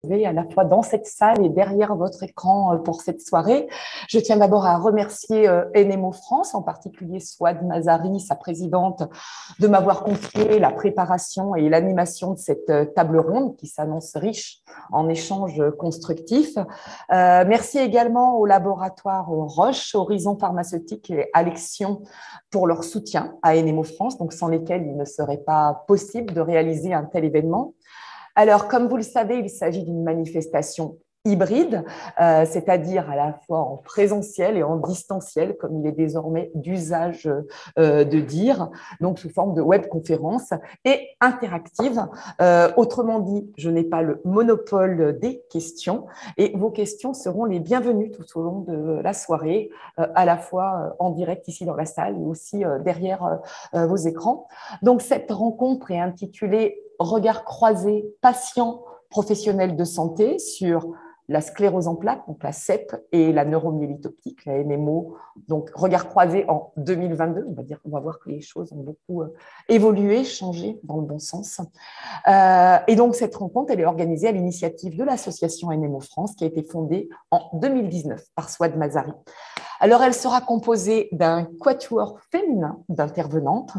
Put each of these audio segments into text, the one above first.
retrouver à la fois dans cette salle et derrière votre écran pour cette soirée. Je tiens d'abord à remercier NMO France, en particulier Souad Mazari, sa présidente, de m'avoir confié la préparation et l'animation de cette table ronde qui s'annonce riche en échanges constructifs. Merci également au laboratoire Roche, Horizon Pharmaceutique et Alexion pour leur soutien à NMO France, donc sans lesquels il ne serait pas possible de réaliser un tel événement. Alors, comme vous le savez, il s'agit d'une manifestation hybride, c'est-à-dire à la fois en présentiel et en distanciel, comme il est désormais d'usage de dire, donc sous forme de webconférence et interactive. Autrement dit, je n'ai pas le monopole des questions et vos questions seront les bienvenues tout au long de la soirée, à la fois en direct ici dans la salle et aussi derrière vos écrans. Donc, cette rencontre est intitulée « Regard croisé, patients, professionnels de santé » sur la sclérose en plaques, donc la CEP, et la neuromyélite optique, la NMO, donc regard croisé en 2022. On va voir que les choses ont beaucoup évolué, changé dans le bon sens. Et donc, cette rencontre, elle est organisée à l'initiative de l'association NMO France, qui a été fondée en 2019 par Souad Mazari. Alors, elle sera composée d'un quatuor féminin d'intervenantes.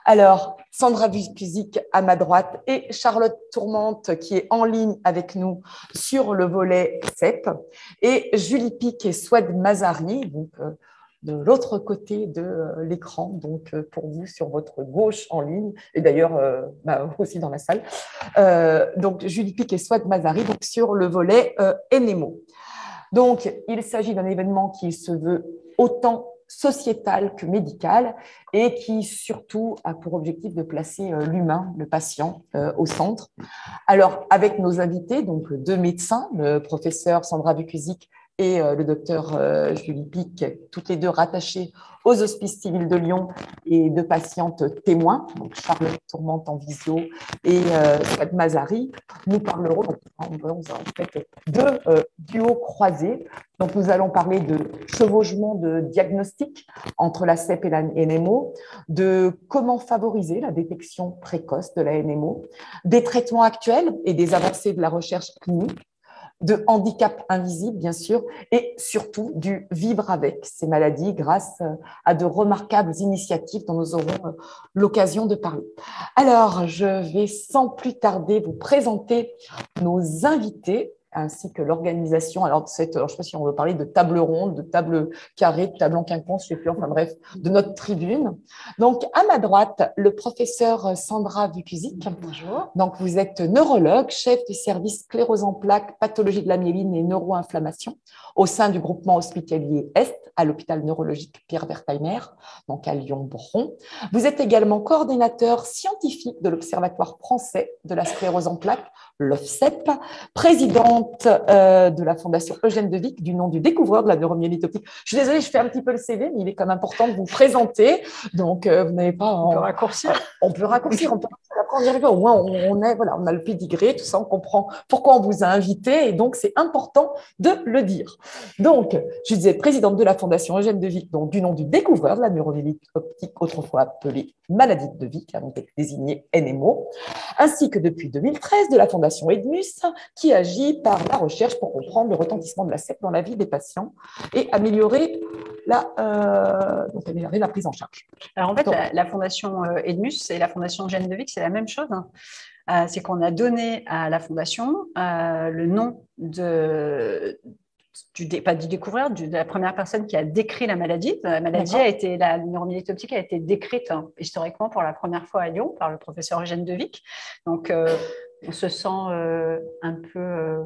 Alors, Sandra Vukusic à ma droite et Charlotte Tourmente qui est en ligne avec nous sur le volet CEP et Julie Pic et Souad Mazari, donc de l'autre côté de l'écran, donc pour vous sur votre gauche en ligne et d'ailleurs aussi dans la salle. Donc, Julie Pic et Souad Mazari donc, sur le volet NMO. Donc, il s'agit d'un événement qui se veut autant sociétal que médical et qui surtout a pour objectif de placer l'humain, le patient, au centre. Alors, avec nos invités, donc deux médecins, le professeur Sandra Vukusic et le docteur Julie Pic, toutes les deux rattachées aux Hospices civils de Lyon et deux patientes témoins, donc Charlotte Tourmente en visio et Souad Mazari, nous parlerons en fait de duos croisés. Donc, nous allons parler de chevauchement de diagnostic entre la CEP et la NMO, de comment favoriser la détection précoce de la NMO, des traitements actuels et des avancées de la recherche clinique, de handicap invisible, bien sûr, et surtout du vivre avec ces maladies grâce à de remarquables initiatives dont nous aurons l'occasion de parler. Alors, je vais sans plus tarder vous présenter nos invités ainsi que l'organisation. Alors, je ne sais pas si on veut parler de table ronde, de table carrée, de table en quinconce, je ne sais plus, enfin bref, de notre tribune. Donc, à ma droite, le professeur Sandra Vukusic. Bonjour. Donc, vous êtes neurologue, chef du service sclérose en plaques, pathologie de la myéline et neuroinflammation au sein du groupement hospitalier Est à l'hôpital neurologique Pierre Wertheimer, donc à Lyon-Bron. Vous êtes également coordinateur scientifique de l'Observatoire français de la sclérose en plaques, l'OFCEP, présidente de la Fondation Eugène Devic, du nom du découvreur de la neuromyélite optique. Je suis désolée, je fais un petit peu le CV, mais il est quand même important de vous présenter. Donc, vous n'avez pas… On peut raccourcir. On peut raccourcir, on peut après on y arrive. Au moins, on a le pédigré, tout ça, on comprend pourquoi on vous a invité. Et donc, c'est important de le dire. Donc, je disais présidente de la Fondation Eugène Devic, donc du nom du découvreur de la neuromyélite optique, autrefois appelée maladie de Devic, donc désignée NMO, ainsi que depuis 2013 de la Fondation Edmus, qui agit par la recherche pour comprendre le retentissement de la CEP dans la vie des patients et améliorer la prise en charge. Alors en fait, la Fondation Edmus et la Fondation Eugène Devic, c'est la même chose. C'est qu'on a donné à la Fondation le nom pas du découvreur, de la première personne qui a décrit la maladie. La maladie la neuromyélite optique a été décrite historiquement pour la première fois à Lyon par le professeur Eugène Devic. Donc, on se sent un peu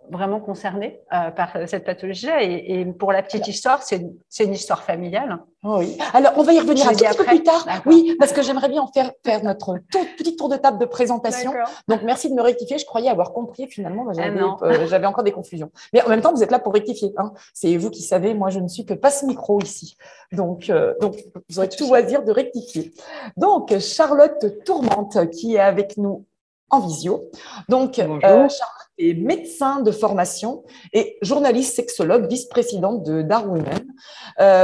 vraiment concerné par cette pathologie-là. Et pour la petite histoire, c'est une histoire familiale. Oui. Alors, on va y revenir un petit peu plus tard. Oui, parce que j'aimerais bien en faire notre petit tour de table de présentation. Donc, merci de me rectifier. Je croyais avoir compris. Finalement, j'avais encore des confusions. Mais en même temps, vous êtes là pour rectifier. Hein. C'est vous qui savez. Moi, je ne suis que passe-micro ici. Donc, vous aurez tout loisir de rectifier. Donc, Charlotte Tourmente, qui est avec nous en visio. Donc, Charlotte est médecin de formation et journaliste sexologue, vice-présidente de Dar Women.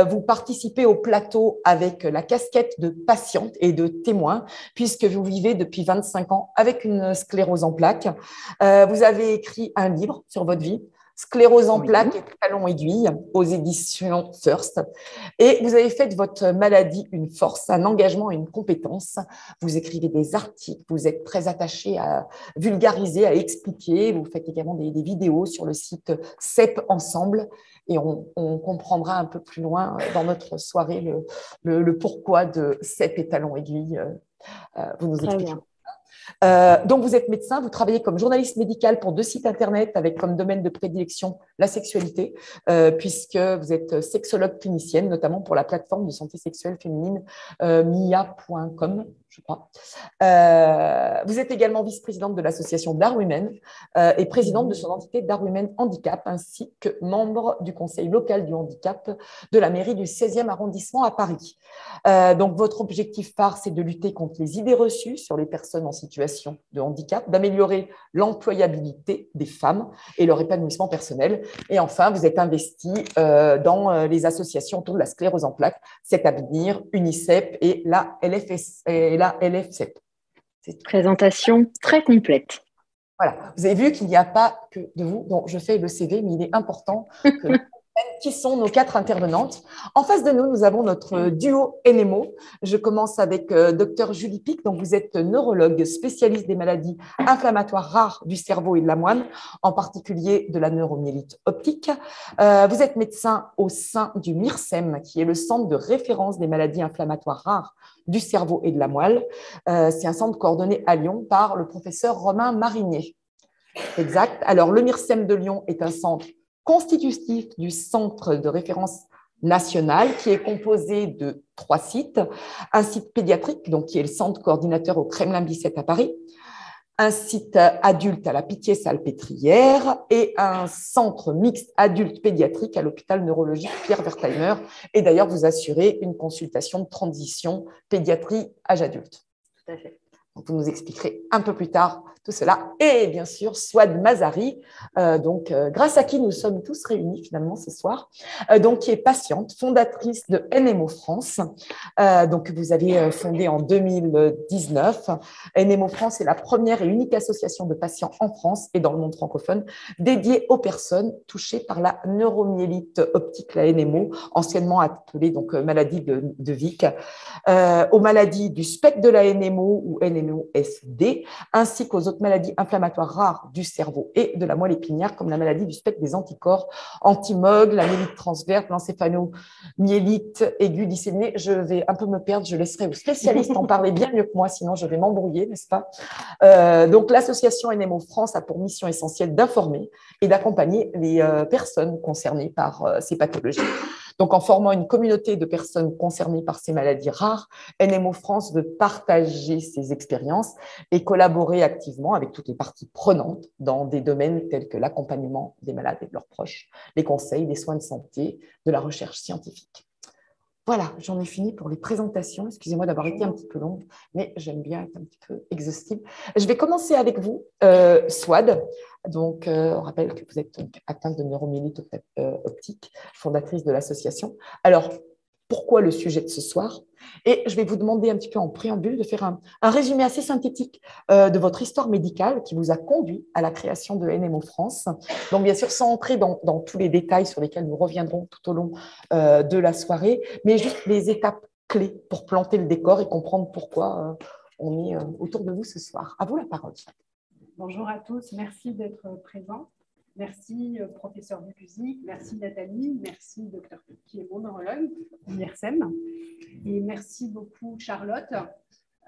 Vous participez au plateau avec la casquette de patiente et de témoin, puisque vous vivez depuis 25 ans avec une sclérose en plaques. Vous avez écrit un livre sur votre vie, Sclérose en plaques et talons aiguilles, aux éditions First. Et vous avez fait de votre maladie une force, un engagement et une compétence. Vous écrivez des articles, vous êtes très attaché à vulgariser, à expliquer. Vous faites également des vidéos sur le site CEP Ensemble. Et on comprendra un peu plus loin dans notre soirée le pourquoi de CEP et talons aiguilles. Vous nous expliquerez. Donc, vous êtes médecin, vous travaillez comme journaliste médical pour 2 sites internet avec comme domaine de prédilection la sexualité, puisque vous êtes sexologue clinicienne, notamment pour la plateforme de santé sexuelle féminine mia.com, je crois. Vous êtes également vice-présidente de l'association Dar Women et présidente de son entité Dar Women Handicap, ainsi que membre du conseil local du handicap de la mairie du 16e arrondissement à Paris. Donc, votre objectif phare, c'est de lutter contre les idées reçues sur les personnes en situation de handicap, d'améliorer l'employabilité des femmes et leur épanouissement personnel. Et enfin, vous êtes investi dans les associations autour de la sclérose en plaques, C'est Avenir, UNICEF et la LFCEP. Présentation très complète. Voilà, vous avez vu qu'il n'y a pas que de vous, dont je fais le CV, mais il est important que qui sont nos 4 intervenantes. En face de nous, nous avons notre duo NMO. Je commence avec Dr Julie Pic. Donc, vous êtes neurologue spécialiste des maladies inflammatoires rares du cerveau et de la moelle, en particulier de la neuromyélite optique. Vous êtes médecin au sein du MIRSEM, qui est le centre de référence des maladies inflammatoires rares du cerveau et de la moelle. C'est un centre coordonné à Lyon par le professeur Romain Marinier. Exact. Alors, le MIRSEM de Lyon est un centre constitutif du centre de référence national qui est composé de 3 sites. Un site pédiatrique, donc qui est le centre coordinateur au Kremlin-Bicêtre à Paris, un site adulte à la Pitié-Salpêtrière et un centre mixte adulte pédiatrique à l'hôpital neurologique Pierre Wertheimer. Et d'ailleurs, vous assurez une consultation de transition pédiatrie âge adulte. Tout à fait. Donc, vous nous expliquerez un peu plus tard tout cela. Et bien sûr, Souad Mazari, grâce à qui nous sommes tous réunis finalement ce soir, qui est patiente, fondatrice de NMO France, que vous avez fondée en 2019. NMO France est la première et unique association de patients en France et dans le monde francophone dédiée aux personnes touchées par la neuromyélite optique, la NMO, anciennement appelée maladie de Vic, aux maladies du spectre de la NMO ou NMO-SD, ainsi qu'aux autres maladies inflammatoires rares du cerveau et de la moelle épinière, comme la maladie du spectre des anticorps, anti-MOG, la myélite transverse, l'encéphalomyélite aiguë disséminée. Je vais un peu me perdre, je laisserai aux spécialistes en parler bien mieux que moi, sinon je vais m'embrouiller, n'est-ce pas? Donc, l'association NMO France a pour mission essentielle d'informer et d'accompagner les personnes concernées par ces pathologies. Donc, en formant une communauté de personnes concernées par ces maladies rares, NMO France veut partager ses expériences et collaborer activement avec toutes les parties prenantes dans des domaines tels que l'accompagnement des malades et de leurs proches, les conseils, les soins de santé, de la recherche scientifique. Voilà, j'en ai fini pour les présentations. Excusez-moi d'avoir été un petit peu longue, mais j'aime bien être un petit peu exhaustive. Je vais commencer avec vous, Souad. Donc, on rappelle que vous êtes atteinte de neuromyélite optique, fondatrice de l'association. Alors, pourquoi le sujet de ce soir? Et je vais vous demander un petit peu en préambule de faire un résumé assez synthétique de votre histoire médicale qui vous a conduit à la création de NMO France. Donc, bien sûr, sans entrer dans tous les détails sur lesquels nous reviendrons tout au long de la soirée, mais juste les étapes clés pour planter le décor et comprendre pourquoi on est autour de vous ce soir. À vous la parole. Bonjour à tous, merci d'être présents. Merci, professeur Dupuzy, merci Nathalie, merci docteur qui est mon neurologue, l'IRSEM, et merci beaucoup Charlotte.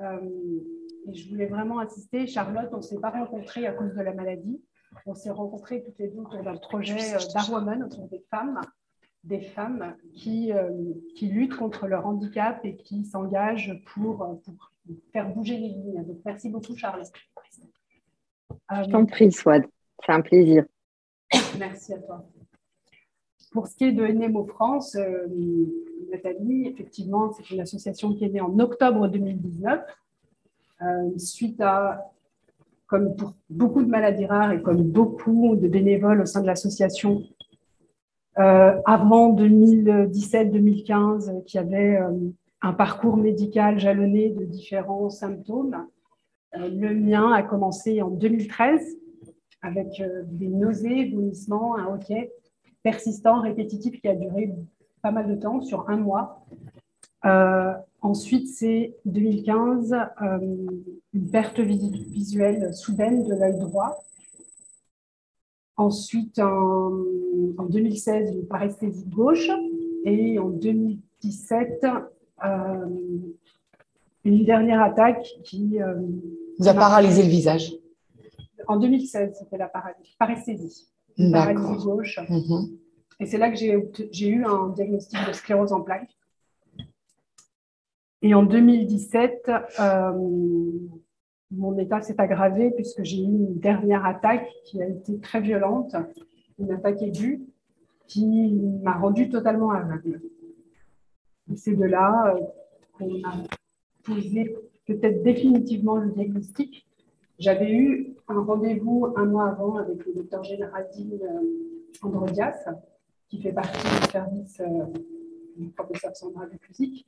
Et je voulais vraiment insister, Charlotte, on ne s'est pas rencontrés à cause de la maladie, on s'est rencontrés toutes les deux autour d'un projet Dar Women, autour des femmes qui luttent contre leur handicap et qui s'engagent pour faire bouger les lignes. Donc merci beaucoup Charlotte. Je t'en prie, Souad, c'est un plaisir. Merci à toi. Pour ce qui est de NMO France, Nathalie, effectivement, c'est une association qui est née en octobre 2019, suite à, comme pour beaucoup de maladies rares et comme beaucoup de bénévoles au sein de l'association, avant 2017-2015, qui avait un parcours médical jalonné de différents symptômes. Le mien a commencé en 2013 avec des nausées, vomissements, un hoquet persistant, répétitif qui a duré pas mal de temps, sur 1 mois. Ensuite, c'est 2015, une perte visuelle soudaine de l'œil droit. Ensuite, en 2016, une paresthésie gauche. Et en 2017, une dernière attaque qui vous a paralysé le visage. En 2016, c'était la paresthésie, une paralysie gauche. Et c'est là que j'ai eu un diagnostic de sclérose en plaques. Et en 2017, mon état s'est aggravé puisque j'ai eu une dernière attaque qui a été très violente, une attaque aiguë qui m'a rendue totalement aveugle. Et c'est de là qu'on a posé peut-être définitivement le diagnostic. J'avais eu un rendez-vous 1 mois avant avec le docteur Géraldine Androdias, qui fait partie du service du professeur Sandra Dupuzic,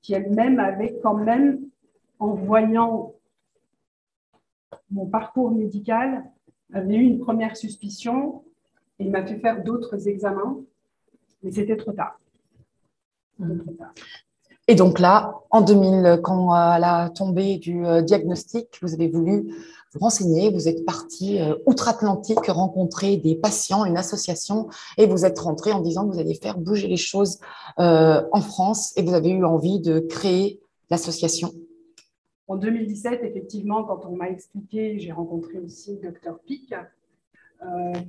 qui elle-même avait quand même, en voyant mon parcours médical, avait eu une première suspicion et m'a fait faire d'autres examens, mais c'était trop tard. Et donc là, en 2000, quand à la tombée du diagnostic, vous avez voulu vous renseigner, vous êtes parti outre-Atlantique rencontrer des patients, une association, et vous êtes rentré en disant que vous alliez faire bouger les choses en France, et vous avez eu envie de créer l'association. En 2017, effectivement, quand on m'a expliqué, j'ai rencontré aussi le Dr Pic,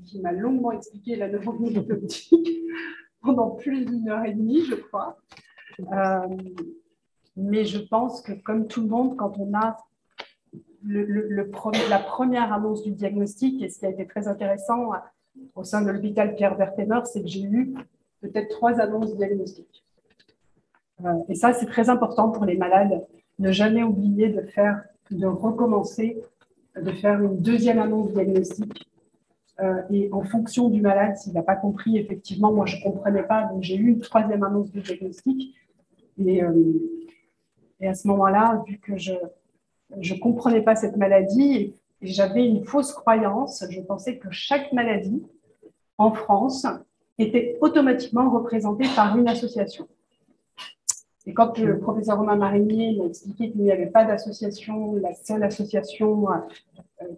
qui m'a longuement expliqué la neurologie pendant plus d'1 heure et demie, je crois. Mais je pense que, comme tout le monde, quand on a la première annonce du diagnostic, et ce qui a été très intéressant au sein de l'hôpital Pierre-Berthemer, c'est que j'ai eu peut-être 3 annonces diagnostiques. Et ça, c'est très important pour les malades, ne jamais oublier de recommencer, de faire une 2e annonce diagnostique. Et en fonction du malade, s'il n'a pas compris, effectivement, moi, je ne comprenais pas, donc j'ai eu une 3e annonce de diagnostic. Et à ce moment-là, vu que je ne comprenais pas cette maladie et j'avais une fausse croyance, je pensais que chaque maladie en France était automatiquement représentée par une association. Et quand le professeur Romain Marinier m'a expliqué qu'il n'y avait pas d'association, la seule association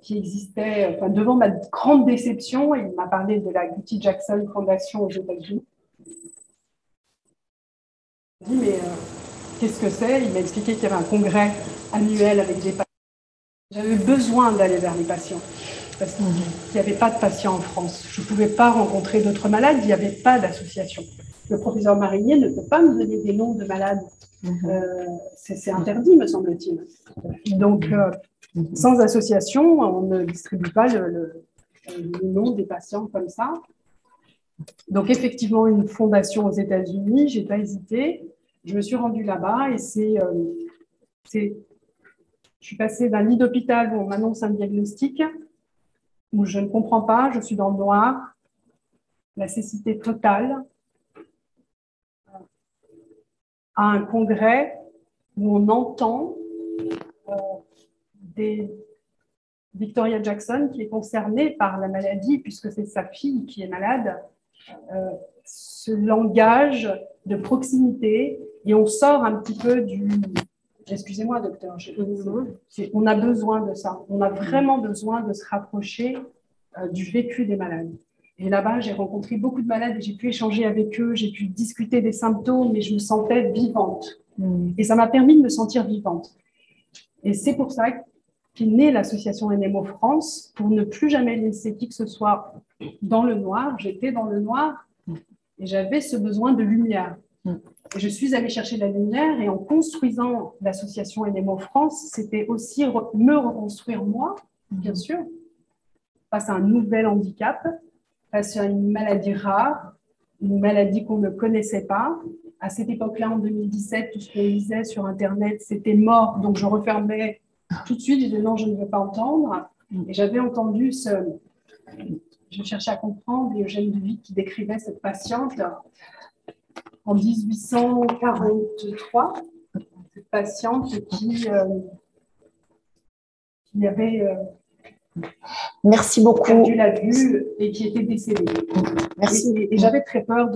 qui existait, enfin, devant ma grande déception, il m'a parlé de la Guti Jackson Foundation aux États-Unis. Je lui ai dit, mais qu'est-ce que c'est? Il m'a expliqué qu'il y avait un congrès annuel avec des patients. J'avais besoin d'aller vers les patients parce qu'il n'y avait pas de patients en France. Je ne pouvais pas rencontrer d'autres malades, il n'y avait pas d'association. Le professeur Marinier ne peut pas me donner des noms de malades. C'est interdit, me semble-t-il. Donc, sans association, on ne distribue pas le nom des patients comme ça. Donc, effectivement, une fondation aux États-Unis, je n'ai pas hésité. Je me suis rendue là-bas et je suis passée d'un lit d'hôpital où on m'annonce un diagnostic, où je ne comprends pas, je suis dans le noir, la cécité totale, à un congrès où on entend Victoria Jackson, qui est concernée par la maladie, puisque c'est sa fille qui est malade, ce langage de proximité, et on sort un petit peu du... Excusez-moi, docteur, on a besoin de ça. On a vraiment besoin de se rapprocher du vécu des malades. Et là-bas, j'ai rencontré beaucoup de malades et j'ai pu échanger avec eux, j'ai pu discuter des symptômes et je me sentais vivante. Et ça m'a permis de me sentir vivante. Et c'est pour ça qu'est née l'association NMO France, pour ne plus jamais laisser qui que ce soit dans le noir. J'étais dans le noir et j'avais ce besoin de lumière. Et je suis allée chercher de la lumière et en construisant l'association NMO France, c'était aussi me reconstruire moi, bien sûr, face à un nouvel handicap, face à une maladie rare, une maladie qu'on ne connaissait pas. À cette époque-là, en 2017, tout ce qu'on lisait sur Internet, c'était mort, donc je refermais tout de suite. Je disais non, je ne veux pas entendre. Et j'avais entendu je cherchais à comprendre Eugène de Vic qui décrivait cette patiente en 1843, cette patiente qui avait Merci beaucoup. perdu la vue et qui était décédée. Merci. Et j'avais très peur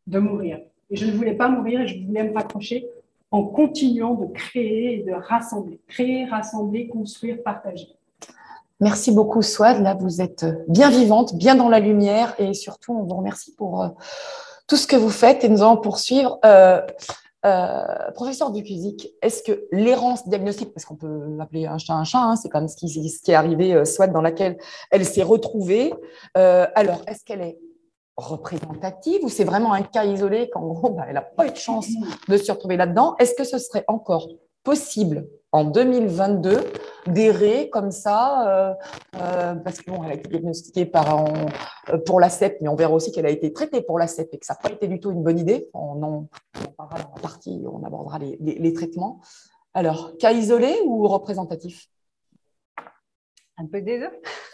de mourir. Et je ne voulais pas mourir et je voulais me raccrocher en continuant de créer et de rassembler. Créer, rassembler, construire, partager. Merci beaucoup, Souad. Là, vous êtes bien vivante, bien dans la lumière et surtout, on vous remercie pour tout ce que vous faites et nous allons poursuivre. Professeur Ducuzic, est-ce que l'errance diagnostique, parce qu'on peut appeler un chat, hein, c'est comme ce qui est arrivé, Souad, dans laquelle elle s'est retrouvée, alors, est-ce qu'elle est représentative ou c'est vraiment un cas isolé qu'en gros, elle n'a pas eu de chance de se retrouver là-dedans? Est-ce que ce serait encore possible en 2022 d'errer comme ça parce qu'elle a été diagnostiquée pour la CEP, mais on verra aussi qu'elle a été traitée pour la CEP et que ça n'a pas été du tout une bonne idée. On en parlera dans la partie, on abordera les traitements. Alors, cas isolé ou représentatif? Un peu des deux.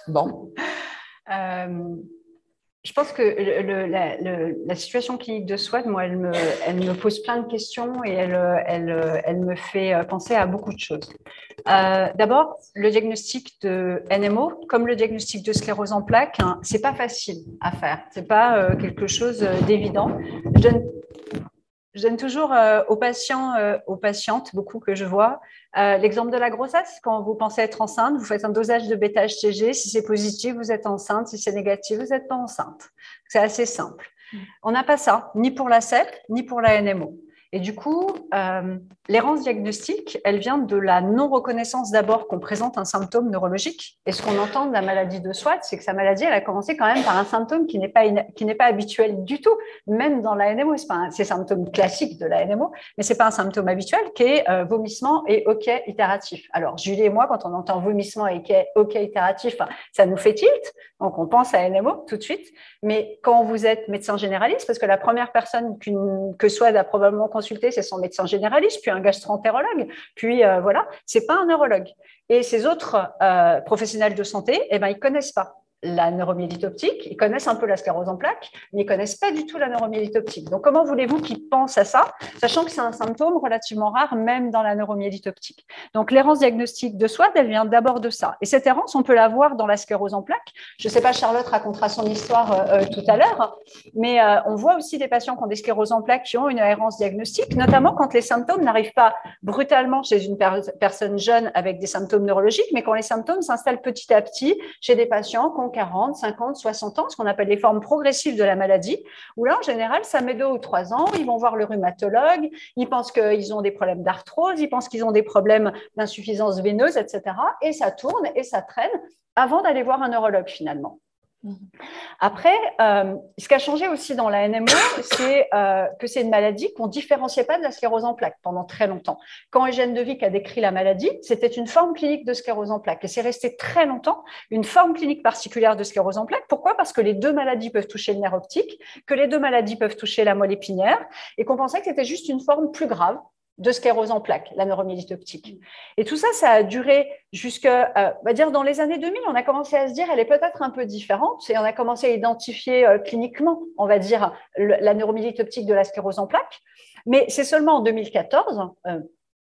Bon. Je pense que la situation clinique de Souad, moi, elle me pose plein de questions et elle me fait penser à beaucoup de choses. D'abord, le diagnostic de NMO, comme le diagnostic de sclérose en plaques, hein, ce n'est pas facile à faire. Ce n'est pas quelque chose d'évident. Je donne toujours aux patients, aux patientes, beaucoup que je vois, l'exemple de la grossesse. Quand vous pensez être enceinte, vous faites un dosage de bêta-HCG. Si c'est positif, vous êtes enceinte. Si c'est négatif, vous n'êtes pas enceinte. C'est assez simple. On n'a pas ça, ni pour la CEP, ni pour la NMO. Et du coup, l'errance diagnostique, elle vient de la non-reconnaissance d'abord qu'on présente un symptôme neurologique. Et ce qu'on entend de la maladie de Souad, c'est que sa maladie, elle a commencé quand même par un symptôme qui n'est pas habituel du tout, même dans la NMO. C'est un symptôme classique de la NMO, mais ce n'est pas un symptôme habituel qui est vomissement et OK itératif. Alors, Julie et moi, quand on entend vomissement et OK itératif, ça nous fait tilt, donc on pense à NMO tout de suite. Mais quand vous êtes médecin généraliste, parce que la première personne que Souad a probablement consulté, c'est son médecin généraliste, puis un gastro-entérologue, puis voilà, c'est pas un neurologue. Et ces autres professionnels de santé, eh ben, ils connaissent pas la neuromyélite optique, ils connaissent un peu la sclérose en plaques, mais ils connaissent pas du tout la neuromyélite optique. Donc, comment voulez-vous qu'ils pensent à ça, sachant que c'est un symptôme relativement rare, même dans la neuromyélite optique. Donc, l'errance diagnostique de Souad, elle vient d'abord de ça. Et cette errance, on peut la voir dans la sclérose en plaques. Je ne sais pas, Charlotte racontera son histoire tout à l'heure, mais on voit aussi des patients qui ont des scléroses en plaques qui ont une errance diagnostique, notamment quand les symptômes n'arrivent pas brutalement chez une personne jeune avec des symptômes neurologiques, mais quand les symptômes s'installent petit à petit chez des patients qui ont 40, 50, 60 ans, ce qu'on appelle les formes progressives de la maladie, où là, en général, ça met 2 ou 3 ans, ils vont voir le rhumatologue, ils pensent qu'ils ont des problèmes d'arthrose, ils pensent qu'ils ont des problèmes d'insuffisance veineuse, etc. Et ça tourne et ça traîne avant d'aller voir un neurologue finalement. Après, ce qui a changé aussi dans la NMO, c'est que c'est une maladie qu'on ne différenciait pas de la sclérose en plaques pendant très longtemps. Quand Eugène de Vic a décrit la maladie, c'était une forme clinique de sclérose en plaques. Et c'est resté très longtemps une forme clinique particulière de sclérose en plaques. Pourquoi? Parce que les deux maladies peuvent toucher le nerf optique, que les deux maladies peuvent toucher la moelle épinière, et qu'on pensait que c'était juste une forme plus grave de sclérose en plaques, la neuromyélite optique. Et tout ça, ça a duré jusqu'à, on va dire, dans les années 2000, on a commencé à se dire, elle est peut-être un peu différente, et on a commencé à identifier cliniquement, on va dire, la neuromyélite optique de la sclérose en plaques. Mais c'est seulement en 2014,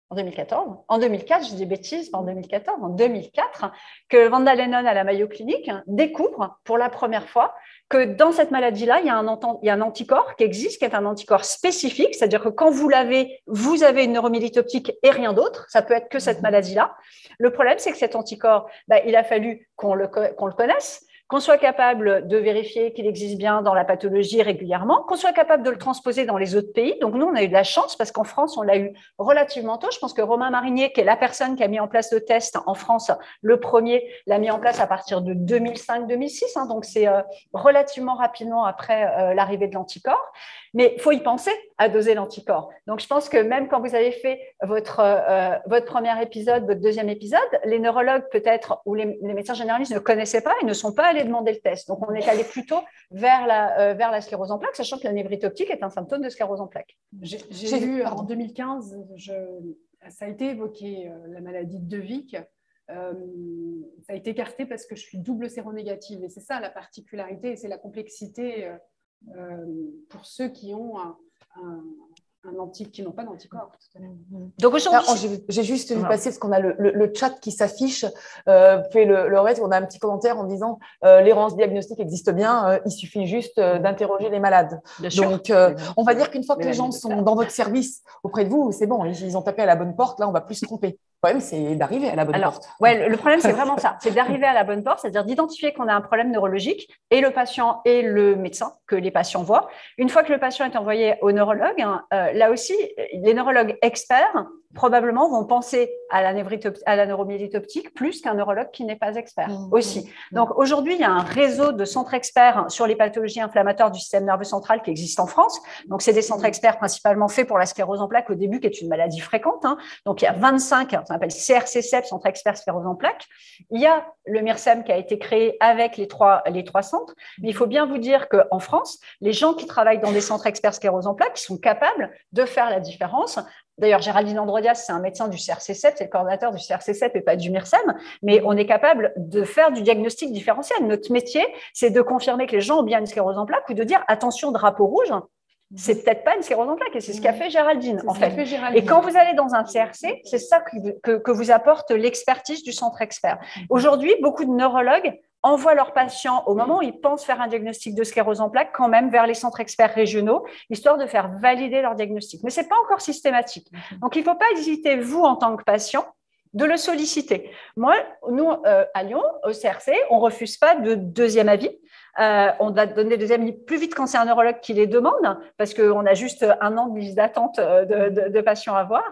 en 2004, je dis des bêtises, pas en 2014, en 2004, que Vanda Lennon à la Mayo Clinic découvre pour la première fois que dans cette maladie-là, il y a un anticorps qui existe, qui est un anticorps spécifique, c'est-à-dire que quand vous l'avez, vous avez une neuromyélite optique et rien d'autre, ça peut être que cette maladie-là. Le problème, c'est que cet anticorps, il a fallu qu'on le connaisse, qu'on soit capable de vérifier qu'il existe bien dans la pathologie régulièrement, qu'on soit capable de le transposer dans les autres pays. Donc, nous, on a eu de la chance parce qu'en France, on l'a eu relativement tôt. Je pense que Romain Marinier, qui est la personne qui a mis en place le test en France, le premier, l'a mis en place à partir de 2005-2006. Hein, donc, c'est relativement rapidement après l'arrivée de l'anticorps. Mais il faut y penser à doser l'anticorps. Donc, je pense que même quand vous avez fait votre premier épisode, votre deuxième épisode, les neurologues peut-être ou les médecins généralistes ne connaissaient pas et ne sont pas allés demander le test. Donc, on est allé plutôt vers la sclérose en plaques, sachant que la névrite optique est un symptôme de sclérose en plaques. J'ai vu en 2015, ça a été évoqué, la maladie de De Vic. ça a été écarté parce que je suis double séronégative. Et c'est ça la particularité et c'est la complexité pour ceux qui ont qui n'ont pas d'anticorps. Donc aujourd'hui, j'ai juste vu passer parce qu'on a le chat qui s'affiche. Pouvez le remettre. On a un petit commentaire en disant l'errance diagnostique existe bien. Il suffit juste d'interroger les malades. Donc, on va dire qu'une fois que les gens sont dans votre service auprès de vous, c'est bon. Ils ont tapé à la bonne porte. Là, on va plus se tromper. Le problème, c'est d'arriver à la bonne porte. Ouais, le problème, c'est vraiment ça. C'est d'arriver à la bonne porte, c'est-à-dire d'identifier qu'on a un problème neurologique et le patient et le médecin que les patients voient. Une fois que le patient est envoyé au neurologue, là aussi, les neurologues experts probablement vont penser à la neuromyélite optique plus qu'un neurologue qui n'est pas expert aussi. Donc aujourd'hui, il y a un réseau de centres experts sur les pathologies inflammatoires du système nerveux central qui existe en France. Donc c'est des centres experts principalement faits pour la sclérose en plaques au début, qui est une maladie fréquente. Donc il y a 25, on appelle CRC-CEP, centre expert sclérose en plaques. Il y a le MIRSEM qui a été créé avec les trois centres. Mais il faut bien vous dire qu'en France, les gens qui travaillent dans des centres experts sclérose en plaques sont capables de faire la différence. D'ailleurs, Géraldine Androdias, c'est un médecin du CRC-CEP, c'est le coordinateur du CRC-CEP et pas du MIRSEM, mais on est capable de faire du diagnostic différentiel. Notre métier, c'est de confirmer que les gens ont bien une sclérose en plaques ou de dire attention, drapeau rouge, c'est peut-être pas une sclérose en plaques, et c'est ce qu'a fait Géraldine, en fait. Et quand vous allez dans un CRC, c'est ça que vous apporte l'expertise du centre expert. Aujourd'hui, beaucoup de neurologues envoient leurs patients, au moment où ils pensent faire un diagnostic de sclérose en plaques, quand même vers les centres experts régionaux, histoire de faire valider leur diagnostic. Mais ce n'est pas encore systématique. Donc, il ne faut pas hésiter, vous, en tant que patient, de le solliciter. Nous, à Lyon, au CRC, on ne refuse pas de deuxième avis. On va donner deuxième avis plus vite quand c'est un neurologue qui les demande, parce qu'on a juste un an de liste d'attente de patients à voir.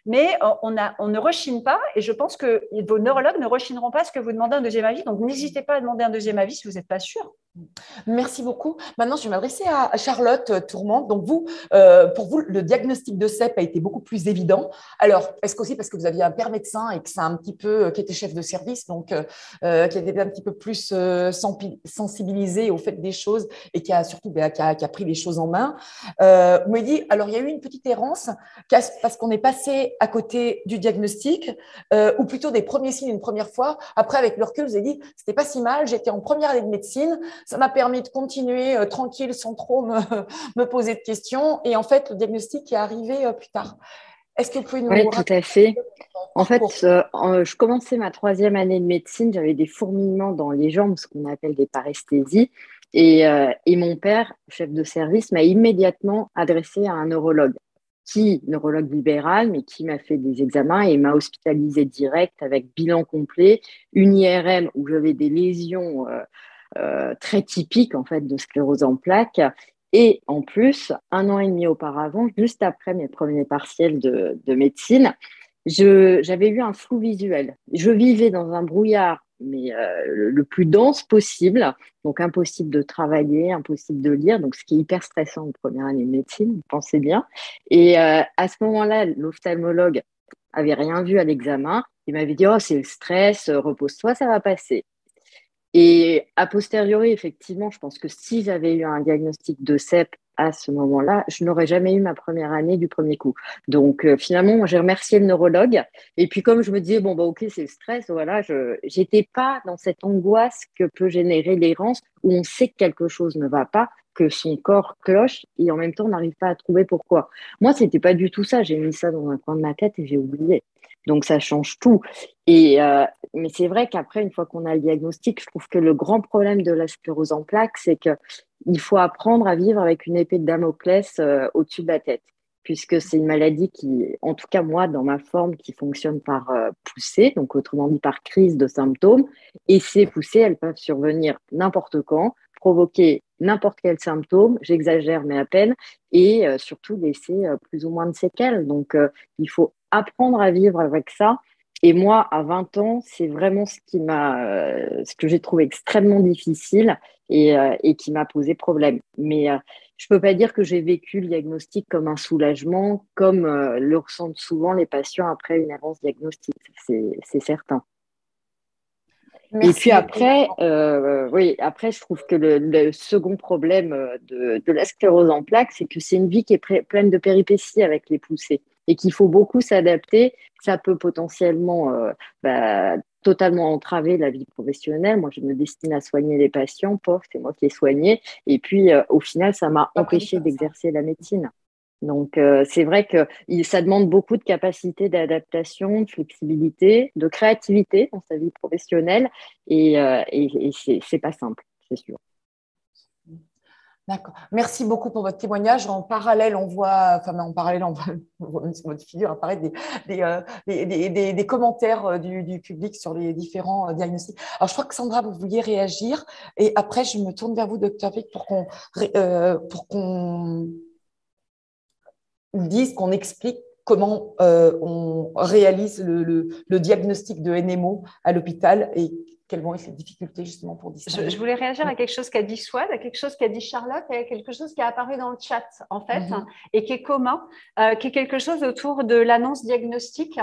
Mais on ne rechigne pas, et je pense que vos neurologues ne rechineront pas à ce que vous demandez un deuxième avis. Donc, n'hésitez pas à demander un deuxième avis si vous n'êtes pas sûr. Merci beaucoup. Maintenant, je vais m'adresser à Charlotte Tourmente. Donc, pour vous, le diagnostic de CEP a été beaucoup plus évident. Alors, est-ce qu'aussi parce que vous aviez un père médecin et que c'est un petit peu, qui était chef de service, donc qui était un petit peu plus sensibilisé au fait des choses et qui a surtout qui a pris les choses en main. Vous m'avez dit, alors il y a eu une petite errance parce qu'on est passé à côté du diagnostic ou plutôt des premiers signes une première fois. Après, avec le recul, vous avez dit, c'était pas si mal, j'étais en première année de médecine, ça m'a permis de continuer tranquille sans trop me poser de questions. Et en fait, le diagnostic est arrivé plus tard. Est-ce que vous pouvez nous Oui, tout à fait. En fait, je commençais ma 3e année de médecine, j'avais des fourmillements dans les jambes, ce qu'on appelle des paresthésies. Et mon père, chef de service, m'a immédiatement adressé à un neurologue, neurologue libéral, mais qui m'a fait des examens et m'a hospitalisé direct avec bilan complet, une IRM où j'avais des lésions très typiques en fait de sclérose en plaques. Et en plus, 1 an et demi auparavant, juste après mes premiers partiels de médecine, j'avais eu un flou visuel. Je vivais dans un brouillard, mais le plus dense possible, donc impossible de travailler, impossible de lire, donc ce qui est hyper stressant en première année de médecine, vous pensez bien. Et à ce moment-là, l'ophtalmologue avait rien vu à l'examen. Il m'avait dit « Oh, c'est le stress, repose-toi, ça va passer ». Et a posteriori, effectivement, je pense que si j'avais eu un diagnostic de CEP à ce moment-là, je n'aurais jamais eu ma première année du premier coup. Donc, finalement, j'ai remercié le neurologue. Et puis, comme je me disais, bon, bah, ok, c'est le stress, voilà, je n'étais pas dans cette angoisse que peut générer l'errance où on sait que quelque chose ne va pas, que son corps cloche et en même temps, on n'arrive pas à trouver pourquoi. Moi, ce n'était pas du tout ça. J'ai mis ça dans un coin de ma tête et j'ai oublié. Donc, ça change tout. Mais c'est vrai qu'après, une fois qu'on a le diagnostic, je trouve que le grand problème de la sclérose en plaques, c'est qu'il faut apprendre à vivre avec une épée de Damoclès au-dessus de la tête, puisque c'est une maladie qui, en tout cas moi, dans ma forme, qui fonctionne par poussée, donc autrement dit par crise de symptômes. Et ces poussées, elles peuvent survenir n'importe quand, provoquer n'importe quel symptôme, j'exagère mais à peine, et surtout laisser plus ou moins de séquelles. Donc, il faut apprendre à vivre avec ça. Et moi, à 20 ans, c'est vraiment ce que j'ai trouvé extrêmement difficile et qui m'a posé problème. Mais je ne peux pas dire que j'ai vécu le diagnostic comme un soulagement, comme le ressentent souvent les patients après une errance diagnostique, c'est certain. Merci. Et puis après, après, je trouve que le second problème de la sclérose en plaques, c'est que c'est une vie qui est pleine de péripéties avec les poussées et qu'il faut beaucoup s'adapter. Ça peut potentiellement totalement entravé la vie professionnelle. Moi, je me destine à soigner les patients, pauvre, c'est moi qui ai soigné. Et puis, au final, ça m'a empêché d'exercer la médecine. Donc, c'est vrai que ça demande beaucoup de capacité d'adaptation, de flexibilité, de créativité dans sa vie professionnelle. Et c'est pas simple, c'est sûr. D'accord. Merci beaucoup pour votre témoignage. En parallèle, on voit même sur votre figure apparaître des commentaires du public sur les différents diagnostics. Alors, je crois que Sandra, vous vouliez réagir. Et après, je me tourne vers vous, Dr Vic, pour qu'on dise, qu'on explique comment on réalise le diagnostic de NMO à l'hôpital et quelles vont être les difficultés justement pour distinguer. Je voulais réagir à quelque chose qu'a dit Swad, à quelque chose qu'a dit Charlotte, et à quelque chose qui est apparu dans le chat en fait, et qui est commun, qui est quelque chose autour de l'annonce diagnostique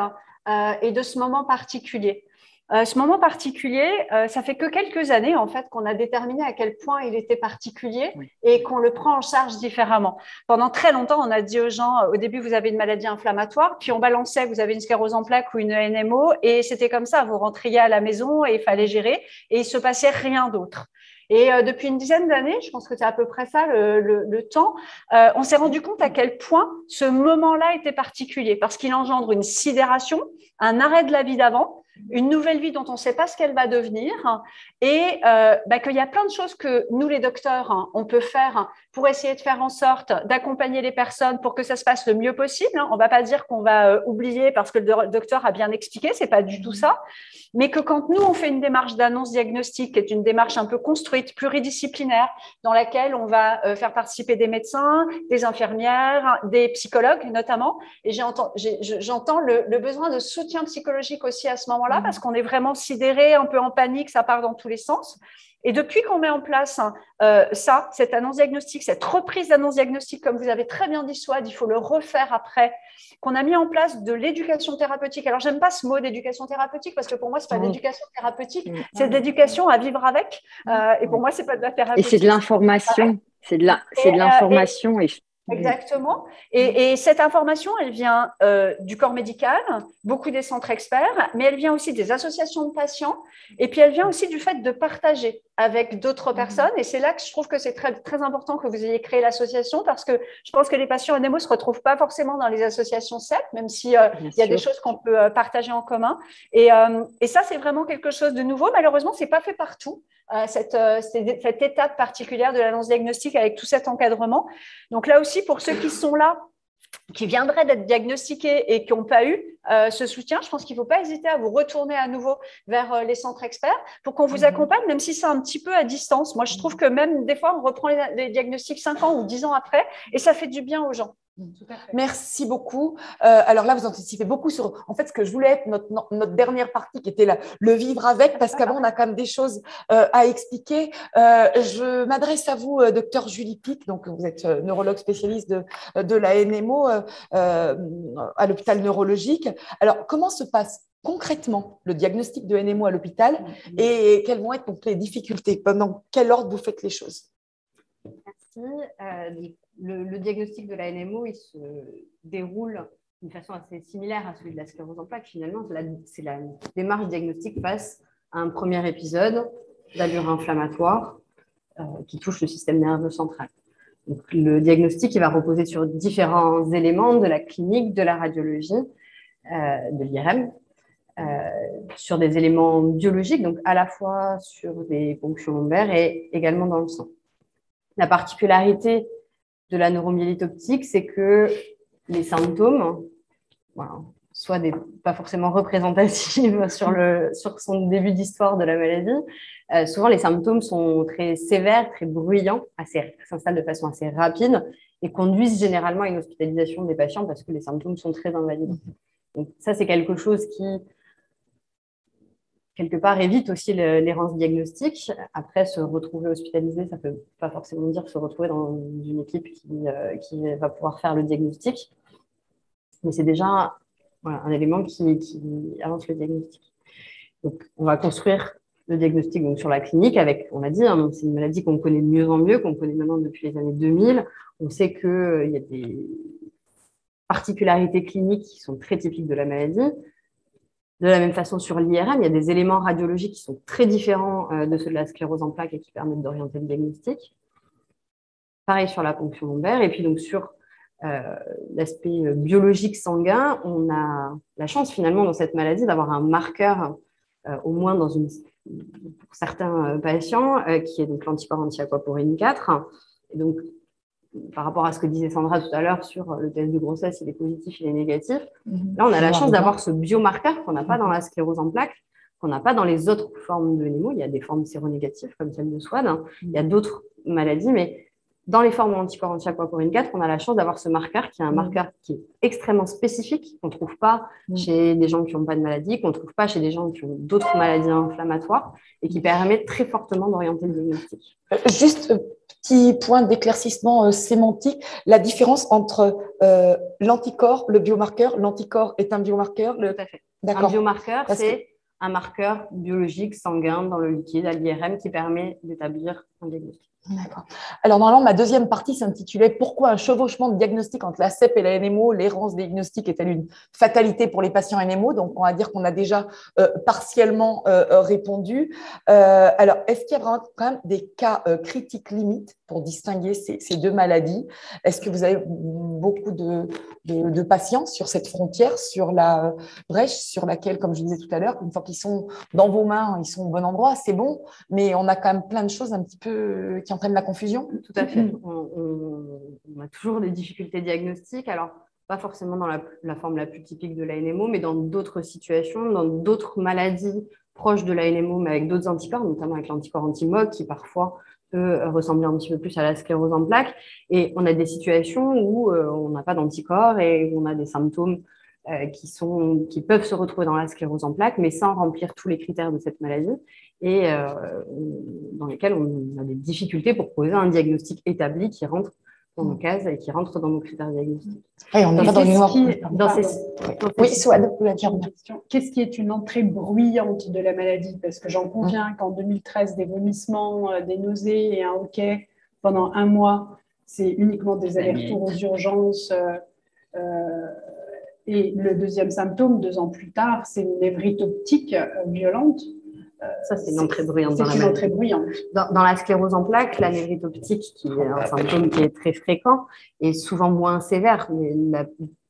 et de ce moment particulier. Ce moment particulier, ça fait que quelques années en fait qu'on a déterminé à quel point il était particulier et qu'on le prend en charge différemment. Pendant très longtemps, on a dit aux gens, au début, vous avez une maladie inflammatoire, puis on balançait, vous avez une sclérose en plaques ou une NMO, et c'était comme ça, vous rentriez à la maison et il fallait gérer, et il se passait rien d'autre. Et depuis une dizaine d'années, je pense que c'est à peu près ça le temps, on s'est rendu compte à quel point ce moment-là était particulier, parce qu'il engendre une sidération, un arrêt de la vie d'avant, une nouvelle vie dont on ne sait pas ce qu'elle va devenir, et qu'il y a plein de choses que nous, les docteurs, on peut faire pour essayer de faire en sorte d'accompagner les personnes pour que ça se passe le mieux possible. On ne va pas dire qu'on va oublier parce que le docteur a bien expliqué, ce n'est pas du tout ça, mais que quand nous, on fait une démarche d'annonce diagnostique, qui est une démarche un peu construite, pluridisciplinaire, dans laquelle on va faire participer des médecins, des infirmières, des psychologues notamment, et j'entends le besoin de soutien psychologique aussi à ce moment-là, parce qu'on est vraiment sidéré, un peu en panique, ça part dans tous les sens. Et depuis qu'on met en place cette annonce diagnostique, cette reprise d'annonce diagnostique, comme vous avez très bien dit, Swad, il faut le refaire après, qu'on a mis en place de l'éducation thérapeutique. Alors, j'aime pas ce mot d'éducation thérapeutique parce que pour moi, c'est pas de l'éducation thérapeutique, c'est de l'éducation à vivre avec. Et pour moi, c'est pas de la thérapeutique. Et c'est de l'information. C'est de l'information. Exactement. Et cette information, elle vient du corps médical, beaucoup des centres experts, mais elle vient aussi des associations de patients, et puis elle vient aussi du fait de partager avec d'autres personnes. Et c'est là que je trouve que c'est très, très important que vous ayez créé l'association, parce que je pense que les patients NMO ne se retrouvent pas forcément dans les associations CEP, même s'il y a des choses qu'on peut partager en commun. Et ça, c'est vraiment quelque chose de nouveau. Malheureusement, ce n'est pas fait partout, cette étape particulière de l'annonce diagnostique avec tout cet encadrement. Donc là aussi, pour ceux qui sont là, qui viendraient d'être diagnostiqués et qui n'ont pas eu ce soutien, je pense qu'il ne faut pas hésiter à vous retourner à nouveau vers les centres experts pour qu'on vous accompagne, même si c'est un petit peu à distance. Moi, je trouve que même des fois, on reprend les diagnostics 5 ans ou 10 ans après et ça fait du bien aux gens. Merci beaucoup. Alors là, vous anticipez beaucoup sur, en fait, ce que je voulais être notre dernière partie, qui était le vivre avec, parce qu'avant, on a quand même des choses à expliquer. Je m'adresse à vous, docteur Julie Pic, donc vous êtes neurologue spécialiste de la NMO à l'hôpital neurologique. Alors, comment se passe concrètement le diagnostic de NMO à l'hôpital et quelles vont être donc les difficultés? Pendant quel ordre vous faites les choses? Merci. Le diagnostic de la NMO, il se déroule d'une façon assez similaire à celui de la sclérose en plaques. Finalement, c'est la démarche diagnostique face à un premier épisode d'allure inflammatoire qui touche le système nerveux central. Donc, le diagnostic il va reposer sur différents éléments de la clinique, de la radiologie, de l'IRM, sur des éléments biologiques, donc à la fois sur des fonctions lombaires et également dans le sang. La particularité de la neuromyélite optique, c'est que les symptômes, soit pas forcément représentatifs sur son début d'histoire de la maladie, souvent les symptômes sont très sévères, très bruyants, s'installent de façon assez rapide et conduisent généralement à une hospitalisation des patients parce que les symptômes sont très invalidants. Donc ça, c'est quelque chose qui quelque part, évite aussi l'errance diagnostique. Après, se retrouver hospitalisé, ça ne peut pas forcément dire se retrouver dans une équipe qui va pouvoir faire le diagnostic. Mais c'est déjà un élément qui avance le diagnostic. Donc, on va construire le diagnostic donc, sur la clinique avec, on l'a dit, c'est une maladie qu'on connaît de mieux en mieux, qu'on connaît maintenant depuis les années 2000. On sait qu'il y a des particularités cliniques qui sont très typiques de la maladie. De la même façon, sur l'IRM, il y a des éléments radiologiques qui sont très différents de ceux de la sclérose en plaques et qui permettent d'orienter le diagnostic. Pareil sur la ponction lombaire. Et puis, donc, sur l'aspect biologique sanguin, on a la chance, finalement, dans cette maladie, d'avoir un marqueur, au moins pour certains patients, qui est donc l'anticorps anti-aquaporine 4. Et donc, par rapport à ce que disait Sandra tout à l'heure sur le test de grossesse, il est positif, il est négatif. Là, on a la chance d'avoir ce biomarqueur qu'on n'a pas dans la sclérose en plaques, qu'on n'a pas dans les autres formes de NMO. Il y a des formes séronégatives comme celle de SWAD. Il y a d'autres maladies, mais dans les formes anticorps anti-aquaporine 4, on a la chance d'avoir ce marqueur qui est un marqueur qui est extrêmement spécifique, qu'on ne trouve pas chez des gens qui n'ont pas de maladie, qu'on ne trouve pas chez des gens qui ont d'autres maladies inflammatoires et qui permet très fortement d'orienter le diagnostic. Juste petit point d'éclaircissement sémantique, la différence entre l'anticorps, le biomarqueur, l'anticorps est un biomarqueur. Tout à fait. Un biomarqueur, c'est un marqueur biologique sanguin dans le liquide à l'IRM qui permet d'établir un diagnostic. D'accord. Alors, normalement, ma deuxième partie s'intitulait « Pourquoi un chevauchement de diagnostic entre la CEP et la NMO, l'errance diagnostique est-elle une fatalité pour les patients NMO ?» Donc, on va dire qu'on a déjà partiellement répondu. Alors, est-ce qu'il y a vraiment quand même des cas critiques limites pour distinguer ces deux maladies? Est-ce que vous avez beaucoup de patients sur cette frontière, sur la brèche sur laquelle, comme je disais tout à l'heure, une fois qu'ils sont dans vos mains, ils sont au bon endroit, c'est bon, mais on a quand même plein de choses un petit peu qui entraînent la confusion? Tout à fait. On a toujours des difficultés diagnostiques. Alors, pas forcément dans la forme la plus typique de la NMO, mais dans d'autres situations, dans d'autres maladies proches de la NMO, mais avec d'autres anticorps, notamment avec l'anticorps anti-MOG, qui parfois peut ressembler un petit peu plus à la sclérose en plaques. Et on a des situations où on n'a pas d'anticorps et où on a des symptômes qui peuvent se retrouver dans la sclérose en plaques, mais sans remplir tous les critères de cette maladie, et dans lesquels on a des difficultés pour poser un diagnostic établi qui rentre dans nos cases et qui rentre dans nos critères diagnostiques. Et on n'est pas dans les noirs. Oui, Souad, vous l'avez dit en question. Qu'est-ce qui est une entrée bruyante de la maladie? Parce que j'en conviens qu'en 2013, des vomissements, des nausées et un hoquet pendant un mois, c'est uniquement des allers-retours aux urgences. Et le deuxième symptôme, 2 ans plus tard, c'est une névrite optique violente. Ça, c'est une entrée bruyante. C'est une entrée bruyante. Dans la sclérose en plaques, la névrite optique, qui est un symptôme qui est très fréquent, est souvent moins sévère. La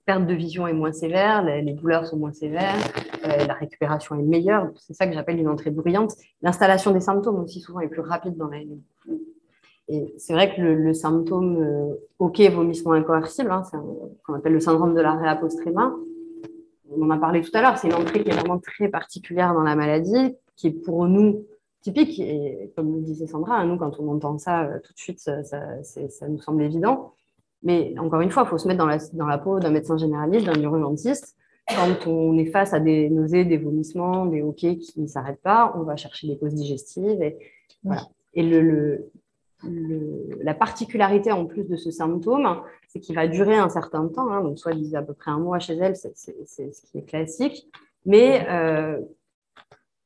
perte de vision est moins sévère, les douleurs sont moins sévères, la récupération est meilleure. C'est ça que j'appelle une entrée bruyante. L'installation des symptômes aussi souvent est plus rapide dans la NMO. Et c'est vrai que le symptôme hoquet, vomissement incoercible, c'est qu'on appelle le syndrome de l'arrêt post-tréma. On en a parlé tout à l'heure, c'est une entrée qui est vraiment très particulière dans la maladie, qui est pour nous typique. Et comme le disait Sandra, nous, quand on entend ça, tout de suite, ça nous semble évident. Mais encore une fois, il faut se mettre dans la peau d'un médecin généraliste, d'un urgentiste. Quand on est face à des nausées, des vomissements, des hoquets qui ne s'arrêtent pas, on va chercher des causes digestives. Et, voilà. Et la particularité en plus de ce symptôme, c'est qu'il va durer un certain temps, donc soit à peu près un mois chez elle, c'est ce qui est classique, mais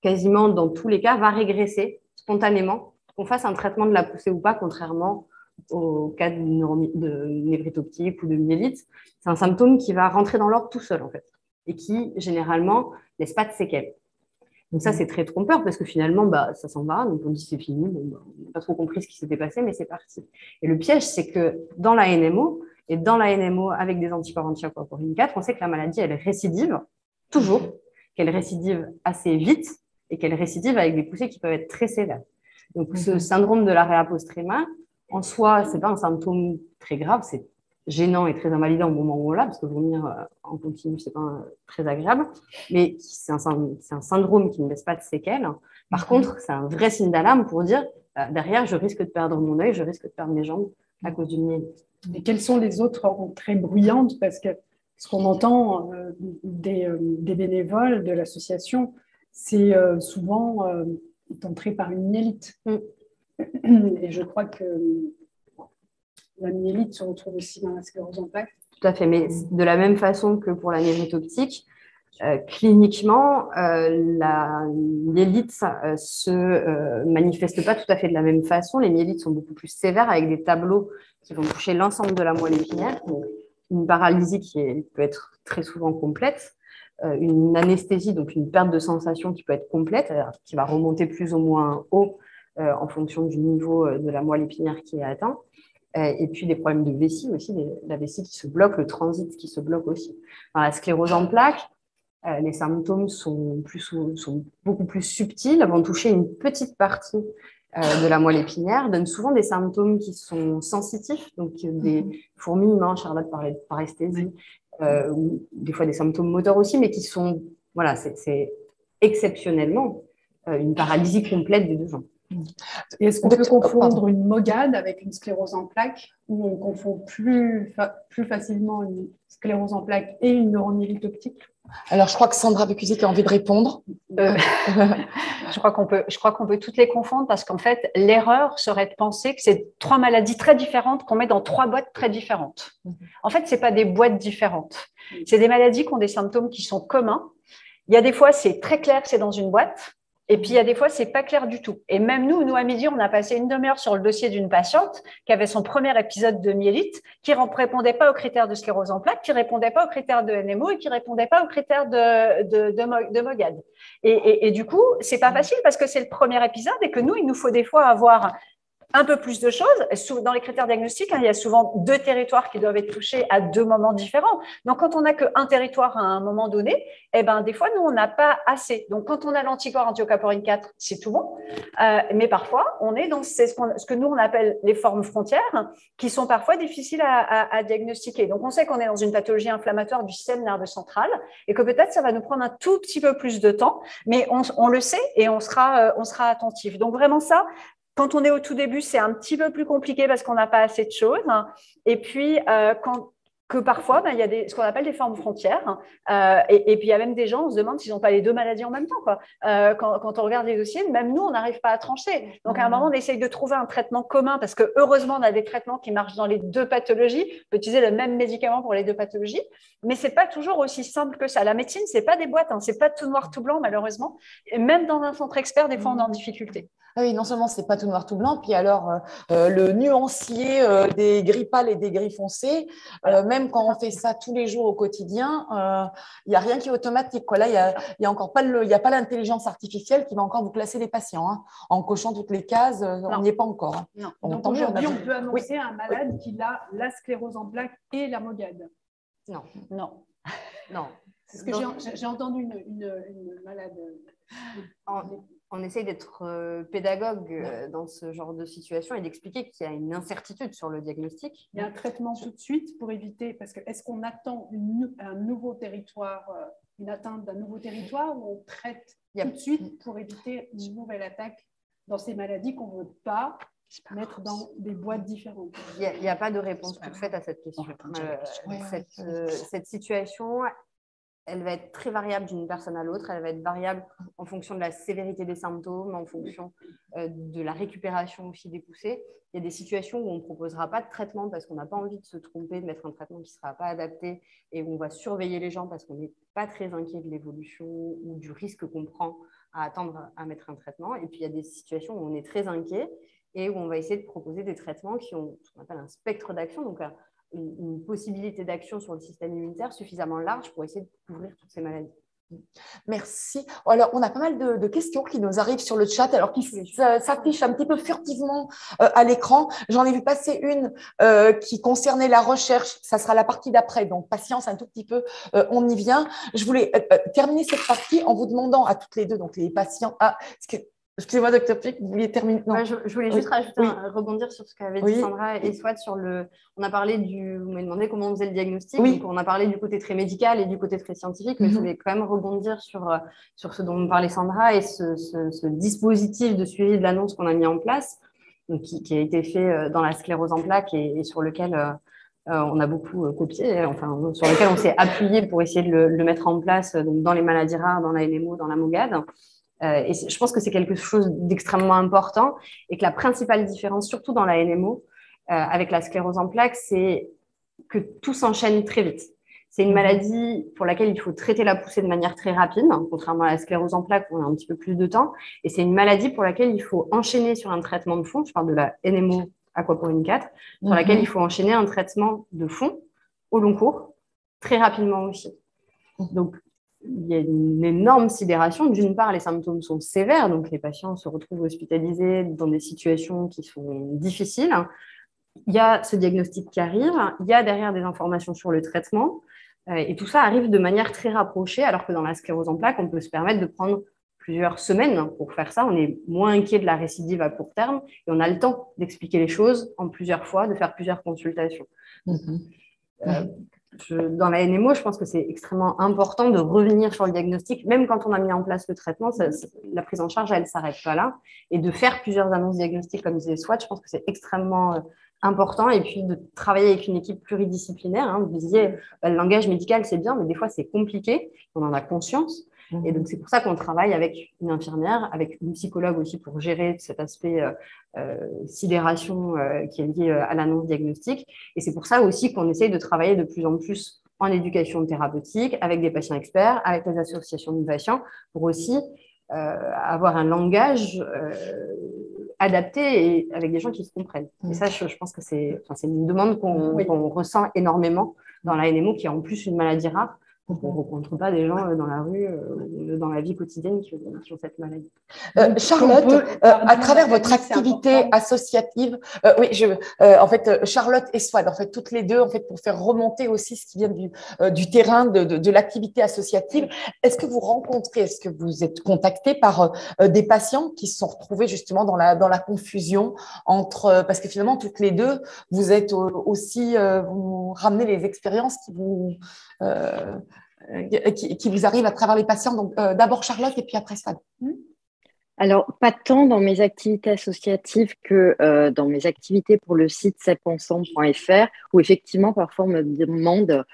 quasiment dans tous les cas, va régresser spontanément, qu'on fasse un traitement de la poussée ou pas, contrairement au cas de névrite optique ou de myélite. C'est un symptôme qui va rentrer dans l'ordre tout seul, en fait, et qui, généralement, laisse pas de séquelles. Donc ça, c'est très trompeur parce que finalement, ça s'en va. Donc on dit c'est fini, on n'a pas trop compris ce qui s'était passé, mais c'est parti. Et le piège, c'est que dans la NMO, et dans la NMO avec des anticorps anti-aquaporine 4, on sait que la maladie, elle récidive toujours, qu'elle récidive assez vite et qu'elle récidive avec des poussées qui peuvent être très sévères. Donc ce syndrome de l'arrêt post-tréma, en soi, ce n'est pas un symptôme très grave, c'est gênant et très invalidant au moment où on l'a, parce que vomir en continu, ce n'est pas très agréable, mais c'est un syndrome qui ne laisse pas de séquelles. Par contre, c'est un vrai signe d'alarme pour dire, derrière, je risque de perdre mon œil, je risque de perdre mes jambes à cause d'une myélite. Et quelles sont les autres entrées bruyantes? Parce que ce qu'on entend des bénévoles de l'association, c'est souvent entré par une myélite. Et je crois que la myélite se retrouve aussi dans la sclérose en plaques. Tout à fait, mais de la même façon que pour la névrite optique, cliniquement, la myélite se manifeste pas tout à fait de la même façon. Les myélites sont beaucoup plus sévères avec des tableaux qui vont toucher l'ensemble de la moelle épinière. Donc, une paralysie qui peut être très souvent complète. une anesthésie, donc une perte de sensation qui peut être complète, qui va remonter plus ou moins haut en fonction du niveau de la moelle épinière qui est atteint. Et puis des problèmes de vessie aussi, la vessie qui se bloque, le transit qui se bloque aussi. Dans la sclérose en plaques, les symptômes sont beaucoup plus subtils, vont toucher une petite partie de la moelle épinière, donnent souvent des symptômes qui sont sensitifs, donc des fourmillements, Charlotte parlait de paresthésie, ou des fois des symptômes moteurs aussi, mais qui sont, voilà, c'est exceptionnellement une paralysie complète des deux jambes. Est-ce qu'on peut confondre une MOGAD avec une sclérose en plaques, ou on confond plus facilement une sclérose en plaques et une neuromyélite optique? Alors, je crois que Sandra Becusic a envie de répondre. Je crois qu'on peut toutes les confondre parce qu'en fait, l'erreur serait de penser que c'est 3 maladies très différentes qu'on met dans 3 boîtes très différentes. En fait, ce n'est pas des boîtes différentes. C'est des maladies qui ont des symptômes qui sont communs. Il y a des fois, c'est très clair que c'est dans une boîte. Et puis, il y a des fois, ce n'est pas clair du tout. Et même nous, à midi, on a passé une demi-heure sur le dossier d'une patiente qui avait son premier épisode de myélite, qui ne répondait pas aux critères de sclérose en plaques, qui ne répondait pas aux critères de NMO et qui ne répondait pas aux critères de MOGAD. Et du coup, ce n'est pas facile parce que c'est le premier épisode et que nous, il nous faut des fois avoir un peu plus de choses. Dans les critères diagnostiques, il y a souvent 2 territoires qui doivent être touchés à 2 moments différents. Donc, quand on n'a qu'un territoire à un moment donné, eh ben, des fois, nous, on n'a pas assez. Donc, quand on a l'anticorps anti-ocaporine 4, c'est tout bon. Mais parfois, on est dans ce que nous, on appelle les formes frontières, qui sont parfois difficiles à diagnostiquer. Donc, on sait qu'on est dans une pathologie inflammatoire du système nerveux central et que peut-être ça va nous prendre un tout petit peu plus de temps, mais on le sait et on sera attentif. Donc, vraiment ça, quand on est au tout début, c'est un petit peu plus compliqué parce qu'on n'a pas assez de choses. Et puis, parfois, il y a ce qu'on appelle des formes frontières. Et puis, il y a même des gens, on se demande s'ils n'ont pas les 2 maladies en même temps, quoi. Quand on regarde les dossiers, même nous, on n'arrive pas à trancher. Donc, à un moment, on essaye de trouver un traitement commun parce que, heureusement, on a des traitements qui marchent dans les 2 pathologies. On peut utiliser le même médicament pour les 2 pathologies. Mais ce n'est pas toujours aussi simple que ça. La médecine, ce n'est pas des boîtes. Ce n'est pas tout noir, tout blanc, malheureusement. Et même dans un centre expert, des fois, on est en difficulté. Ah oui, non seulement ce n'est pas tout noir, tout blanc, puis alors le nuancier des gris pâles et des gris foncés, même quand on fait ça tous les jours au quotidien, il n'y a rien qui est automatique, quoi. Là, il n'y a encore pas l'intelligence artificielle qui va encore vous classer les patients. Hein. En cochant toutes les cases, on n'y est pas encore. Hein. Non. Donc aujourd'hui, on peut annoncer à un malade qu'il a la sclérose en plaques et la MOGAD. Non. C'est ce que j'ai entendu une malade. On essaye d'être pédagogue dans ce genre de situation et d'expliquer qu'il y a une incertitude sur le diagnostic. Il y a un traitement tout de suite pour éviter, parce que est-ce qu'on attend un nouveau territoire, une atteinte d'un nouveau territoire, ou on traite tout de suite pour éviter une nouvelle attaque dans ces maladies qu'on ne veut pas mettre dans des boîtes différentes? Il n'y a pas de réponse toute faite à cette question. Cette situation, elle va être très variable d'une personne à l'autre. Elle va être variable en fonction de la sévérité des symptômes, en fonction de la récupération aussi des poussées. Il y a des situations où on ne proposera pas de traitement parce qu'on n'a pas envie de se tromper, de mettre un traitement qui ne sera pas adapté et où on va surveiller les gens parce qu'on n'est pas très inquiet de l'évolution ou du risque qu'on prend à attendre à mettre un traitement. Et puis, il y a des situations où on est très inquiet et où on va essayer de proposer des traitements qui ont ce qu'on appelle un spectre d'action, donc une possibilité d'action sur le système immunitaire suffisamment large pour essayer de couvrir toutes ces maladies. Merci. Alors, on a pas mal de questions qui nous arrivent sur le chat, alors qui s'affichent un petit peu furtivement à l'écran. J'en ai vu passer une qui concernait la recherche. Ça sera la partie d'après, donc patience un tout petit peu, on y vient. Je voulais terminer cette partie en vous demandant à toutes les deux, donc les patients… Excusez-moi, Dr. Pic, vous vouliez terminer? Non. Je voulais juste rebondir sur ce qu'avait dit Sandra et Swat sur on a parlé vous m'avez demandé comment on faisait le diagnostic. Donc on a parlé du côté très médical et du côté très scientifique, mais je voulais quand même rebondir sur ce dont parlait Sandra et ce dispositif de suivi de l'annonce qu'on a mis en place, donc qui a été fait dans la sclérose en plaques et sur lequel on a beaucoup copié, enfin sur lequel on s'est appuyé pour essayer de le mettre en place donc dans les maladies rares, dans la NMO, dans la MOGAD. Et je pense que c'est quelque chose d'extrêmement important et que la principale différence, surtout dans la NMO, avec la sclérose en plaques, c'est que tout s'enchaîne très vite. C'est une maladie pour laquelle il faut traiter la poussée de manière très rapide, contrairement à la sclérose en plaques où on a un petit peu plus de temps. Et c'est une maladie pour laquelle il faut enchaîner sur un traitement de fond. Je parle de la NMO aquaporine 4, sur laquelle il faut enchaîner un traitement de fond au long cours, très rapidement aussi. Donc, il y a une énorme sidération. D'une part, les symptômes sont sévères, donc les patients se retrouvent hospitalisés dans des situations qui sont difficiles. Il y a ce diagnostic qui arrive, il y a derrière des informations sur le traitement, et tout ça arrive de manière très rapprochée, alors que dans la sclérose en plaques, on peut se permettre de prendre plusieurs semaines pour faire ça. On est moins inquiet de la récidive à court terme, et on a le temps d'expliquer les choses en plusieurs fois, de faire plusieurs consultations. Dans la NMO, je pense que c'est extrêmement important de revenir sur le diagnostic, même quand on a mis en place le traitement, la prise en charge, elle ne s'arrête pas là. Et de faire plusieurs annonces diagnostiques, comme disait Swat, je pense que c'est extrêmement important. Et puis de travailler avec une équipe pluridisciplinaire. Vous disiez, le langage médical, c'est bien, mais des fois, c'est compliqué. On en a conscience. Et donc, c'est pour ça qu'on travaille avec une infirmière, avec une psychologue aussi pour gérer cet aspect sidération qui est lié à l'annonce diagnostique. Et c'est pour ça aussi qu'on essaye de travailler de plus en plus en éducation thérapeutique, avec des patients experts, avec les associations de patients, pour aussi avoir un langage adapté et avec des gens qui se comprennent. Et ça, je pense que c'est une demande qu'on ressent énormément dans la NMO, qui est en plus une maladie rare. On ne rencontre pas des gens dans la rue, dans la vie quotidienne qui ont cette maladie. Charlotte, à travers votre activité associative, en fait, Charlotte et Swad, en fait, toutes les deux, en fait, pour faire remonter aussi ce qui vient du terrain de l'activité associative, est-ce que vous rencontrez, est-ce que vous êtes contacté par des patients qui se sont retrouvés justement dans la confusion entre, parce que finalement, toutes les deux, vous êtes aussi, vous ramenez les expériences qui vous arrivent à travers les patients. Donc, d'abord Charlotte et puis après Swad. Alors, pas tant dans mes activités associatives que dans mes activités pour le site cepensemble.fr, où effectivement, parfois, on me demande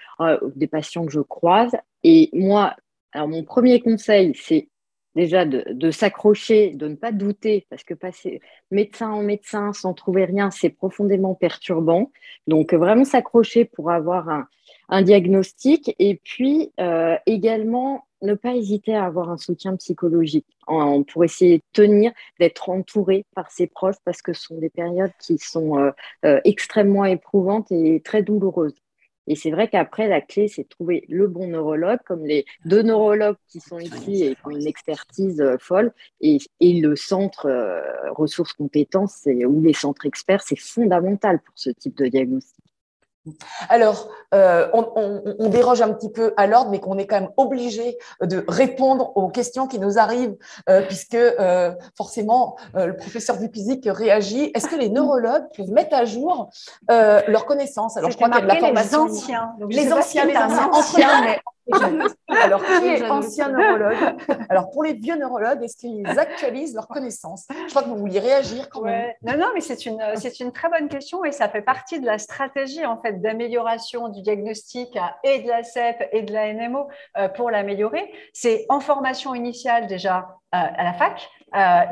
des patients que je croise. Et moi, alors mon premier conseil, c'est déjà de s'accrocher, de ne pas douter, parce que passer médecin en médecin sans trouver rien, c'est profondément perturbant. Donc, vraiment s'accrocher pour avoir un diagnostic. Et puis, également, ne pas hésiter à avoir un soutien psychologique pour essayer de tenir, d'être entouré par ses proches, parce que ce sont des périodes qui sont extrêmement éprouvantes et très douloureuses. Et c'est vrai qu'après, la clé, c'est de trouver le bon neurologue, comme les deux neurologues qui sont ici et qui ont une expertise folle. Et le centre ressources compétences ou les centres experts, c'est fondamental pour ce type de diagnostic. Alors, on déroge un petit peu à l'ordre, mais qu'on est quand même obligé de répondre aux questions qui nous arrivent, puisque forcément, le professeur Vukusic réagit. Est-ce que les neurologues peuvent mettre à jour leurs connaissances? Alors, je crois qu'il y a de la formation. Les anciens. Alors, qui est ancien neurologue? Alors, pour les vieux neurologues, est-ce qu'ils actualisent leurs connaissances? Je crois que vous vouliez réagir quand même. Non, mais c'est une très bonne question et ça fait partie de la stratégie en fait d'amélioration du diagnostic et de la CEP et de la NMO pour l'améliorer. C'est en formation initiale déjà à la fac,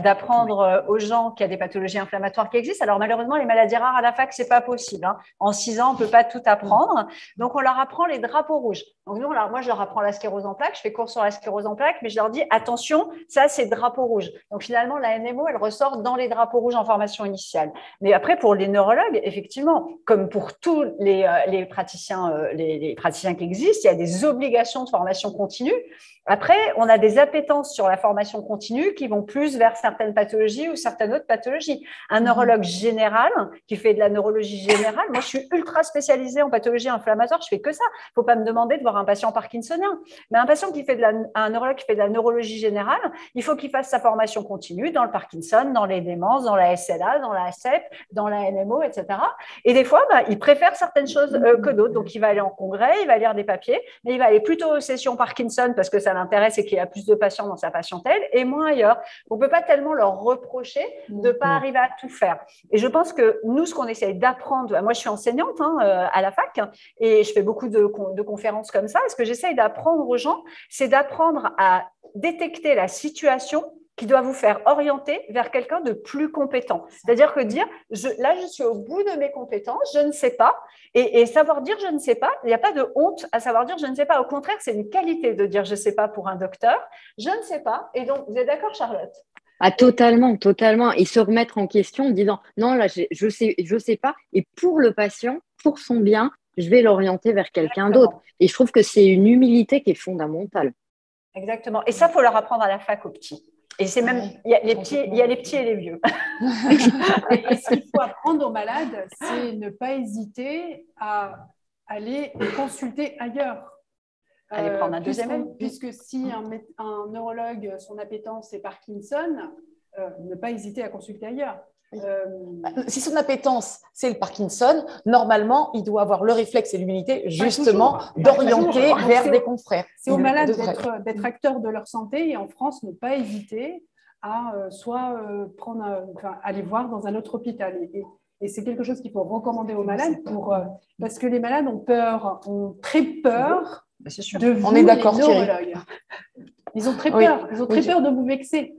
d'apprendre aux gens qu'il y a des pathologies inflammatoires qui existent. Alors malheureusement, les maladies rares à la fac, c'est pas possible. En 6 ans, on peut pas tout apprendre. Donc on leur apprend les drapeaux rouges. Donc nous, moi, je leur apprends la sclérose en plaques. Je fais cours sur la sclérose en plaques, mais je leur dis attention, ça c'est drapeau rouge. Donc finalement, la NMO, elle ressort dans les drapeaux rouges en formation initiale. Mais après, pour les neurologues, effectivement, comme pour tous les praticiens, les praticiens qui existent, il y a des obligations de formation continue. Après, on a des appétences sur la formation continue qui vont plus vers certaines pathologies ou certaines autres pathologies. Un neurologue général qui fait de la neurologie générale, moi je suis ultra spécialisée en pathologie inflammatoire, je fais que ça. Il ne faut pas me demander de voir un patient parkinsonien. Mais un patient qui fait un neurologue qui fait de la neurologie générale, il faut qu'il fasse sa formation continue dans le Parkinson, dans les démences, dans la SLA, dans la CEP, dans la NMO, etc. Et des fois, il préfère certaines choses que d'autres. Donc il va aller en congrès, il va lire des papiers, mais il va aller plutôt aux sessions Parkinson parce que ça l'intéresse et qu'il y a plus de patients dans sa patientèle et moins ailleurs. On ne peut pas tellement leur reprocher de ne pas arriver à tout faire. Et je pense que nous, ce qu'on essaye d'apprendre, moi je suis enseignante à la fac et je fais beaucoup de conférences comme ça. Ce que j'essaye d'apprendre aux gens, c'est d'apprendre à détecter la situation qui doit vous faire orienter vers quelqu'un de plus compétent. C'est-à-dire que dire, là, je suis au bout de mes compétences, je ne sais pas. Et savoir dire je ne sais pas, il n'y a pas de honte à savoir dire je ne sais pas. Au contraire, c'est une qualité de dire je ne sais pas pour un docteur. Je ne sais pas. Et donc, vous êtes d'accord, Charlotte? Totalement, totalement. Et se remettre en question en disant non, là, je sais pas. Et pour le patient, pour son bien, je vais l'orienter vers quelqu'un d'autre. Et je trouve que c'est une humilité qui est fondamentale. Exactement. Et ça, il faut leur apprendre à la fac aux petits. Et c'est même, il y a les petits et les vieux. Et ce qu'il faut apprendre aux malades, c'est ne pas hésiter à aller consulter ailleurs. Aller prendre un deuxième avis. Puisque si un neurologue, son appétence c'est Parkinson, ne pas hésiter à consulter ailleurs. Si son appétence, c'est le Parkinson, normalement, il doit avoir le réflexe et l'humilité, justement, d'orienter vers des confrères. C'est aux malades d'être acteurs de leur santé et en France, ne pas hésiter à aller voir dans un autre hôpital. Et c'est quelque chose qu'il faut recommander aux malades parce que les malades ont très peur de vous, on est d'accord, les neurologues. Ils ont très peur, peur de vous vexer.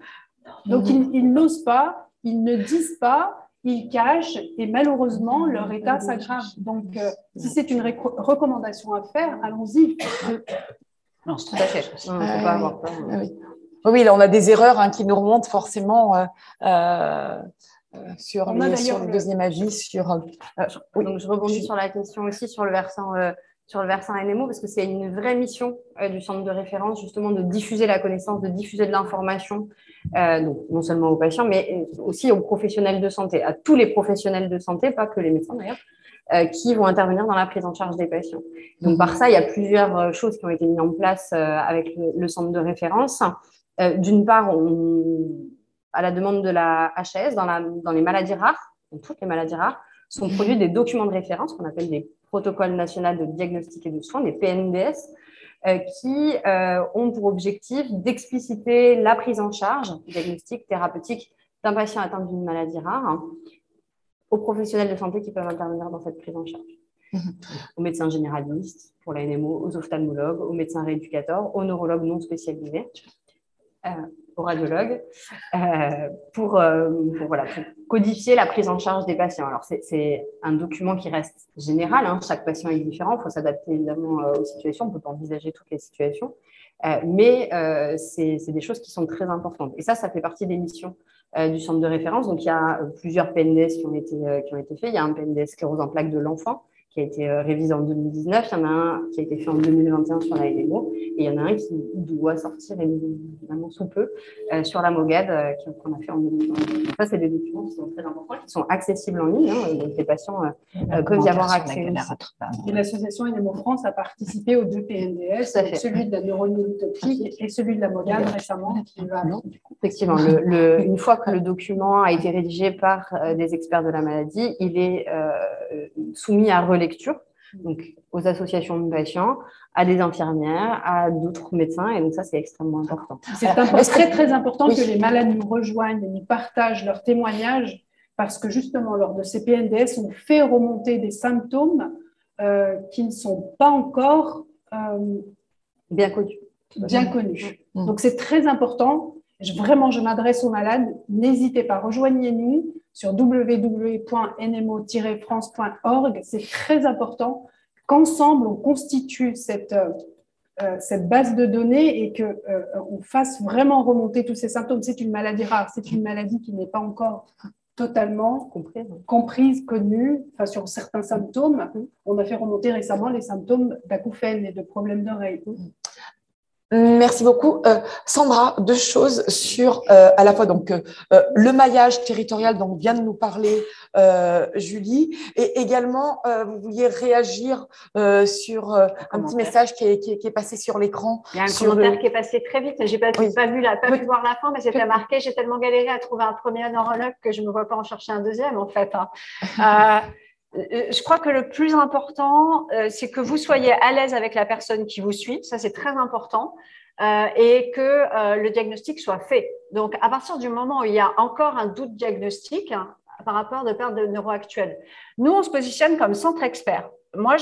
Donc, ils n'osent pas, ils ne disent pas, ils cachent et malheureusement, leur état s'aggrave. Donc, si c'est une recommandation à faire, allons-y. Non, tout à fait. On ne peut pas avoir peur. Oui, là, on a des erreurs qui nous remontent forcément sur le deuxième avis. Donc, je rebondis sur la question aussi sur le versant NMO, parce que c'est une vraie mission du centre de référence, justement, de diffuser la connaissance, de diffuser de l'information, donc non seulement aux patients, mais aussi aux professionnels de santé, à tous les professionnels de santé, pas que les médecins d'ailleurs, qui vont intervenir dans la prise en charge des patients. Donc, par ça, il y a plusieurs choses qui ont été mises en place avec le centre de référence. D'une part, à la demande de la HAS, dans les maladies rares, dans toutes les maladies rares, sont produits des documents de référence qu'on appelle des protocoles nationaux de diagnostic et de soins, des PNDS, qui ont pour objectif d'expliciter la prise en charge diagnostique, thérapeutique d'un patient atteint d'une maladie rare aux professionnels de santé qui peuvent intervenir dans cette prise en charge. Aux médecins généralistes, pour la NMO, aux ophtalmologues, aux médecins rééducateurs, aux neurologues non spécialisés, aux radiologues, pour codifier la prise en charge des patients. Alors, c'est un document qui reste général, chaque patient est différent, il faut s'adapter évidemment aux situations, on ne peut pas envisager toutes les situations, mais c'est des choses qui sont très importantes. Et ça fait partie des missions du centre de référence. Donc, il y a plusieurs PNDS qui ont été faits. Il y a un PNDS sclérose en plaques de l'enfant qui a été révisé en 2019. Il y en a un qui a été fait en 2021 sur la LMO. Et il y en a un qui doit sortir évidemment sous peu sur la MOGAD qu'on a fait en 2020. Donc ça, c'est des documents qui sont très importants, qui sont accessibles en ligne. Donc les patients peuvent y avoir accès. Et l'association NMO France a participé aux deux PNDS, celui de la neuromyélite et celui de la MOGAD récemment. Effectivement, une fois que le document a été rédigé par des experts de la maladie, il est soumis à relecture, donc aux associations de patients, à des infirmières, à d'autres médecins, et donc ça, c'est extrêmement important. C'est très, très important que les malades nous rejoignent et nous partagent leurs témoignages, parce que justement, lors de ces PNDS, on fait remonter des symptômes qui ne sont pas encore bien connus. Donc, c'est très important. Vraiment, je m'adresse aux malades. N'hésitez pas, rejoignez-nous sur www.nmo-france.org. C'est très important qu'ensemble, on constitue cette base de données et qu'on fasse vraiment remonter tous ces symptômes. C'est une maladie rare, c'est une maladie qui n'est pas encore totalement comprise, connue. Enfin, sur certains symptômes, on a fait remonter récemment les symptômes d'acouphènes et de problèmes d'oreille. Merci beaucoup. Sandra, deux choses sur à la fois donc le maillage territorial dont vient de nous parler Julie, et également vous vouliez réagir sur un petit message qui est passé sur l'écran. Il y a un commentaire qui est passé très vite. J'ai pas pu voir la fin, mais c'était marqué. J'ai tellement galéré à trouver un premier neurologue que je ne me vois pas en chercher un deuxième en fait. Je crois que le plus important, c'est que vous soyez à l'aise avec la personne qui vous suit. Ça, c'est très important. Et que le diagnostic soit fait. Donc, à partir du moment où il y a encore un doute diagnostique par rapport de perte de neuro actuelle, nous, on se positionne comme centre expert. Moi,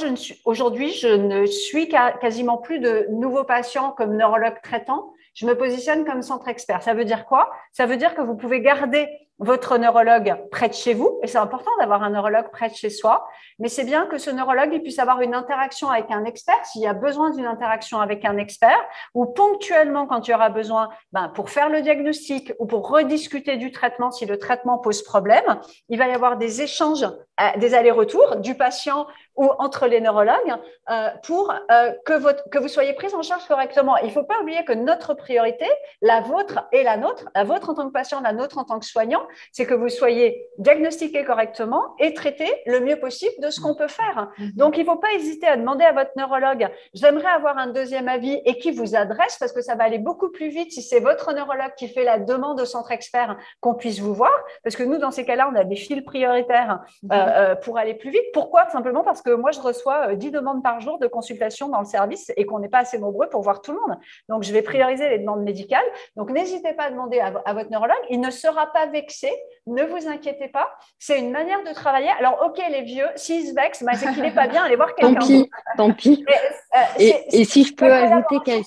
aujourd'hui, je ne suis quasiment plus de nouveaux patients comme neurologue traitant. Je me positionne comme centre expert. Ça veut dire quoi? Ça veut dire que vous pouvez garder votre neurologue près de chez vous, et c'est important d'avoir un neurologue près de chez soi, mais c'est bien que ce neurologue il puisse avoir une interaction avec un expert, s'il y a besoin d'une interaction avec un expert, ou ponctuellement quand il y aura besoin, pour faire le diagnostic ou pour rediscuter du traitement si le traitement pose problème, il va y avoir des échanges, des allers-retours du patient ou entre les neurologues pour que vous soyez prise en charge correctement. Il ne faut pas oublier que notre priorité, la vôtre et la nôtre, la vôtre en tant que patient, la nôtre en tant que soignant, c'est que vous soyez diagnostiqué correctement et traité le mieux possible de ce qu'on peut faire. Donc, il ne faut pas hésiter à demander à votre neurologue, j'aimerais avoir un deuxième avis et qui vous adresse, parce que ça va aller beaucoup plus vite si c'est votre neurologue qui fait la demande au centre expert qu'on puisse vous voir, parce que nous, dans ces cas-là, on a des fils prioritaires pour aller plus vite. Pourquoi? Simplement parce que moi, je reçois 10 demandes par jour de consultation dans le service et qu'on n'est pas assez nombreux pour voir tout le monde. Donc, je vais prioriser les demandes médicales. Donc, n'hésitez pas à demander à votre neurologue. Il ne sera pas vexé. Ne vous inquiétez pas. C'est une manière de travailler. Alors, OK, les vieux, s'ils se vexent, c'est qu'il n'est pas bien. Allez voir quelqu'un d'autre. Tant pis. Et si je peux ajouter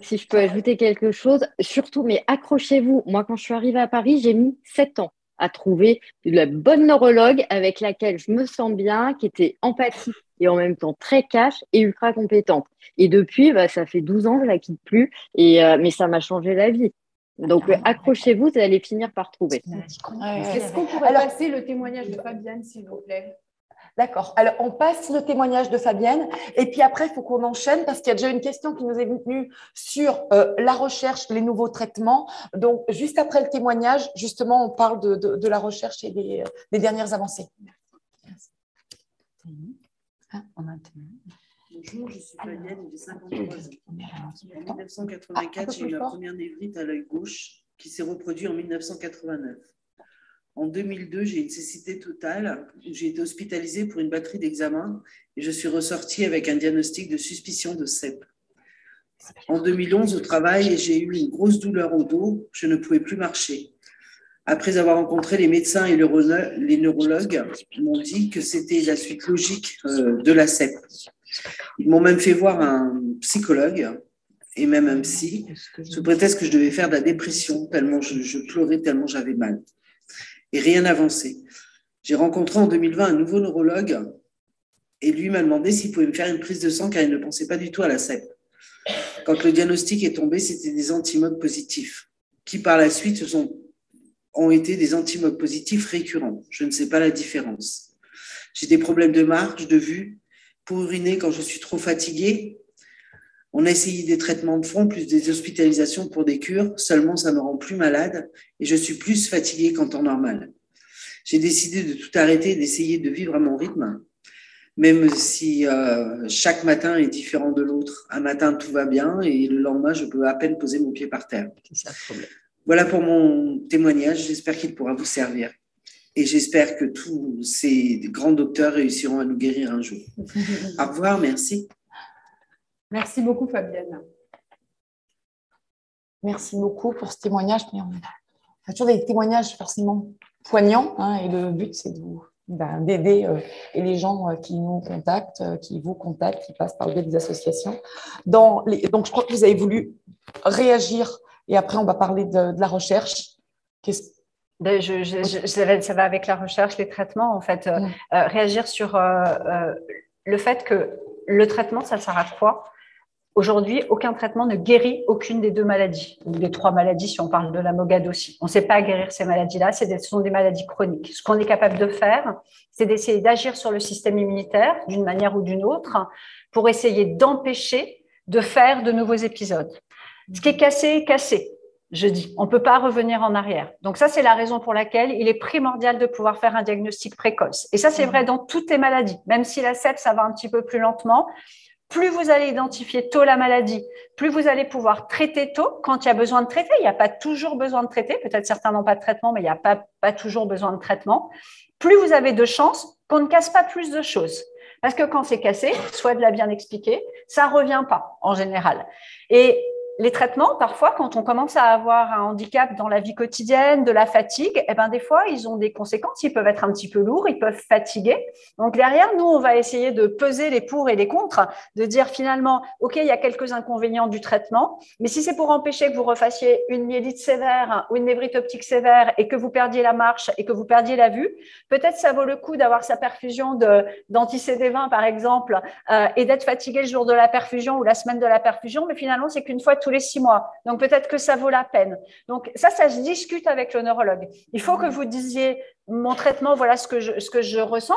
si je peux ajouter quelque chose, surtout, mais accrochez-vous. Moi, quand je suis arrivée à Paris, j'ai mis 7 ans à trouver la bonne neurologue avec laquelle je me sens bien, qui était empathique et en même temps très cash et ultra compétente. Et depuis, ça fait 12 ans, je ne la quitte plus, mais ça m'a changé la vie. Donc, accrochez-vous, vous allez finir par trouver. Est-ce qu'on pourrait passer le témoignage de Fabienne, s'il vous plaît? D'accord. Alors, on passe le témoignage de Fabienne et puis après, il faut qu'on enchaîne parce qu'il y a déjà une question qui nous est venue sur la recherche, les nouveaux traitements. Donc, juste après le témoignage, justement, on parle de la recherche et des dernières avancées. Merci. Bonjour, je suis Fabienne, j'ai 53 ans. En 1984, j'ai eu ma première névrite à l'œil gauche qui s'est reproduite en 1989. En 2002, j'ai eu une cécité totale où j'ai été hospitalisée pour une batterie d'examens et je suis ressortie avec un diagnostic de suspicion de CEP. En 2011, au travail, j'ai eu une grosse douleur au dos, je ne pouvais plus marcher. Après avoir rencontré les médecins et les neurologues, ils m'ont dit que c'était la suite logique de la CEP. Ils m'ont même fait voir un psychologue et même un psy, sous prétexte que je devais faire de la dépression, tellement je pleurais, tellement j'avais mal. Et rien n'avançait. J'ai rencontré en 2020 un nouveau neurologue et lui m'a demandé s'il pouvait me faire une prise de sang car il ne pensait pas du tout à la CEP. Quand le diagnostic est tombé, c'était des antimodes positifs qui par la suite ont été des antimodes positifs récurrents. Je ne sais pas la différence. J'ai des problèmes de marche, de vue, pour uriner quand je suis trop fatiguée. On a essayé des traitements de fond, plus des hospitalisations pour des cures. Seulement, ça me rend plus malade et je suis plus fatiguée qu'en temps normal. J'ai décidé de tout arrêter et d'essayer de vivre à mon rythme, même si chaque matin est différent de l'autre. Un matin, tout va bien et le lendemain, je peux à peine poser mon pied par terre. C'est ça le problème. Voilà pour mon témoignage. J'espère qu'il pourra vous servir. Et j'espère que tous ces grands docteurs réussiront à nous guérir un jour. Au revoir, merci. Merci beaucoup, Fabienne. Merci beaucoup pour ce témoignage. On a toujours des témoignages forcément poignants et le but, c'est d'aider les gens qui nous contactent, qui vous contactent, qui passent par le biais des associations. Donc, je crois que vous avez voulu réagir et après, on va parler de la recherche. Ça va avec la recherche, les traitements, en fait. Réagir sur le fait que le traitement, ça sert à quoi? Aujourd'hui, aucun traitement ne guérit aucune des 2 maladies, ou des 3 maladies si on parle de la MOGAD aussi. On ne sait pas guérir ces maladies-là, ce sont des maladies chroniques. Ce qu'on est capable de faire, c'est d'essayer d'agir sur le système immunitaire d'une manière ou d'une autre pour essayer d'empêcher de faire de nouveaux épisodes. Ce qui est cassé est cassé, je dis. On ne peut pas revenir en arrière. Donc ça, c'est la raison pour laquelle il est primordial de pouvoir faire un diagnostic précoce. Et ça, c'est vrai dans toutes les maladies. Même si la CEP, ça va un petit peu plus lentement, plus vous allez identifier tôt la maladie, plus vous allez pouvoir traiter tôt quand il y a besoin de traiter. Il n'y a pas toujours besoin de traiter. Peut-être certains n'ont pas de traitement, mais il n'y a pas toujours besoin de traitement. Plus vous avez de chances qu'on ne casse pas plus de choses. Parce que quand c'est cassé, Souhaid l'a bien expliqué, ça ne revient pas en général. Et les traitements, parfois, quand on commence à avoir un handicap dans la vie quotidienne, de la fatigue, eh ben, des fois, ils ont des conséquences. Ils peuvent être un petit peu lourds, ils peuvent fatiguer. Donc, derrière, nous, on va essayer de peser les pour et les contre, de dire finalement, OK, il y a quelques inconvénients du traitement, mais si c'est pour empêcher que vous refassiez une myélite sévère ou une névrite optique sévère et que vous perdiez la marche et que vous perdiez la vue, peut-être ça vaut le coup d'avoir sa perfusion d'anti-CD20, par exemple, et d'être fatigué le jour de la perfusion ou la semaine de la perfusion, mais finalement, c'est qu'une fois tous les 6 mois. Donc, peut-être que ça vaut la peine. Donc, ça se discute avec le neurologue. Il faut que vous disiez, mon traitement, voilà ce que je ressens,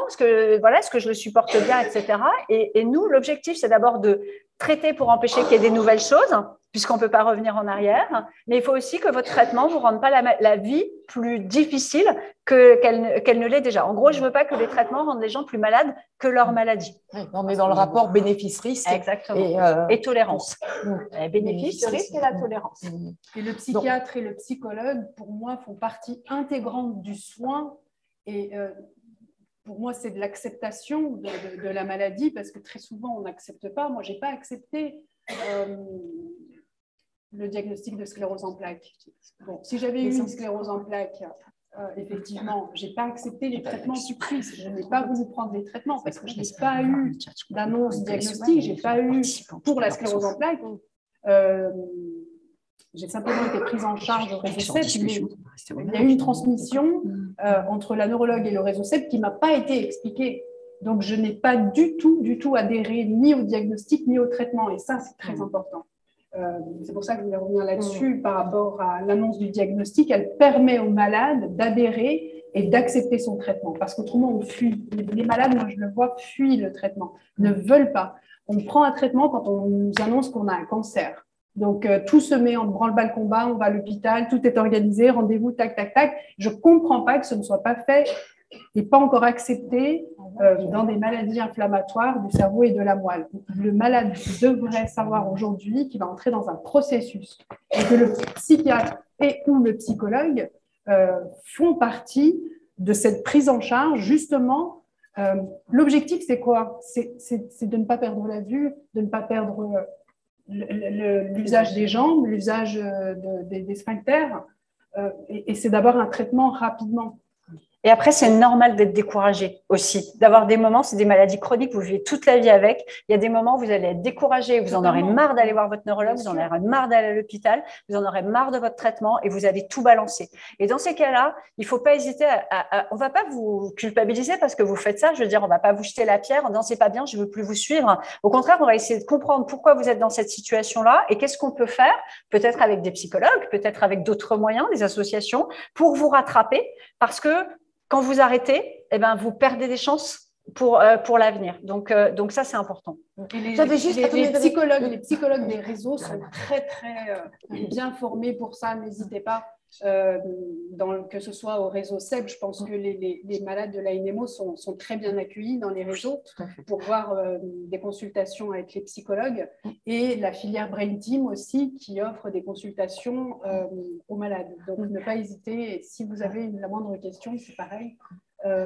voilà ce que je le supporte bien, etc. Et nous, l'objectif, c'est d'abord de traiter pour empêcher qu'il y ait des nouvelles choses, puisqu'on ne peut pas revenir en arrière. Mais il faut aussi que votre traitement ne vous rende pas la vie plus difficile qu'elle ne l'est déjà. En gros, je ne veux pas que les traitements rendent les gens plus malades que leur maladie. Oui, on est dans le rapport bénéfice-risque. Exactement. Et tolérance. Bénéfice, risque et la tolérance. Et le psychiatre et le psychologue, pour moi, font partie intégrante du soin. Et pour moi, c'est de l'acceptation de la maladie, parce que très souvent, on n'accepte pas. Moi, je n'ai pas accepté le diagnostic de sclérose en plaques. Bon, si j'avais eu une sclérose en plaques, effectivement, je n'ai pas accepté les traitements successifs. Je n'ai pas voulu prendre les traitements parce que je n'ai pas eu d'annonce diagnostique, je n'ai pas eu pour la sclérose en plaques. J'ai simplement été prise en charge au réseau CEP. Il y a eu une transmission entre la neurologue et le réseau CEP qui ne m'a pas été expliquée. Donc, je n'ai pas du tout adhéré ni au diagnostic ni au traitement. Et ça, c'est très important. C'est pour ça que je voulais revenir là-dessus par rapport à l'annonce du diagnostic. Elle permet aux malades d'adhérer et d'accepter son traitement. Parce qu'autrement, on fuit. Les malades, moi, je le vois, fuient le traitement, ne veulent pas. On prend un traitement quand on nous annonce qu'on a un cancer. Donc, tout se met en branle-bas-le-combat, on va à l'hôpital, tout est organisé, rendez-vous, tac, tac, tac. Je ne comprends pas que ce ne soit pas fait et pas encore accepté dans des maladies inflammatoires du cerveau et de la moelle. Le malade devrait savoir aujourd'hui qu'il va entrer dans un processus et que le psychiatre et ou le psychologue font partie de cette prise en charge, justement. L'objectif, c'est quoi? C'est de ne pas perdre la vue, de ne pas perdre l'usage des jambes, l'usage des sphincters, et c'est d'avoir un traitement rapidement. Et après, c'est normal d'être découragé aussi, d'avoir des moments, c'est des maladies chroniques, vous vivez toute la vie avec. Il y a des moments où vous allez être découragé, vous en aurez marre d'aller voir votre neurologue, vous en aurez marre d'aller à l'hôpital, vous en aurez marre de votre traitement et vous allez tout balancer. Et dans ces cas-là, il ne faut pas hésiter on ne va pas vous culpabiliser parce que vous faites ça. Je veux dire, on ne va pas vous jeter la pierre en disant c'est pas bien, je ne veux plus vous suivre. Au contraire, on va essayer de comprendre pourquoi vous êtes dans cette situation-là et qu'est-ce qu'on peut faire, peut-être avec des psychologues, peut-être avec d'autres moyens, des associations, pour vous rattraper parce que quand vous arrêtez, eh ben, vous perdez des chances pour l'avenir. Donc ça, c'est important. Les psychologues des réseaux sont très, très bien formés pour ça. N'hésitez pas, que ce soit au réseau CEP, je pense que les malades de l'ANMO sont très bien accueillis dans les réseaux pour voir des consultations avec les psychologues et la filière Brain Team aussi qui offre des consultations aux malades. Donc, ne pas hésiter. Et si vous avez la moindre question, c'est pareil.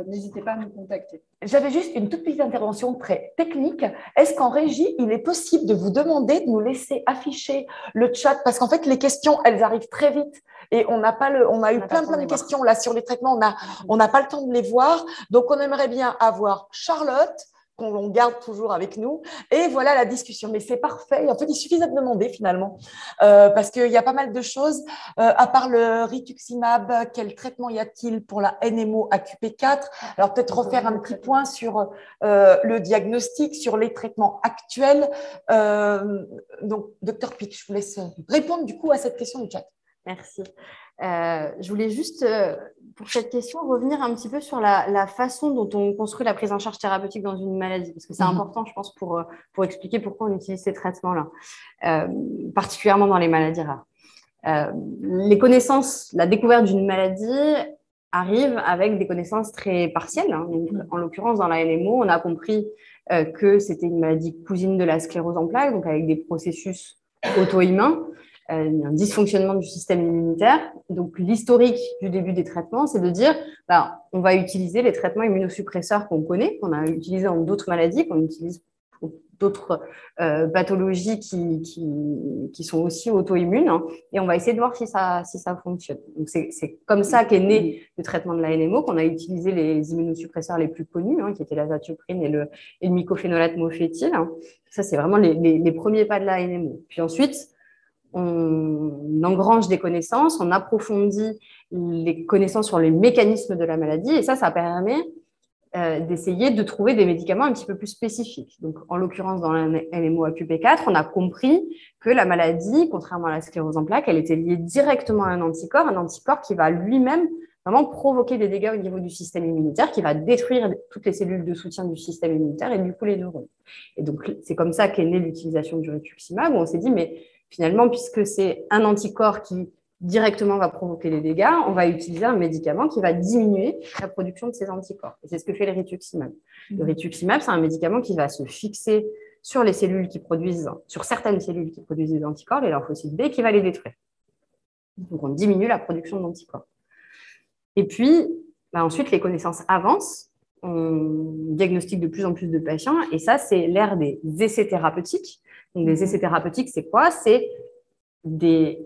N'hésitez pas à nous contacter. J'avais juste une toute petite intervention très technique. Est-ce qu'en régie, il est possible de vous demander de nous laisser afficher le chat? Parce qu'en fait, les questions, elles arrivent très vite et on a eu plein de questions là sur les traitements. On n'a pas le temps de les voir. Donc, on aimerait bien avoir Charlotte, qu'on garde toujours avec nous. Et voilà la discussion. Mais c'est parfait. En fait, il suffisait de demander finalement. Parce qu'il y a pas mal de choses. À part le rituximab, quel traitement y a-t-il pour la NMO AQP4? Alors, peut-être refaire un petit point sur le diagnostic, sur les traitements actuels. Donc, Dr Pic, je vous laisse répondre du coup à cette question du chat. Merci. Je voulais juste, pour cette question, revenir un petit peu sur la façon dont on construit la prise en charge thérapeutique dans une maladie, parce que c'est important, je pense, pour expliquer pourquoi on utilise ces traitements-là, particulièrement dans les maladies rares. Les connaissances, la découverte d'une maladie arrive avec des connaissances très partielles. Donc, en l'occurrence, dans la NMO, on a compris que c'était une maladie cousine de la sclérose en plaques, donc avec des processus auto-immuns. Un dysfonctionnement du système immunitaire. Donc, l'historique du début des traitements, c'est de dire on va utiliser les traitements immunosuppresseurs qu'on connaît, qu'on a utilisés dans d'autres maladies, qu'on utilise d'autres pathologies qui sont aussi auto-immunes, hein, et on va essayer de voir si ça fonctionne. Donc, c'est comme ça qu'est né le traitement de la NMO, qu'on a utilisé les immunosuppresseurs les plus connus, hein, qui étaient l'azathioprine et le mycophénolate mofétil. Hein. Ça, c'est vraiment les premiers pas de la NMO. Puis ensuite, on engrange des connaissances, on approfondit les connaissances sur les mécanismes de la maladie, et ça permet d'essayer de trouver des médicaments un petit peu plus spécifiques. Donc, en l'occurrence, dans la NMO AQP4, on a compris que la maladie, contrairement à la sclérose en plaques, elle était liée directement à un anticorps qui va lui-même vraiment provoquer des dégâts au niveau du système immunitaire, qui va détruire toutes les cellules de soutien du système immunitaire et du coup les neurones. Et donc, c'est comme ça qu'est née l'utilisation du rituximab, où on s'est dit, mais finalement, puisque c'est un anticorps qui directement va provoquer les dégâts, on va utiliser un médicament qui va diminuer la production de ces anticorps. Et c'est ce que fait le rituximab. Le rituximab, c'est un médicament qui va se fixer sur sur certaines cellules qui produisent des anticorps, les lymphocytes B, et qui va les détruire. Donc, on diminue la production d'anticorps. Et puis, ensuite, les connaissances avancent. On diagnostique de plus en plus de patients. Et ça, c'est l'ère des essais thérapeutiques. Donc, des essais thérapeutiques, c'est quoi? C'est des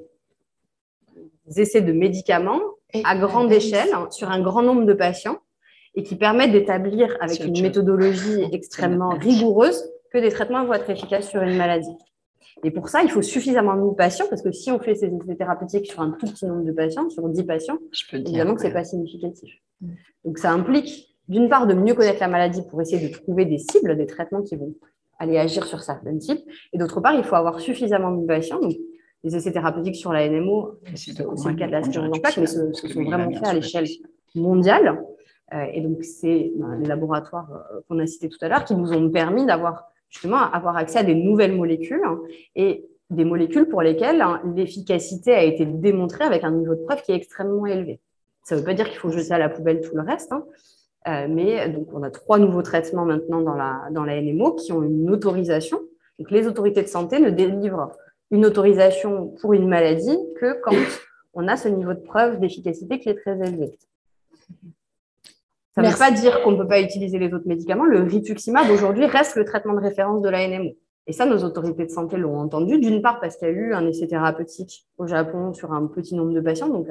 essais de médicaments à grande échelle sur un grand nombre de patients et qui permettent d'établir avec une méthodologie extrêmement rigoureuse que des traitements vont être efficaces sur une maladie. Et pour ça, il faut suffisamment de patients parce que si on fait ces essais thérapeutiques sur un tout petit nombre de patients, sur 10 patients, évidemment que ce n'est pas significatif. Donc, ça implique d'une part de mieux connaître la maladie pour essayer de trouver des cibles, des traitements qui vont aller agir sur certaines cibles. Et d'autre part, il faut avoir suffisamment de patients. Donc, les essais thérapeutiques sur la NMO, c'est le cas de la sclérose en plaques, mais ce sont vraiment faits à l'échelle mondiale. Et donc, c'est les laboratoires qu'on a cités tout à l'heure qui nous ont permis justement avoir accès à des nouvelles molécules et des molécules pour lesquelles l'efficacité a été démontrée avec un niveau de preuve qui est extrêmement élevé. Ça ne veut pas dire qu'il faut jeter à la poubelle tout le reste, mais donc on a 3 nouveaux traitements maintenant dans la NMO qui ont une autorisation. Donc, les autorités de santé ne délivrent une autorisation pour une maladie que quand on a ce niveau de preuve d'efficacité qui est très élevé. Ça ne veut pas dire qu'on ne peut pas utiliser les autres médicaments. Le rituximab, aujourd'hui, reste le traitement de référence de la NMO. Et ça, nos autorités de santé l'ont entendu, d'une part parce qu'il y a eu un essai thérapeutique au Japon sur un petit nombre de patients, donc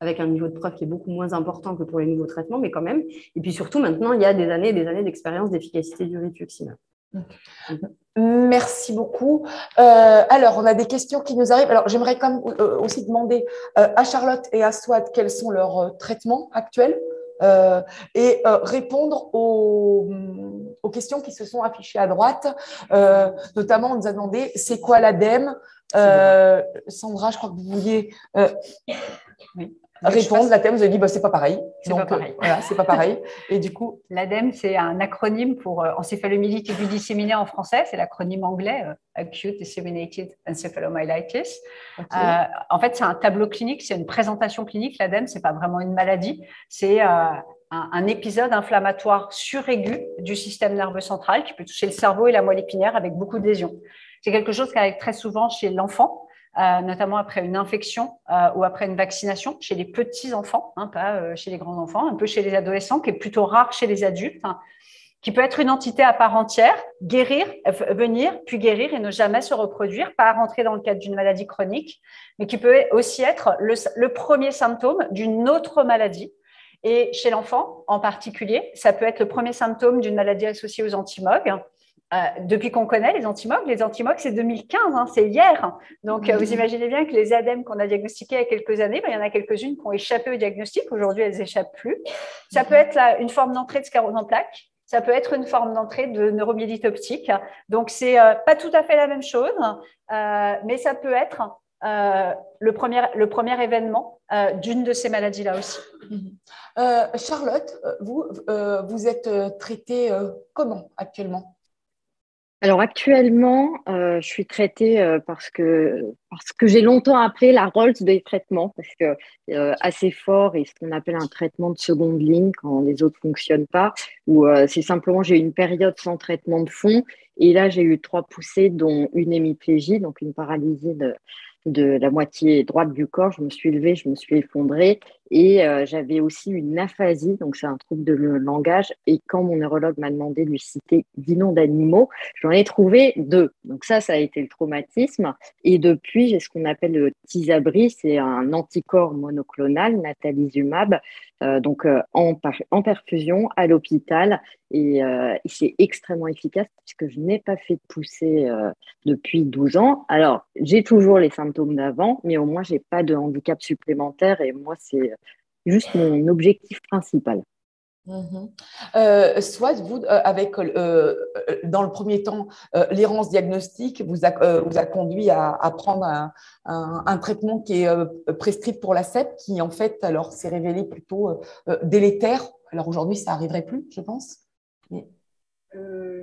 avec un niveau de preuve qui est beaucoup moins important que pour les nouveaux traitements, mais quand même. Et puis surtout, maintenant, il y a des années et des années d'expérience d'efficacité du rituximab. Merci beaucoup. Alors, on a des questions qui nous arrivent. Alors, j'aimerais quand même aussi demander à Charlotte et à Swad quels sont leurs traitements actuels et répondre aux questions qui se sont affichées à droite. Notamment, on nous a demandé c'est quoi l'ADEME. Sandra, je crois que vous vouliez répondre. L'ADEME, vous avez dit c'est pas pareil. C'est pas pareil. Voilà, c'est pas pareil. Et du coup, l'ADEME, c'est un acronyme pour encéphalomyélite aiguë disséminée en français. C'est l'acronyme anglais Acute Disseminated Encephalomyelitis. Okay. En fait, c'est un tableau clinique, c'est une présentation clinique. L'ADEME, c'est pas vraiment une maladie, c'est un épisode inflammatoire suraigu du système nerveux central qui peut toucher le cerveau et la moelle épinière avec beaucoup de lésions. C'est quelque chose qui arrive très souvent chez l'enfant. Notamment après une infection ou après une vaccination chez les petits enfants, pas chez les grands enfants, un peu chez les adolescents, qui est plutôt rare chez les adultes, qui peut être une entité à part entière, venir, puis guérir et ne jamais se reproduire, pas rentrer dans le cadre d'une maladie chronique, mais qui peut aussi être le premier symptôme d'une autre maladie. Et chez l'enfant en particulier, ça peut être le premier symptôme d'une maladie associée aux antimogs. Depuis qu'on connaît les antimogs, c'est 2015, c'est hier. Donc, vous imaginez bien que les ADEME qu'on a diagnostiquées il y a quelques années, il y en a quelques-unes qui ont échappé au diagnostic. Aujourd'hui, elles n'échappent plus. Ça peut être une forme d'entrée de sclérose en plaques. Ça peut être une forme d'entrée de neuromyélite optique. Donc, c'est pas tout à fait la même chose, mais ça peut être le premier événement d'une de ces maladies-là aussi. Charlotte, vous êtes traitée comment actuellement ? Alors actuellement, je suis traitée parce que j'ai longtemps appelé la Rolls des traitements, parce que assez fort et ce qu'on appelle un traitement de seconde ligne quand les autres fonctionnent pas, où c'est simplement j'ai eu une période sans traitement de fond et là j'ai eu 3 poussées dont une hémiplégie, donc une paralysie de la moitié droite du corps. Je me suis levée, je me suis effondrée Et j'avais aussi une aphasie, donc c'est un trouble de langage. Et quand mon neurologue m'a demandé de lui citer 10 noms d'animaux, j'en ai trouvé 2. Donc ça a été le traumatisme. Et depuis, j'ai ce qu'on appelle le Tysabri, c'est un anticorps monoclonal, natalizumab, en perfusion à l'hôpital. Et c'est extrêmement efficace puisque je n'ai pas fait de poussée depuis 12 ans. Alors, j'ai toujours les symptômes d'avant, mais au moins, je n'ai pas de handicap supplémentaire. Et moi, c'est juste mon objectif principal. Soit vous, dans le premier temps, l'errance diagnostique vous a conduit à prendre un traitement qui est prescrit pour la CEP, qui en fait alors s'est révélé plutôt délétère. Alors aujourd'hui, ça n'arriverait plus, je pense. Mais...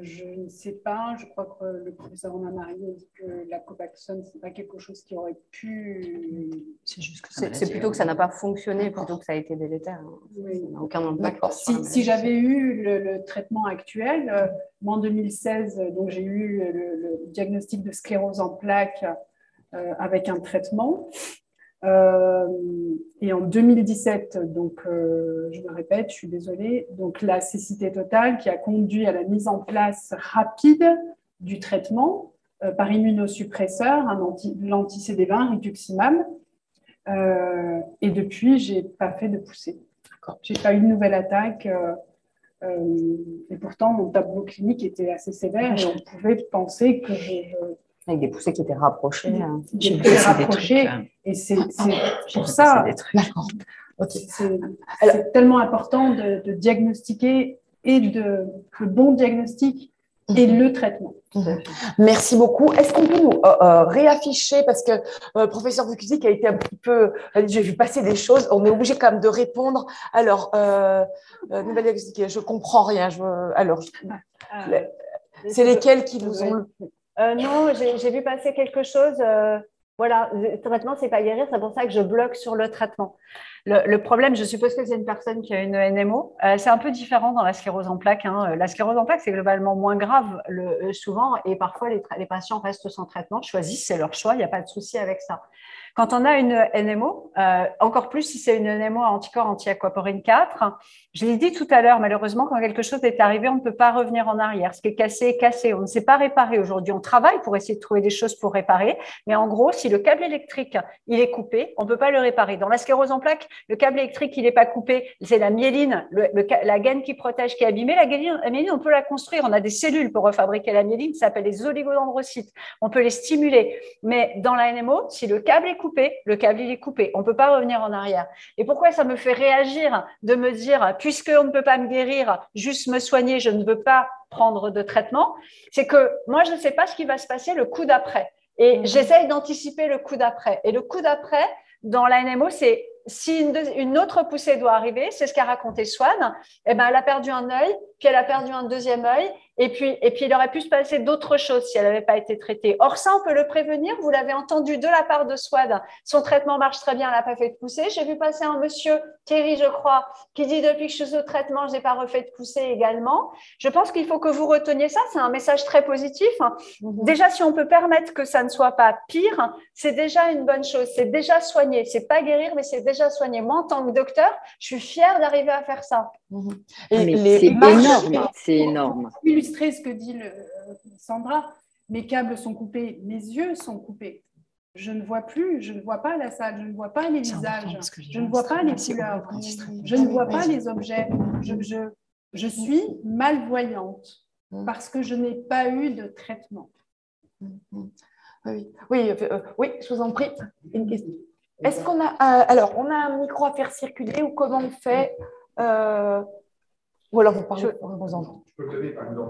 je ne sais pas. Je crois que le professeur Anna-Marie a dit que la Copaxone, ce n'est pas quelque chose qui aurait pu… C'est juste que c'est plutôt que ça n'a pas fonctionné plutôt que ça a été délétère. Oui. Ça n'a aucun impact. Si j'avais eu le traitement actuel, moi en 2016, donc j'ai eu le diagnostic de sclérose en plaques avec un traitement. Et en 2017, donc je me répète, je suis désolée, donc la cécité totale qui a conduit à la mise en place rapide du traitement par immunosuppresseur, l'anti-CD20, rituximab. Et depuis, je n'ai pas fait de poussée. Je n'ai pas eu de nouvelle attaque. Et pourtant, mon tableau clinique était assez sévère et on pouvait penser que avec des poussées qui étaient rapprochées. Des poussées rapprochées. Et c'est pour ça. D'accord. C'est tellement important de diagnostiquer et de bon diagnostic et le traitement. Merci beaucoup. Est-ce qu'on peut nous réafficher, parce que le professeur Vukusic a été un petit peu, j'ai vu passer des choses, on est obligé quand même de répondre. Alors, nouvelle diagnostic, je comprends rien. C'est lesquels qui nous ont… Non, j'ai vu passer quelque chose. Voilà, le traitement, c'est pas guérir, c'est pour ça que je bloque sur le traitement. Le problème, je suppose que c'est une personne qui a une NMO. C'est un peu différent dans la sclérose en plaques. La sclérose en plaques, c'est globalement moins grave souvent, et parfois les patients restent sans traitement, choisissent, c'est leur choix, il n'y a pas de souci avec ça. Quand on a une NMO, encore plus si c'est une NMO à anticorps anti-aquaporine 4, je l'ai dit tout à l'heure, malheureusement, quand quelque chose est arrivé, on ne peut pas revenir en arrière. Ce qui est cassé est cassé. On ne sait pas réparer aujourd'hui. On travaille pour essayer de trouver des choses pour réparer. Mais en gros, si le câble électrique il est coupé, on ne peut pas le réparer. Dans la sclérose en plaques, le câble électrique il n'est pas coupé. C'est la myéline, la gaine qui protège, qui est abîmée. La myéline, on peut la construire. On a des cellules pour refabriquer la myéline. Ça s'appelle les oligodendrocytes. On peut les stimuler. Mais dans la NMO, si le câble est coupé, le câble il est coupé. On ne peut pas revenir en arrière. Et pourquoi ça me fait réagir de me dire, puisqu'on ne peut pas me guérir, juste me soigner, je ne veux pas prendre de traitement, c'est que moi, je ne sais pas ce qui va se passer le coup d'après. Et j'essaye d'anticiper le coup d'après. Et le coup d'après, dans la NMO, c'est si une autre poussée doit arriver, c'est ce qu'a raconté Swan, eh ben, elle a perdu un œil, puis elle a perdu un deuxième œil, et puis il aurait pu se passer d'autres choses si elle n'avait pas été traitée. Or, ça, on peut le prévenir. Vous l'avez entendu de la part de Swan. Son traitement marche très bien, elle n'a pas fait de poussée. J'ai vu passer un monsieur, Thierry, je crois, qui dit depuis que je suis sous traitement, je n'ai pas refait de poussée également. Je pense qu'il faut que vous reteniez ça. C'est un message très positif. Déjà, si on peut permettre que ça ne soit pas pire, c'est déjà une bonne chose. C'est déjà soigné. C'est pas guérir, mais c'est déjà soigné. Moi, en tant que docteur, je suis fière d'arriver à faire ça. C'est énorme, c'est énorme. Pour illustrer ce que dit Sandra, mes câbles sont coupés, mes yeux sont coupés. Je ne vois plus, je ne vois pas la salle, je ne vois pas les visages, je ne vois pas les couleurs, je ne vois pas les objets. Je suis malvoyante parce que je n'ai pas eu de traitement. Oui, je vous en prie. Une question. Est-ce qu'on a alors on a un micro à faire circuler ou comment on fait ou alors vous parlez, on vous entend.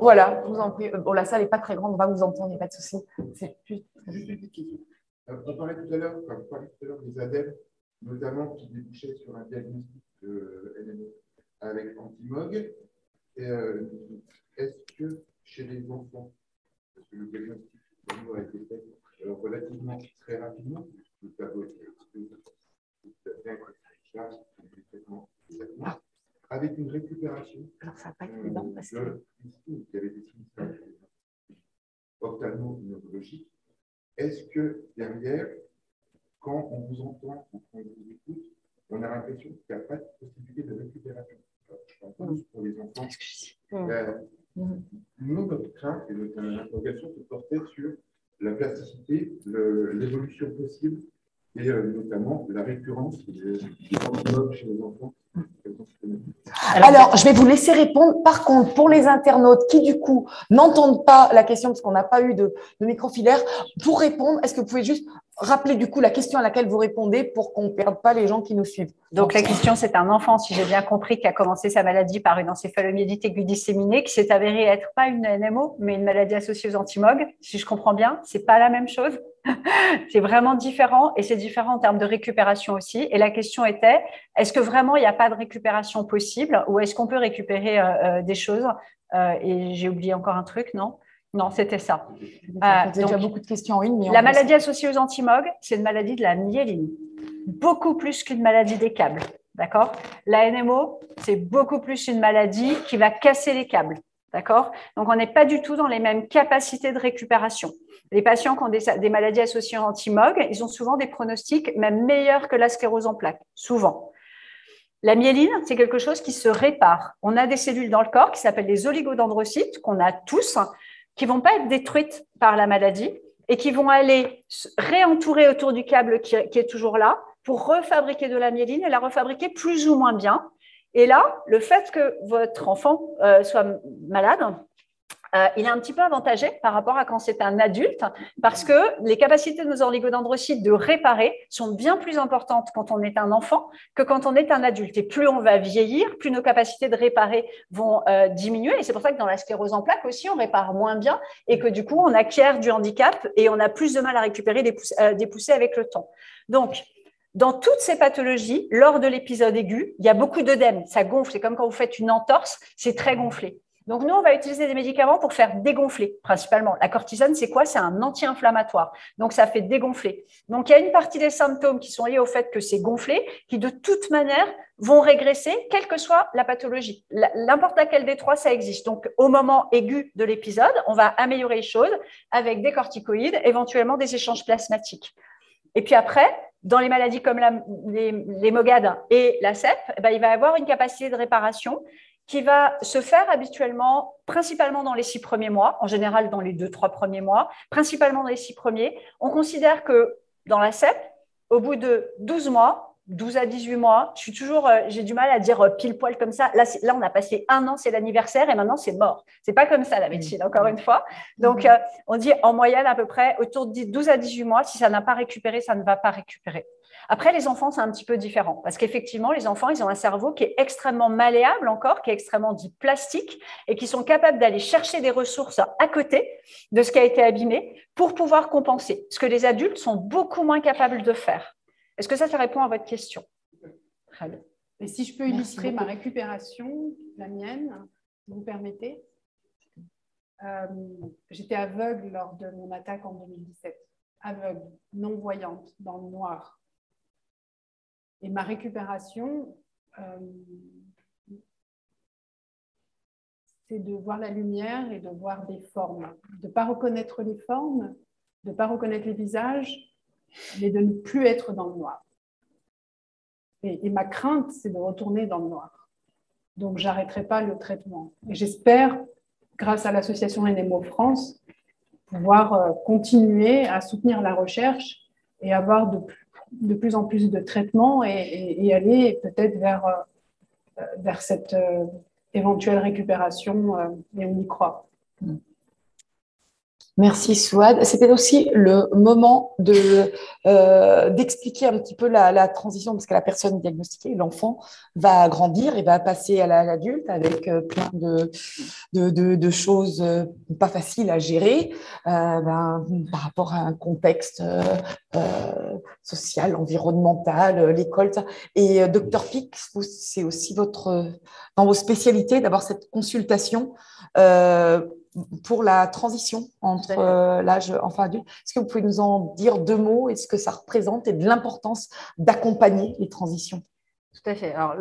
Voilà, je vous en prie. Bon, la salle n'est pas très grande, on va vous entendre, il n'y a pas de souci. C'est juste une petite question. On parlait tout à l'heure des ADEME, notamment qui débouchaient sur un diagnostic de NMO avec Antimog. Est-ce que chez les enfants, parce que le diagnostic a été fait relativement très rapidement, le tableau avec une récupération qui avait des signes ophtalmo-neurologiques, est-ce que derrière, quand on vous entend ou quand on vous écoute, on on a l'impression qu'il n'y a pas de possibilité de récupération. Je parle plus pour les enfants. Nous, notre crainte et notre interrogation se portait sur la plasticité, l'évolution possible et notamment la récurrence des antilogues chez les enfants. Alors, je vais vous laisser répondre. Par contre, pour les internautes qui, du coup, n'entendent pas la question parce qu'on n'a pas eu de microfilaire, pour répondre, est-ce que vous pouvez juste rappeler, du coup, la question à laquelle vous répondez pour qu'on ne perde pas les gens qui nous suivent? Donc, la question, c'est un enfant, si j'ai bien compris, qui a commencé sa maladie par une encéphalomyélite aiguë disséminée, qui s'est avérée être pas une NMO, mais une maladie associée aux antimogues. Si je comprends bien, ce n'est pas la même chose. C'est vraiment différent et c'est différent en termes de récupération aussi. Et la question était, est-ce que vraiment il n'y a pas de récupération possible ou est-ce qu'on peut récupérer des choses et j'ai oublié encore un truc, non? Non, c'était ça. Donc, déjà beaucoup de questions en une. Mais la maladie associée aux antimogues, c'est une maladie de la myéline, beaucoup plus qu'une maladie des câbles. D'accord? La NMO, c'est beaucoup plus une maladie qui va casser les câbles. D'accord? Donc, on n'est pas du tout dans les mêmes capacités de récupération. Les patients qui ont des maladies associées aux antimogues, ils ont souvent des pronostics même meilleurs que la sclérose en plaques, souvent. La myéline, c'est quelque chose qui se répare. On a des cellules dans le corps qui s'appellent les oligodendrocytes, qu'on a tous, qui ne vont pas être détruites par la maladie et qui vont aller réentourer autour du câble qui est toujours là pour refabriquer de la myéline et la refabriquer plus ou moins bien. Et là, le fait que votre enfant soit malade, il est un petit peu avantagé par rapport à quand c'est un adulte parce que les capacités de nos oligodendrocytes de réparer sont bien plus importantes quand on est un enfant que quand on est un adulte. Et plus on va vieillir, plus nos capacités de réparer vont diminuer. Et c'est pour ça que dans la sclérose en plaques aussi, on répare moins bien et que du coup, on acquiert du handicap et on a plus de mal à récupérer des poussées avec le temps. Donc, dans toutes ces pathologies, lors de l'épisode aigu, il y a beaucoup d'œdème. Ça gonfle. C'est comme quand vous faites une entorse, c'est très gonflé. Donc, nous, on va utiliser des médicaments pour faire dégonfler, principalement. La cortisone, c'est quoi? C'est un anti-inflammatoire. Donc, ça fait dégonfler. Donc, il y a une partie des symptômes qui sont liés au fait que c'est gonflé, qui, de toute manière, vont régresser, quelle que soit la pathologie. N'importe laquelle des trois, ça existe. Donc, au moment aigu de l'épisode, on va améliorer les choses avec des corticoïdes, éventuellement des échanges plasmatiques. Et puis après, dans les maladies comme les MOGAD et la CEP, il va y avoir une capacité de réparation qui va se faire habituellement, principalement dans les 6 premiers mois, en général dans les 2-3 premiers mois, principalement dans les 6 premiers. On considère que dans la CEP, au bout de 12 mois, 12 à 18 mois, j'ai du mal à dire pile poil comme ça. Là, on a passé 1 an, c'est l'anniversaire et maintenant c'est mort. C'est pas comme ça la médecine, encore une fois. Donc, on dit en moyenne à peu près autour de 12 à 18 mois, si ça n'a pas récupéré, ça ne va pas récupérer. Après, les enfants, c'est un petit peu différent parce qu'effectivement, les enfants, ils ont un cerveau qui est extrêmement malléable encore, qui est extrêmement dit plastique et qui sont capables d'aller chercher des ressources à côté de ce qui a été abîmé pour pouvoir compenser, ce que les adultes sont beaucoup moins capables de faire. Est-ce que ça répond à votre question? Très bien. Et si je peux illustrer ma récupération, la mienne, si vous permettez. J'étais aveugle lors de mon attaque en 2017. Aveugle, non-voyante, dans le noir. Et ma récupération, c'est de voir la lumière et de voir des formes. De ne pas reconnaître les formes, de ne pas reconnaître les visages, mais de ne plus être dans le noir. Et ma crainte, c'est de retourner dans le noir. Donc, je n'arrêterai pas le traitement. Et j'espère, grâce à l'association NMO France, pouvoir continuer à soutenir la recherche et avoir de plus en plus de traitements et aller peut-être vers cette éventuelle récupération, et on y croit. Merci Souad. C'était aussi le moment d'expliquer un petit peu la transition parce que la personne diagnostiquée, l'enfant, va grandir et va passer à l'adulte avec plein de choses pas faciles à gérer par rapport à un contexte social, environnemental, l'école. Et Dr Pic, c'est aussi dans vos spécialités d'avoir cette consultation pour la transition entre l'âge enfant-adulte. Est-ce que vous pouvez nous en dire 2 mots et ce que ça représente et de l'importance d'accompagner les transitions? Tout à fait. Alors,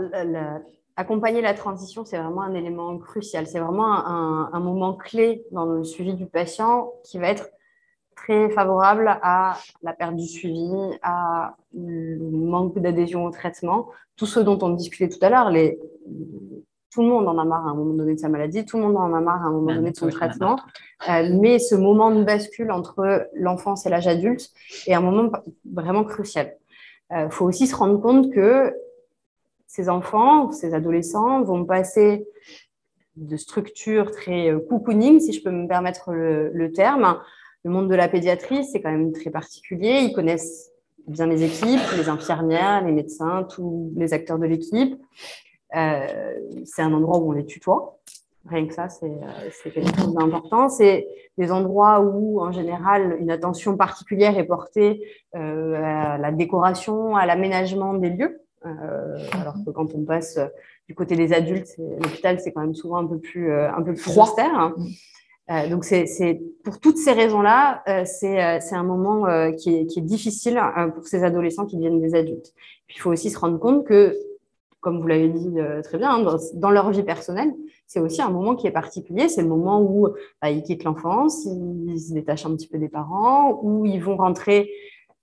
accompagner la transition, c'est vraiment un élément crucial. C'est vraiment un moment clé dans le suivi du patient qui va être très favorable à la perte du suivi, à le manque d'adhésion au traitement, tout ce dont on discutait tout à l'heure. Tout le monde en a marre à un moment donné de sa maladie, tout le monde en a marre à un moment donné de son traitement, mais ce moment de bascule entre l'enfance et l'âge adulte est un moment vraiment crucial. Faut aussi se rendre compte que ces enfants, ces adolescents vont passer de structures très cocooning, si je peux me permettre le terme. Le monde de la pédiatrie, c'est quand même très particulier. Ils connaissent bien les équipes, les infirmières, les médecins, tous les acteurs de l'équipe. C'est un endroit où on les tutoie. Rien que ça, c'est quelque chose d'important. C'est des endroits où, en général, une attention particulière est portée à la décoration, à l'aménagement des lieux. Alors que quand on passe du côté des adultes, l'hôpital, c'est quand même souvent un peu plus austère. Donc, pour toutes ces raisons-là, c'est un moment qui est difficile pour ces adolescents qui deviennent des adultes. Puis, il faut aussi se rendre compte que, comme vous l'avez dit très bien, dans leur vie personnelle, c'est aussi un moment qui est particulier. C'est le moment où ils quittent l'enfance, ils se détachent un petit peu des parents, où ils vont rentrer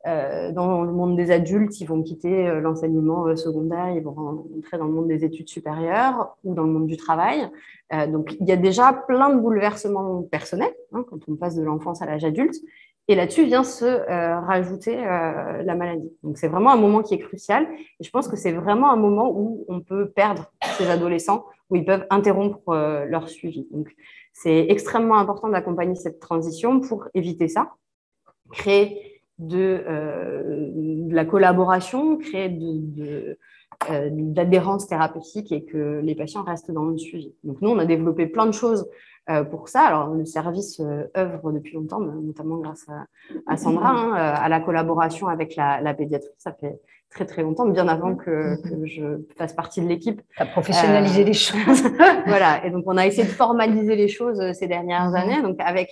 dans le monde des adultes, ils vont quitter l'enseignement secondaire, ils vont rentrer dans le monde des études supérieures ou dans le monde du travail. Donc, il y a déjà plein de bouleversements personnels quand on passe de l'enfance à l'âge adulte. Et là-dessus vient se rajouter la maladie. Donc, c'est vraiment un moment qui est crucial. Et je pense que c'est vraiment un moment où on peut perdre ces adolescents, où ils peuvent interrompre leur suivi. Donc, c'est extrêmement important d'accompagner cette transition pour éviter ça, créer de la collaboration, créer d'adhérence thérapeutique et que les patients restent dans le suivi. Donc, nous, on a développé plein de choses pour ça. Alors, le service œuvre depuis longtemps, notamment grâce à Sandra, à la collaboration avec la pédiatrie. Ça fait très, très longtemps, bien avant que je fasse partie de l'équipe. Tu as professionnalisé les choses. Voilà. Et donc, on a essayé de formaliser les choses ces dernières années, donc avec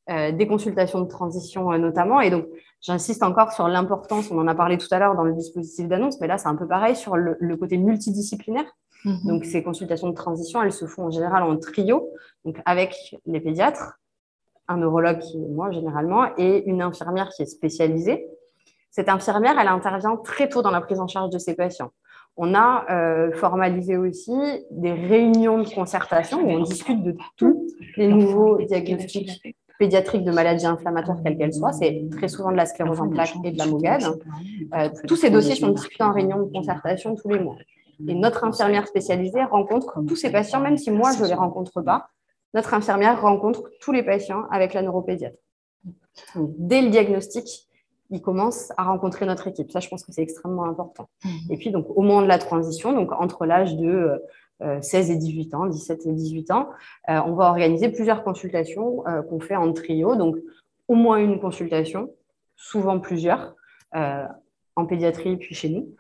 des consultations de transition notamment. Et donc, j'insiste encore sur l'importance, on en a parlé tout à l'heure dans le dispositif d'annonce, mais là, c'est un peu pareil sur le côté multidisciplinaire. Donc, ces consultations de transition, elles se font en général en trio, donc avec les pédiatres, un neurologue qui est moi généralement, et une infirmière qui est spécialisée. Cette infirmière, elle intervient très tôt dans la prise en charge de ces patients. On a formalisé aussi des réunions de concertation où on discute de tous les nouveaux diagnostics pédiatriques de maladies inflammatoires, quelles qu'elles soient. C'est très souvent de la sclérose en plaques et de la MOGAD. Tous ces dossiers sont discutés en réunion de concertation tous les mois. Et notre infirmière spécialisée rencontre tous ces patients, même si moi, je ne les rencontre pas. Notre infirmière rencontre tous les patients avec la neuropédiatre. Donc, dès le diagnostic, ils commencent à rencontrer notre équipe. Ça, je pense que c'est extrêmement important. Et puis, donc, au moment de la transition, donc entre l'âge de 16 et 18 ans, 17 et 18 ans, on va organiser plusieurs consultations qu'on fait en trio. Donc, au moins une consultation, souvent plusieurs, en pédiatrie puis chez nous,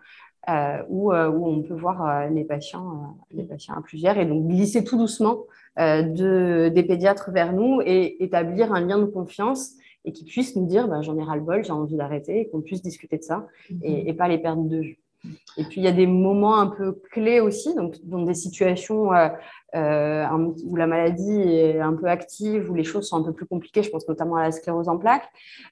où on peut voir les patients à plusieurs et donc glisser tout doucement des pédiatres vers nous et établir un lien de confiance et qu'ils puissent nous dire j'en ai ras-le-bol, j'ai envie d'arrêter, et qu'on puisse discuter de ça et pas les perdre de vue. Et puis, il y a des moments un peu clés aussi, donc dans des situations où la maladie est un peu active, où les choses sont un peu plus compliquées, je pense notamment à la sclérose en plaques,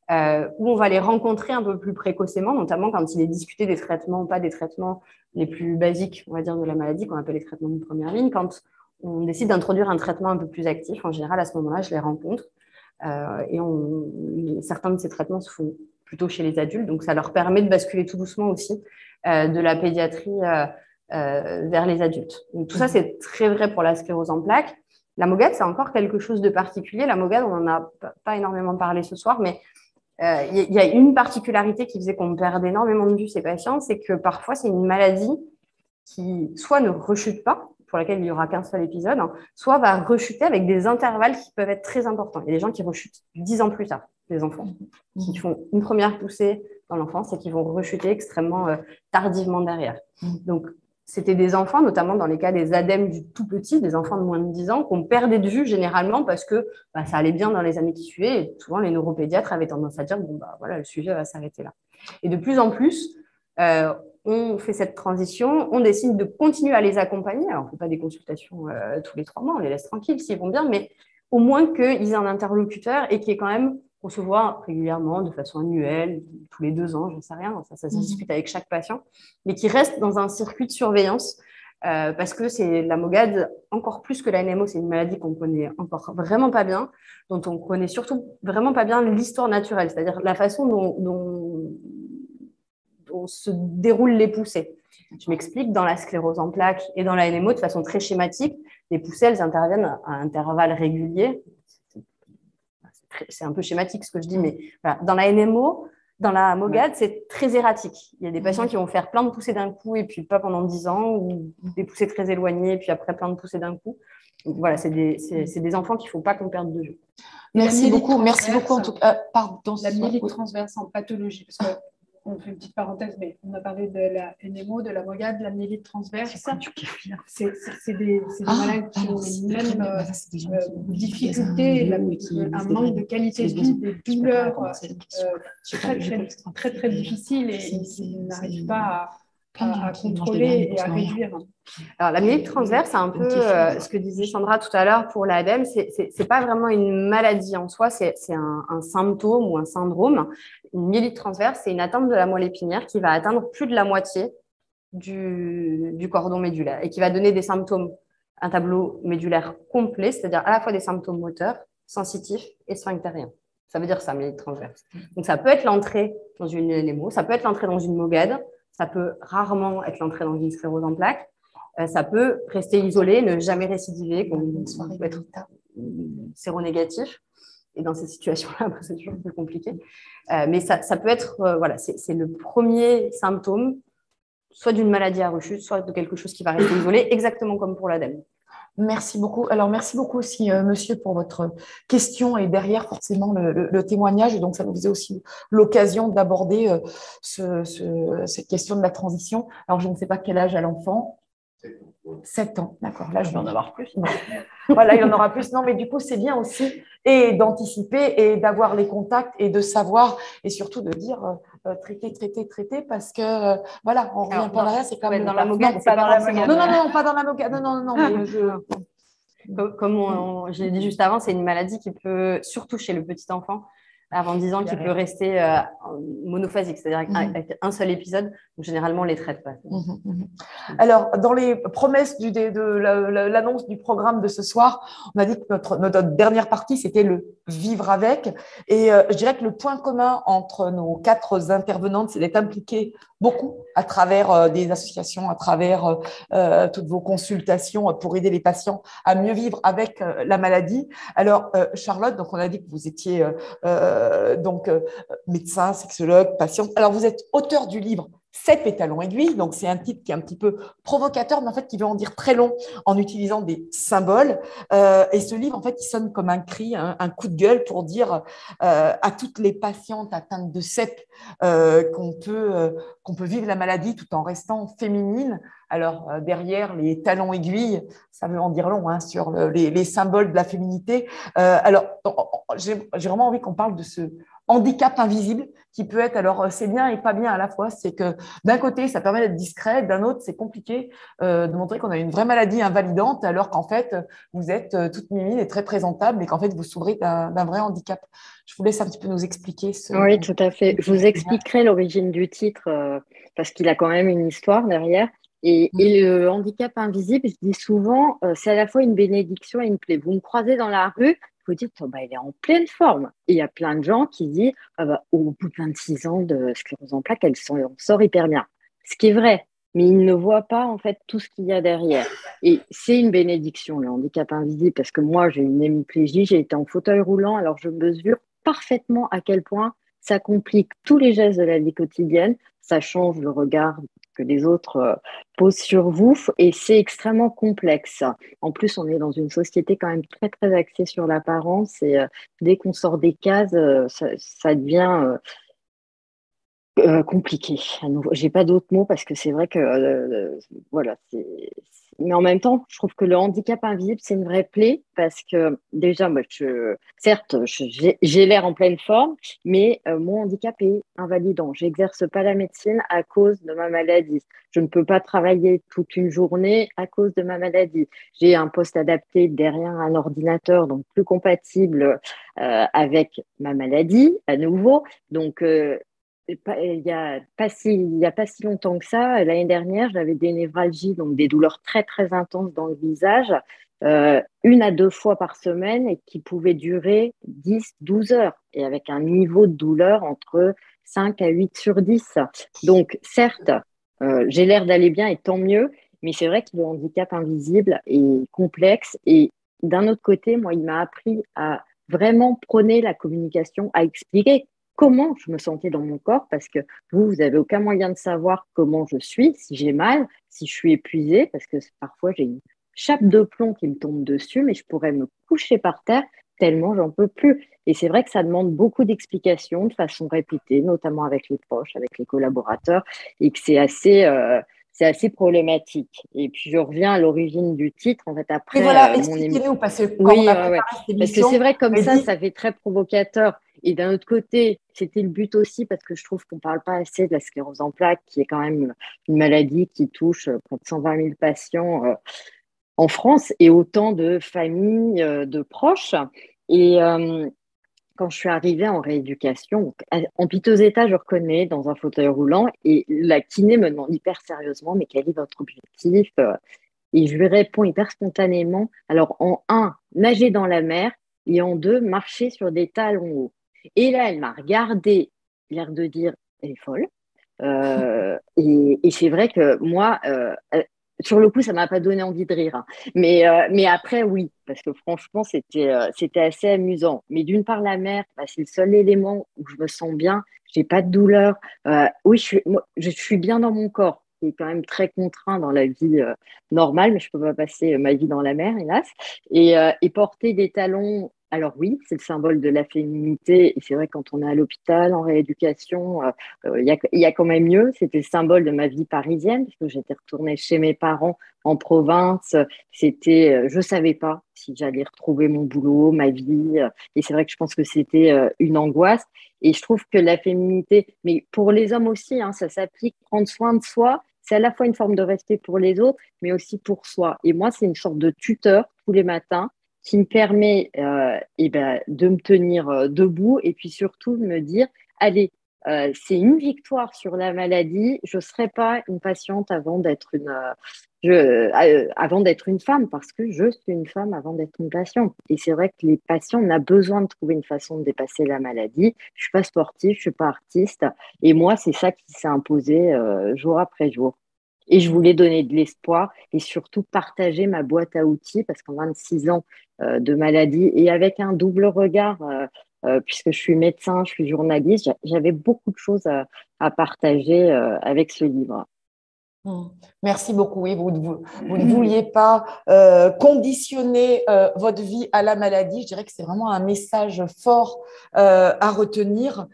où on va les rencontrer un peu plus précocement, notamment quand il est discuté des traitements, pas des traitements les plus basiques, on va dire, de la maladie, qu'on appelle les traitements de première ligne. Quand on décide d'introduire un traitement un peu plus actif, en général, à ce moment-là, je les rencontre. Et certains de ces traitements se font plutôt chez les adultes, donc ça leur permet de basculer tout doucement aussi de la pédiatrie vers les adultes. Donc, tout ça, c'est très vrai pour la sclérose en plaques. La MOGAD, c'est encore quelque chose de particulier. La MOGAD, on n'en a pas énormément parlé ce soir, mais il y a une particularité qui faisait qu'on perd énormément de vue ces patients, c'est que parfois, c'est une maladie qui soit ne rechute pas, pour laquelle il n'y aura qu'un seul épisode, soit va rechuter avec des intervalles qui peuvent être très importants. Il y a des gens qui rechutent 10 ans plus tard, des enfants, qui font une première poussée dans l'enfance et qui vont rechuter extrêmement tardivement derrière. Donc, c'était des enfants, notamment dans les cas des ADEM du tout petit, des enfants de moins de 10 ans, qu'on perdait de vue généralement parce que ça allait bien dans les années qui suivaient. Et souvent, les neuropédiatres avaient tendance à dire voilà, le sujet va s'arrêter là. Et de plus en plus, on fait cette transition, on décide de continuer à les accompagner. Alors, on ne fait pas des consultations tous les 3 mois, on les laisse tranquilles s'ils vont bien, mais au moins qu'ils aient un interlocuteur et qu'il y ait quand même On se voit régulièrement, de façon annuelle, tous les 2 ans, j'en sais rien, ça se discute avec chaque patient, mais qui reste dans un circuit de surveillance parce que c'est la MOGAD, encore plus que la NMO, c'est une maladie qu'on connaît encore vraiment pas bien, dont on connaît surtout vraiment pas bien l'histoire naturelle, c'est-à-dire la façon dont se déroulent les poussées. Je m'explique, dans la sclérose en plaques et dans la NMO, de façon très schématique, les poussées, elles interviennent à intervalles réguliers. C'est un peu schématique ce que je dis, mais voilà. Dans la NMO, dans la MOGAD, c'est très erratique. Il y a des patients qui vont faire plein de poussées d'un coup et puis pas pendant 10 ans, ou des poussées très éloignées et puis après plein de poussées d'un coup. Donc voilà, c'est des enfants qu'il ne faut pas qu'on perde de vue. Merci beaucoup en tout cas. Pardon. La myélite transverse en pathologie, parce que on fait une petite parenthèse, mais on a parlé de la NMO, de la MOGAD, de la myélite transverse. C'est des malades qui ont les mêmes difficultés, un manque de qualité de vie, des douleurs très, très difficiles et ils n'arrivent pas à contrôler et à réduire. Alors, la myélite transverse, c'est un peu ce que disait Sandra tout à l'heure pour l'ADEME. C'est pas vraiment une maladie en soi, c'est un symptôme ou un syndrome. Une myélite transverse, c'est une atteinte de la moelle épinière qui va atteindre plus de la moitié du cordon médulaire et qui va donner des symptômes, un tableau médulaire complet, c'est-à-dire à la fois des symptômes moteurs, sensitifs et sphinctériens. Ça veut dire ça, myélite transverse. Donc, ça peut être l'entrée dans une NMO, ça peut être l'entrée dans une MOGAD, ça peut rarement être l'entrée dans une sclérose en plaques. Ça peut rester isolé, ne jamais récidiver, qu'on peut être séronégatif. Et dans ces situations-là, c'est toujours plus compliqué. Mais ça peut être, voilà, c'est le premier symptôme, soit d'une maladie à rechute, soit de quelque chose qui va rester isolé, exactement comme pour l'ADEME. Merci beaucoup. Alors, merci beaucoup aussi, monsieur, pour votre question et derrière, forcément, le témoignage. Et donc, ça nous faisait aussi l'occasion d'aborder cette question de la transition. Alors, je ne sais pas quel âge a l'enfant. 7 ans, d'accord. Là, je vais en avoir plus. Voilà, il en aura plus. Non, mais du coup, c'est bien aussi et d'anticiper et d'avoir les contacts et de savoir et surtout de dire traiter parce que voilà, on revient pas derrière. C'est comme dans la MOGAD, c'est pas dans la MOGAD. Non, pas dans la MOGAD. Non, mais comme je l'ai dit juste avant, c'est une maladie qui peut, surtout chez le petit enfant, avant 10 ans, qui peut rester monophasique, c'est-à-dire avec un seul épisode. Donc, généralement, on ne les traite pas. Alors, dans les promesses de l'annonce du programme de ce soir, on a dit que notre dernière partie, c'était le vivre avec. Et je dirais que le point commun entre nos 4 intervenantes, c'est d'être impliquées beaucoup à travers des associations, à travers toutes vos consultations pour aider les patients à mieux vivre avec la maladie. Alors, Charlotte, donc on a dit que vous étiez médecin, sexologue, patiente. Alors, vous êtes auteur du livre 7 pétalons aiguilles, donc c'est un titre qui est un petit peu provocateur, mais en fait qui veut en dire très long en utilisant des symboles. Et ce livre, en fait, il sonne comme un cri, un coup de gueule pour dire à toutes les patientes atteintes de CEP qu'on peut vivre la maladie tout en restant féminine. Alors, derrière les talons aiguilles, ça veut en dire long sur les symboles de la féminité. Alors, j'ai vraiment envie qu'on parle de ce handicap invisible qui peut être, alors c'est bien et pas bien à la fois, c'est que d'un côté, ça permet d'être discret, d'un autre, c'est compliqué de montrer qu'on a une vraie maladie invalidante alors qu'en fait, vous êtes toute mimine et très présentable et qu'en fait, vous souffrez d'un vrai handicap. Je vous laisse un petit peu nous expliquer ce… Oui, tout à fait. Je vous expliquerai l'origine du titre parce qu'il a quand même une histoire derrière. Et le handicap invisible, je dis souvent, c'est à la fois une bénédiction et une plaie. Vous me croisez dans la rue, vous dites, oh, elle est en pleine forme. Et il y a plein de gens qui disent, au bout de 26 ans de sclérose en plaques, on sort hyper bien. Ce qui est vrai, mais ils ne voient pas en fait tout ce qu'il y a derrière. Et c'est une bénédiction, le handicap invisible, parce que moi, j'ai une hémiplégie, j'ai été en fauteuil roulant, alors je mesure parfaitement à quel point ça complique tous les gestes de la vie quotidienne, ça change le regard que les autres posent sur vous et c'est extrêmement complexe. En plus, on est dans une société quand même très, très axée sur l'apparence et dès qu'on sort des cases, ça devient Compliqué. À nouveau. J'ai pas d'autres mots parce que c'est vrai que voilà. Mais en même temps, je trouve que le handicap invisible, c'est une vraie plaie parce que déjà, moi, certes, j'ai l'air en pleine forme, mais mon handicap est invalidant. J'exerce pas la médecine à cause de ma maladie. Je ne peux pas travailler toute une journée à cause de ma maladie. J'ai un poste adapté derrière un ordinateur, donc plus compatible avec ma maladie à nouveau. Donc il y a pas si longtemps que ça, l'année dernière, j'avais des névralgies, donc des douleurs très très intenses dans le visage, 1 à 2 fois par semaine et qui pouvaient durer 10, 12 heures et avec un niveau de douleur entre 5 à 8 sur 10. Donc certes, j'ai l'air d'aller bien et tant mieux, mais c'est vrai que le handicap invisible est complexe et d'un autre côté, moi, il m'a appris à vraiment prôner la communication, à expliquer comment je me sentais dans mon corps, parce que vous n'avez aucun moyen de savoir comment je suis, si j'ai mal, si je suis épuisée, parce que parfois j'ai une chape de plomb qui me tombe dessus, mais je pourrais me coucher par terre tellement j'en peux plus. Et c'est vrai que ça demande beaucoup d'explications de façon répétée, notamment avec les proches, avec les collaborateurs, et que c'est assez problématique. Et puis je reviens à l'origine du titre, en fait, après Et voilà, mon émission. expliquez-nous, parce que quand Oui, on a ouais, ouais. préparé cette Parce que émission, c'est vrai, comme on ça, a dit, ça fait très provocateur. Et d'un autre côté, c'était le but aussi, parce que je trouve qu'on ne parle pas assez de la sclérose en plaques, qui est quand même une maladie qui touche près de 120 000 patients en France et autant de familles, de proches. Et quand je suis arrivée en rééducation, en piteux état, je reconnais, dans un fauteuil roulant, et la kiné me demande hyper sérieusement, mais quel est votre objectif? Et je lui réponds hyper spontanément. Alors, en un, nager dans la mer, et en deux, marcher sur des talons hauts. Et là, elle m'a regardé, l'air de dire, elle est folle. Et c'est vrai que moi, sur le coup, ça m'a pas donné envie de rire, hein. Mais après, oui, parce que franchement, c'était assez amusant. Mais d'une part, la mer, bah, c'est le seul élément où je me sens bien. J'ai pas de douleur. Oui, je suis bien dans mon corps, qui est quand même très contraint dans la vie normale, mais je peux pas passer ma vie dans la mer, hélas. Et porter des talons. Alors oui, c'est le symbole de la féminité. Et c'est vrai, quand on est à l'hôpital, en rééducation, il y a quand même mieux. C'était le symbole de ma vie parisienne, parce que j'étais retournée chez mes parents en province. Je savais pas si j'allais retrouver mon boulot, ma vie. Et c'est vrai que je pense que c'était une angoisse. Et je trouve que la féminité, mais pour les hommes aussi, hein, ça s'applique. Prendre soin de soi, c'est à la fois une forme de respect pour les autres, mais aussi pour soi. Et moi, c'est une sorte de tuteur tous les matins qui me permet de me tenir debout et puis surtout de me dire, allez, c'est une victoire sur la maladie. Je ne serai pas une patiente avant d'être une femme, parce que je suis une femme avant d'être une patiente. Et c'est vrai que les patients, on a besoin de trouver une façon de dépasser la maladie. Je ne suis pas sportive, je ne suis pas artiste. Et moi, c'est ça qui s'est imposé jour après jour. Et je voulais donner de l'espoir et surtout partager ma boîte à outils, parce qu'en 26 ans de maladie et avec un double regard, puisque je suis médecin, je suis journaliste, j'avais beaucoup de choses à partager avec ce livre. Merci beaucoup. Oui, vous ne vouliez pas conditionner votre vie à la maladie. Je dirais que c'est vraiment un message fort à retenir.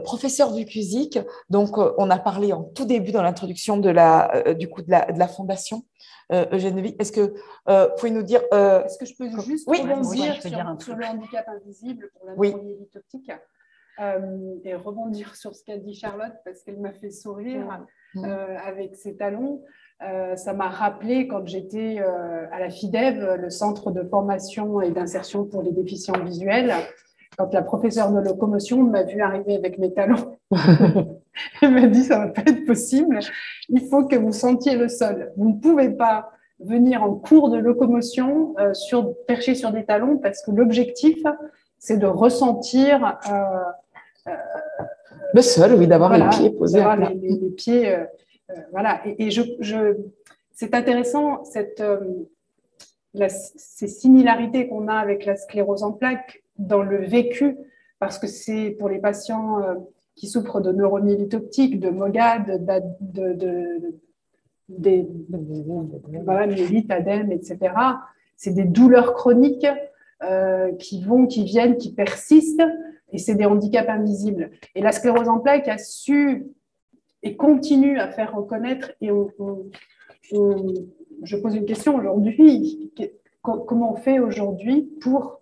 Professeur Vukusic, donc on a parlé en tout début dans l'introduction de la fondation. Eugène Devic, est-ce que vous pouvez nous dire… Est-ce que je peux juste rebondir sur le handicap invisible pour la neuromyélite optique et rebondir sur ce qu'a dit Charlotte, parce qu'elle m'a fait sourire avec ses talons. Ça m'a rappelé quand j'étais à la FIDEV, le centre de formation et d'insertion pour les déficients visuels, quand la professeure de locomotion m'a vu arriver avec mes talons. Elle m'a dit, ça ne va pas être possible, il faut que vous sentiez le sol. Vous ne pouvez pas venir en cours de locomotion perché sur des talons, parce que l'objectif, c'est de ressentir le sol, oui, d'avoir les pieds posés à plat. Les pieds, voilà. Et c'est intéressant, ces similarités qu'on a avec la sclérose en plaques dans le vécu, parce que c'est pour les patients qui souffrent de neuromyélite optique, de MOGAD, myélite, ADEME, etc. C'est des douleurs chroniques qui viennent, qui persistent. Et c'est des handicaps invisibles. Et la sclérose en plaques a su et continue à faire reconnaître. Et je pose une question aujourd'hui. Comment on fait aujourd'hui pour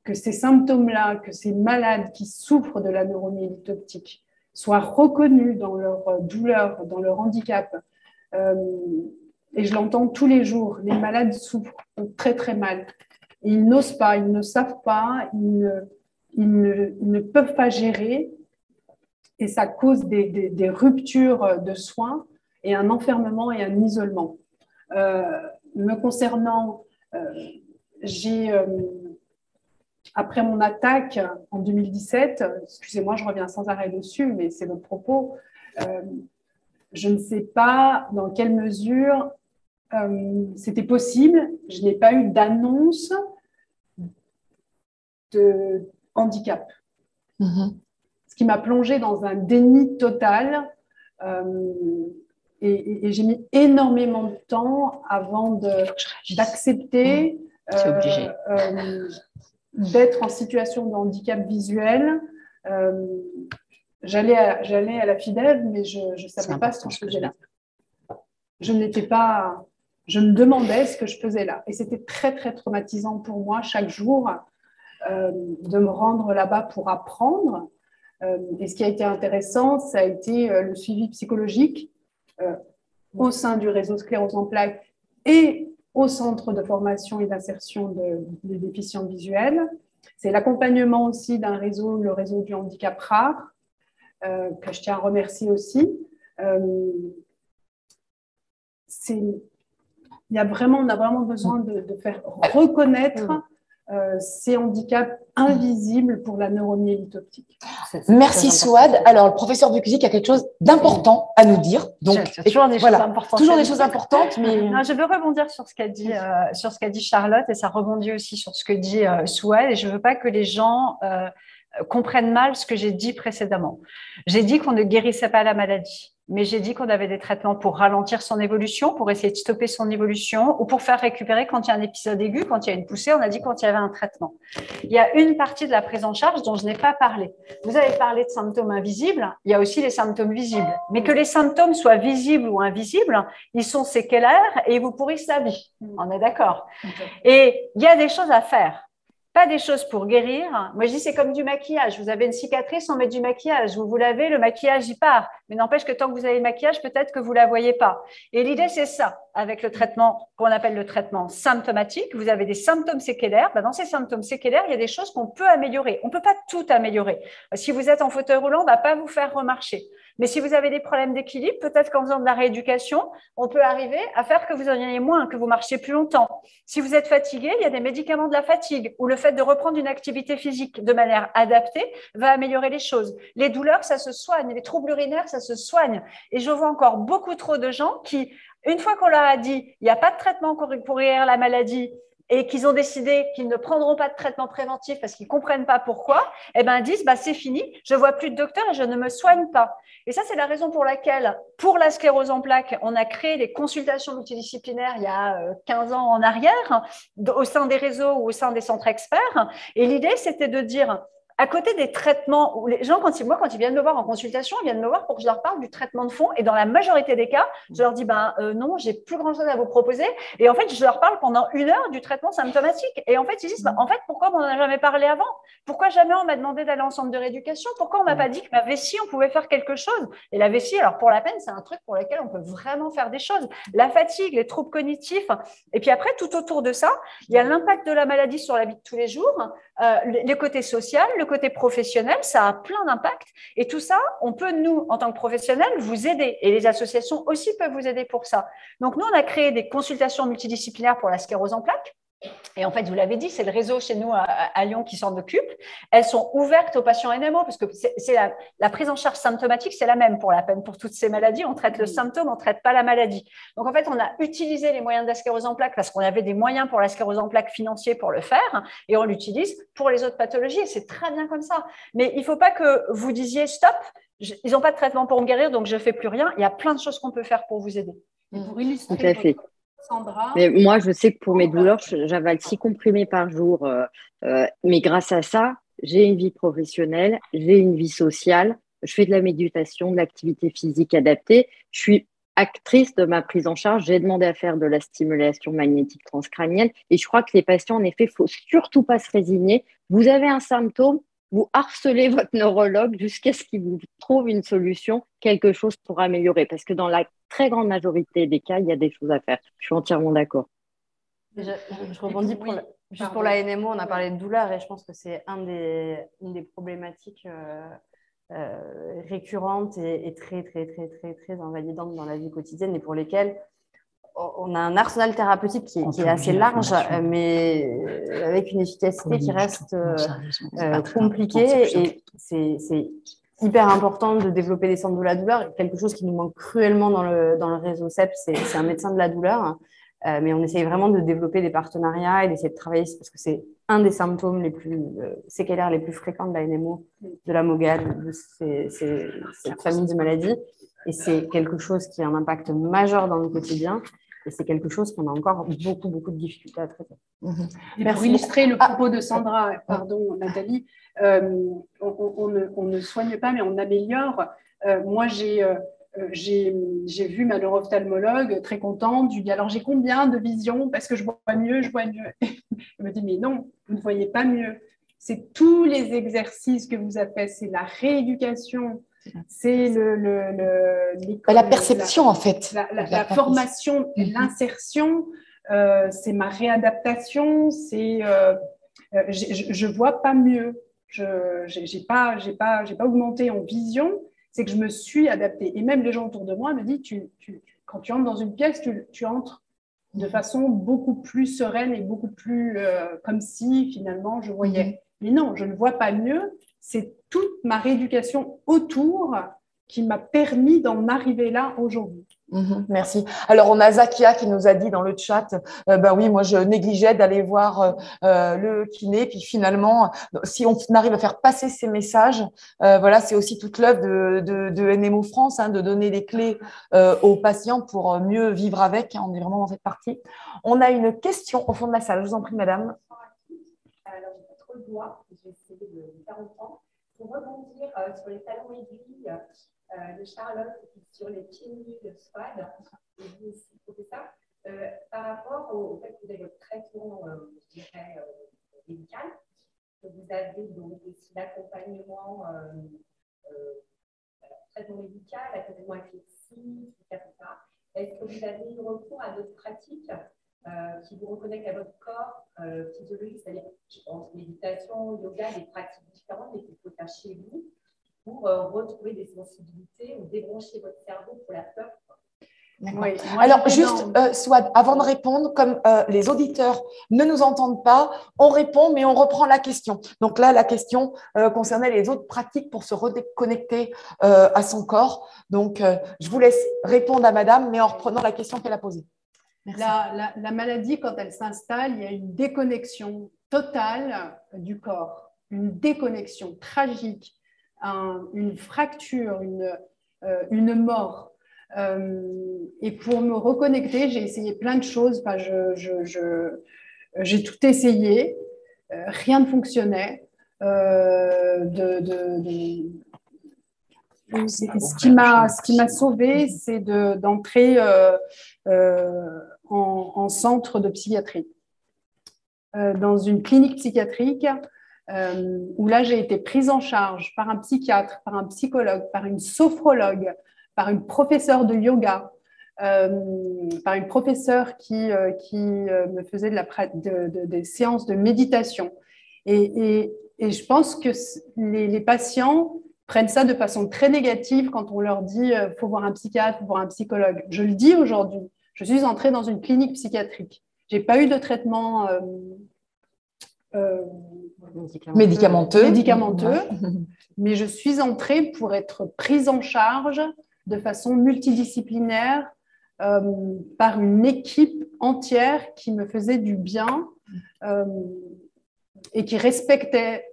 que ces symptômes-là, que ces malades qui souffrent de la neuromyélite optique soient reconnus dans leur douleur, dans leur handicap? Et je l'entends tous les jours, les malades souffrent très très mal. Ils n'osent pas, ils ne savent pas, ils ne peuvent pas gérer et ça cause des ruptures de soins et un enfermement et un isolement. Me concernant, après mon attaque en 2017, excusez-moi, je reviens sans arrêt dessus, mais c'est le propos, je ne sais pas dans quelle mesure c'était possible. Je n'ai pas eu d'annonce de handicap. Ce qui m'a plongée dans un déni total. Et j'ai mis énormément de temps avant d'accepter d'être en situation de handicap visuel. J'allais à la FIDEV, mais je ne savais pas ce que je faisais là. Je me demandais ce que je faisais là. Et c'était très, très traumatisant pour moi chaque jour de me rendre là-bas pour apprendre. Et ce qui a été intéressant, ça a été le suivi psychologique au sein du réseau sclérose en plaques et au centre de formation et d'insertion des déficients visuels. C'est l'accompagnement aussi d'un réseau, le réseau du handicap rare, que je tiens à remercier aussi. On a vraiment besoin de faire reconnaître ces handicaps invisibles pour la neuromyélite optique. Merci Souad. Alors, le professeur Vukusic a quelque chose d'important à nous dire. Donc, toujours des choses importantes. Toujours des choses importantes, mais non, je veux rebondir sur ce qu'a dit Charlotte, et ça rebondit aussi sur ce que dit Souad. Et je veux pas que les gens comprennent mal ce que j'ai dit précédemment. J'ai dit qu'on ne guérissait pas la maladie, mais j'ai dit qu'on avait des traitements pour ralentir son évolution, pour essayer de stopper son évolution ou pour faire récupérer quand il y a un épisode aigu, quand il y a une poussée. On a dit quand il y avait un traitement. Il y a une partie de la prise en charge dont je n'ai pas parlé. Vous avez parlé de symptômes invisibles, il y a aussi les symptômes visibles. Mais que les symptômes soient visibles ou invisibles, ils sont séquelaires et ils vous pourrissent la vie. On est d'accord. Et il y a des choses à faire. Pas des choses pour guérir. Moi, je dis c'est comme du maquillage. Vous avez une cicatrice, on met du maquillage. Vous lavez, le maquillage, il part. Mais n'empêche que tant que vous avez le maquillage, peut-être que vous ne la voyez pas. Et l'idée, c'est ça, avec le traitement qu'on appelle le traitement symptomatique. Vous avez des symptômes séquelaires. Dans ces symptômes séquelaires, il y a des choses qu'on peut améliorer. On ne peut pas tout améliorer. Si vous êtes en fauteuil roulant, on ne va pas vous faire remarcher. Mais si vous avez des problèmes d'équilibre, peut-être qu'en faisant de la rééducation, on peut arriver à faire que vous en ayez moins, que vous marchiez plus longtemps. Si vous êtes fatigué, il y a des médicaments de la fatigue ou le fait de reprendre une activité physique de manière adaptée va améliorer les choses. Les douleurs, ça se soigne. Les troubles urinaires, ça se soigne. Et je vois encore beaucoup trop de gens qui, une fois qu'on leur a dit il n'y a pas de traitement pour guérir la maladie, et qu'ils ont décidé qu'ils ne prendront pas de traitement préventif parce qu'ils ne comprennent pas pourquoi, eh ben, disent c'est fini, je ne vois plus de docteur et je ne me soigne pas. Et ça, c'est la raison pour laquelle, pour la sclérose en plaques, on a créé des consultations multidisciplinaires il y a 15 ans en arrière, au sein des réseaux ou au sein des centres experts. Et l'idée, c'était de dire, à côté des traitements, où les gens, quand ils viennent me voir en consultation, ils viennent me voir pour que je leur parle du traitement de fond. Et dans la majorité des cas, je leur dis, non, j'ai plus grand-chose à vous proposer. Et en fait, je leur parle pendant 1 heure du traitement symptomatique. Et en fait, ils disent, en fait, pourquoi on n'en a jamais parlé avant? Pourquoi jamais on m'a demandé d'aller en centre de rééducation? Pourquoi on m'a pas dit que ma vessie, on pouvait faire quelque chose? Et la vessie, alors pour la peine, c'est un truc pour lequel on peut vraiment faire des choses. La fatigue, les troubles cognitifs. Et puis après, tout autour de ça, il y a l'impact de la maladie sur la vie de tous les jours, le côté social, le côté professionnel, ça a plein d'impacts. Et tout ça, on peut, nous, en tant que professionnels, vous aider. Et les associations aussi peuvent vous aider pour ça. Donc, nous, on a créé des consultations multidisciplinaires pour la sclérose en plaques. Et en fait, vous l'avez dit, c'est le réseau chez nous à Lyon qui s'en occupe. Elles sont ouvertes aux patients NMO parce que c'est la prise en charge symptomatique, c'est la même pour la peine. Pour toutes ces maladies, on traite le symptôme, on ne traite pas la maladie. Donc, en fait, on a utilisé les moyens de la sclérose en plaques parce qu'on avait des moyens pour la sclérose en plaques financiers pour le faire et on l'utilise pour les autres pathologies et c'est très bien comme ça. Mais il ne faut pas que vous disiez stop, ils n'ont pas de traitement pour me guérir, donc je ne fais plus rien. Il y a plein de choses qu'on peut faire pour vous aider. Et pour illustrer Sandra. Mais moi, je sais que pour mes douleurs, j'avale 6 comprimés par jour. Mais grâce à ça, j'ai une vie professionnelle, j'ai une vie sociale, je fais de la méditation, de l'activité physique adaptée, je suis actrice de ma prise en charge, j'ai demandé à faire de la stimulation magnétique transcrânienne et je crois que les patients, en effet, il ne faut surtout pas se résigner. Vous avez un symptôme, vous harcelez votre neurologue jusqu'à ce qu'il vous trouve une solution, quelque chose pour améliorer. Parce que dans la très grande majorité des cas, il y a des choses à faire. Je suis entièrement d'accord. Je rebondis pour la NMO, on a parlé de douleur et je pense que c'est une des problématiques récurrentes et très, très, très, très, très invalidantes dans la vie quotidienne et pour lesquelles on a un arsenal thérapeutique qui est assez large, mais avec une efficacité qui reste compliquée. Et c'est hyper important de développer des centres de la douleur. Quelque chose qui nous manque cruellement dans le réseau CEP, c'est un médecin de la douleur. Mais on essaye vraiment de développer des partenariats et d'essayer de travailler parce que c'est un des symptômes les plus séquelaires les plus fréquents de la NMO, de la MOGAD, de cette famille de maladies. Et c'est quelque chose qui a un impact majeur dans le quotidien. Et c'est quelque chose qu'on a encore beaucoup, beaucoup de difficultés à traiter. Pour illustrer le propos de Sandra, pardon Nathalie, on ne soigne pas, mais on améliore. Moi, j'ai vu ma neuro-ophtalmologue très contente. Je lui dis alors j'ai combien de vision parce que je vois mieux, je vois mieux. Elle me dit mais non, vous ne voyez pas mieux. C'est tous les exercices que vous avez fait, c'est la rééducation, c'est la perception en fait, la formation, l'insertion, c'est ma réadaptation, c'est je vois pas mieux, j'ai pas augmenté en vision. C'est que je me suis adaptée. Et même les gens autour de moi me disent, quand tu entres dans une pièce, tu entres de façon beaucoup plus sereine et beaucoup plus comme si finalement je voyais. Mais non, je ne vois pas mieux. C'est toute ma rééducation autour qui m'a permis d'en arriver là aujourd'hui. Merci. Alors, on a Zakia qui nous a dit dans le chat, ben oui, moi, je négligeais d'aller voir le kiné. Puis finalement, si on arrive à faire passer ces messages, voilà, c'est aussi toute l'œuvre de NMO France, hein, de donner les clés aux patients pour mieux vivre avec. Hein, on est vraiment dans cette partie. On a une question au fond de la salle. Je vous en prie, madame. Alors, je n'ai pas trop le doigt. Je vais essayer de faire entendre. Pour rebondir sur les talons aiguilles de Charlotte sur les pieds nus de SWAD, et vous aussi, professeur, par rapport au fait que vous avez le traitement, je dirais, médical, que vous avez donc aussi l'accompagnement, traitement médical, accompagnement affectif, etc. Est-ce que vous avez eu recours à d'autres pratiques qui vous reconnectent à votre corps physiologique, c'est-à-dire, je pense, méditation, yoga, des pratiques différentes, mais qu'il faut faire chez vous pour retrouver des sensibilités ou débrancher votre cerveau pour la peur? Oui. Alors, juste, Swad, avant de répondre, comme les auditeurs ne nous entendent pas, on répond, mais on reprend la question. Donc là, la question concernait les autres pratiques pour se reconnecter à son corps. Donc, je vous laisse répondre à madame, mais en reprenant la question qu'elle a posée. La maladie, quand elle s'installe, il y a une déconnexion totale du corps, une déconnexion tragique, une fracture, une mort. Et pour me reconnecter, j'ai essayé plein de choses. Enfin, j'ai tout essayé, rien ne fonctionnait. Ce qui m'a sauvée, c'est d'entrer en centre de psychiatrie, dans une clinique psychiatrique où là, j'ai été prise en charge par un psychiatre, par un psychologue, par une sophrologue, par une professeure de yoga, par une professeure qui me faisait des séances de méditation. Et je pense que les patients prennent ça de façon très négative quand on leur dit faut voir un psychiatre, faut voir un psychologue. Je le dis aujourd'hui, je suis entrée dans une clinique psychiatrique. Je n'ai pas eu de traitement médicamenteux, mais je suis entrée pour être prise en charge de façon multidisciplinaire par une équipe entière qui me faisait du bien et qui respectait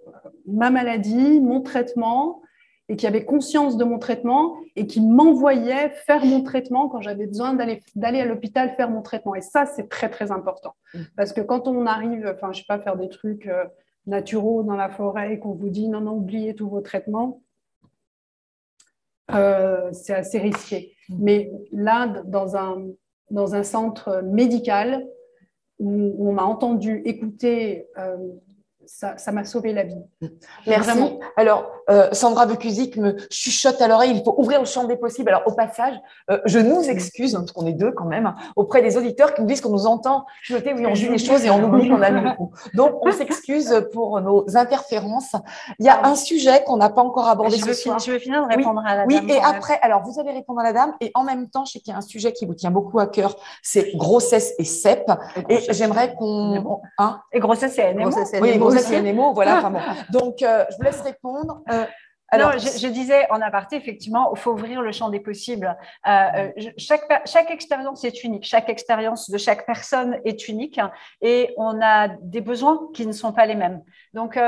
ma maladie, mon traitement, et qui avait conscience de mon traitement et qui m'envoyait faire mon traitement quand j'avais besoin d'aller à l'hôpital faire mon traitement. Et ça, c'est très, très important. Parce que quand on arrive, enfin, je ne sais pas, faire des trucs naturaux dans la forêt et qu'on vous dit non, oubliez tous vos traitements, c'est assez risqué. Mais là, dans un centre médical où on m'a entendu écouter, ça m'a sauvé la vie. Merci. Vraiment. Alors, Sandra Becusic me chuchote à l'oreille, il faut ouvrir le champ des possibles. Alors, au passage, je nous excuse, parce qu'on est deux quand même, auprès des auditeurs qui nous disent qu'on nous entend chuchoter, oui, on dit des choses et on oublie qu'on a le micro. Donc, on s'excuse pour nos interférences. Il y a un sujet qu'on n'a pas encore abordé ce soir. Je veux finir de répondre à la dame. Oui, et après, alors, vous allez répondre à la dame, et en même temps, je sais qu'il y a un sujet qui vous tient beaucoup à cœur, c'est grossesse et CEP. Et j'aimerais qu'on… Et grossesse et NMO. Oui, grossesse et NMO, voilà. Enfin bon. Donc, je vous laisse répondre. Alors, je disais en aparté, effectivement, il faut ouvrir le champ des possibles. Chaque expérience est unique, chaque expérience de chaque personne est unique et on a des besoins qui ne sont pas les mêmes. Donc,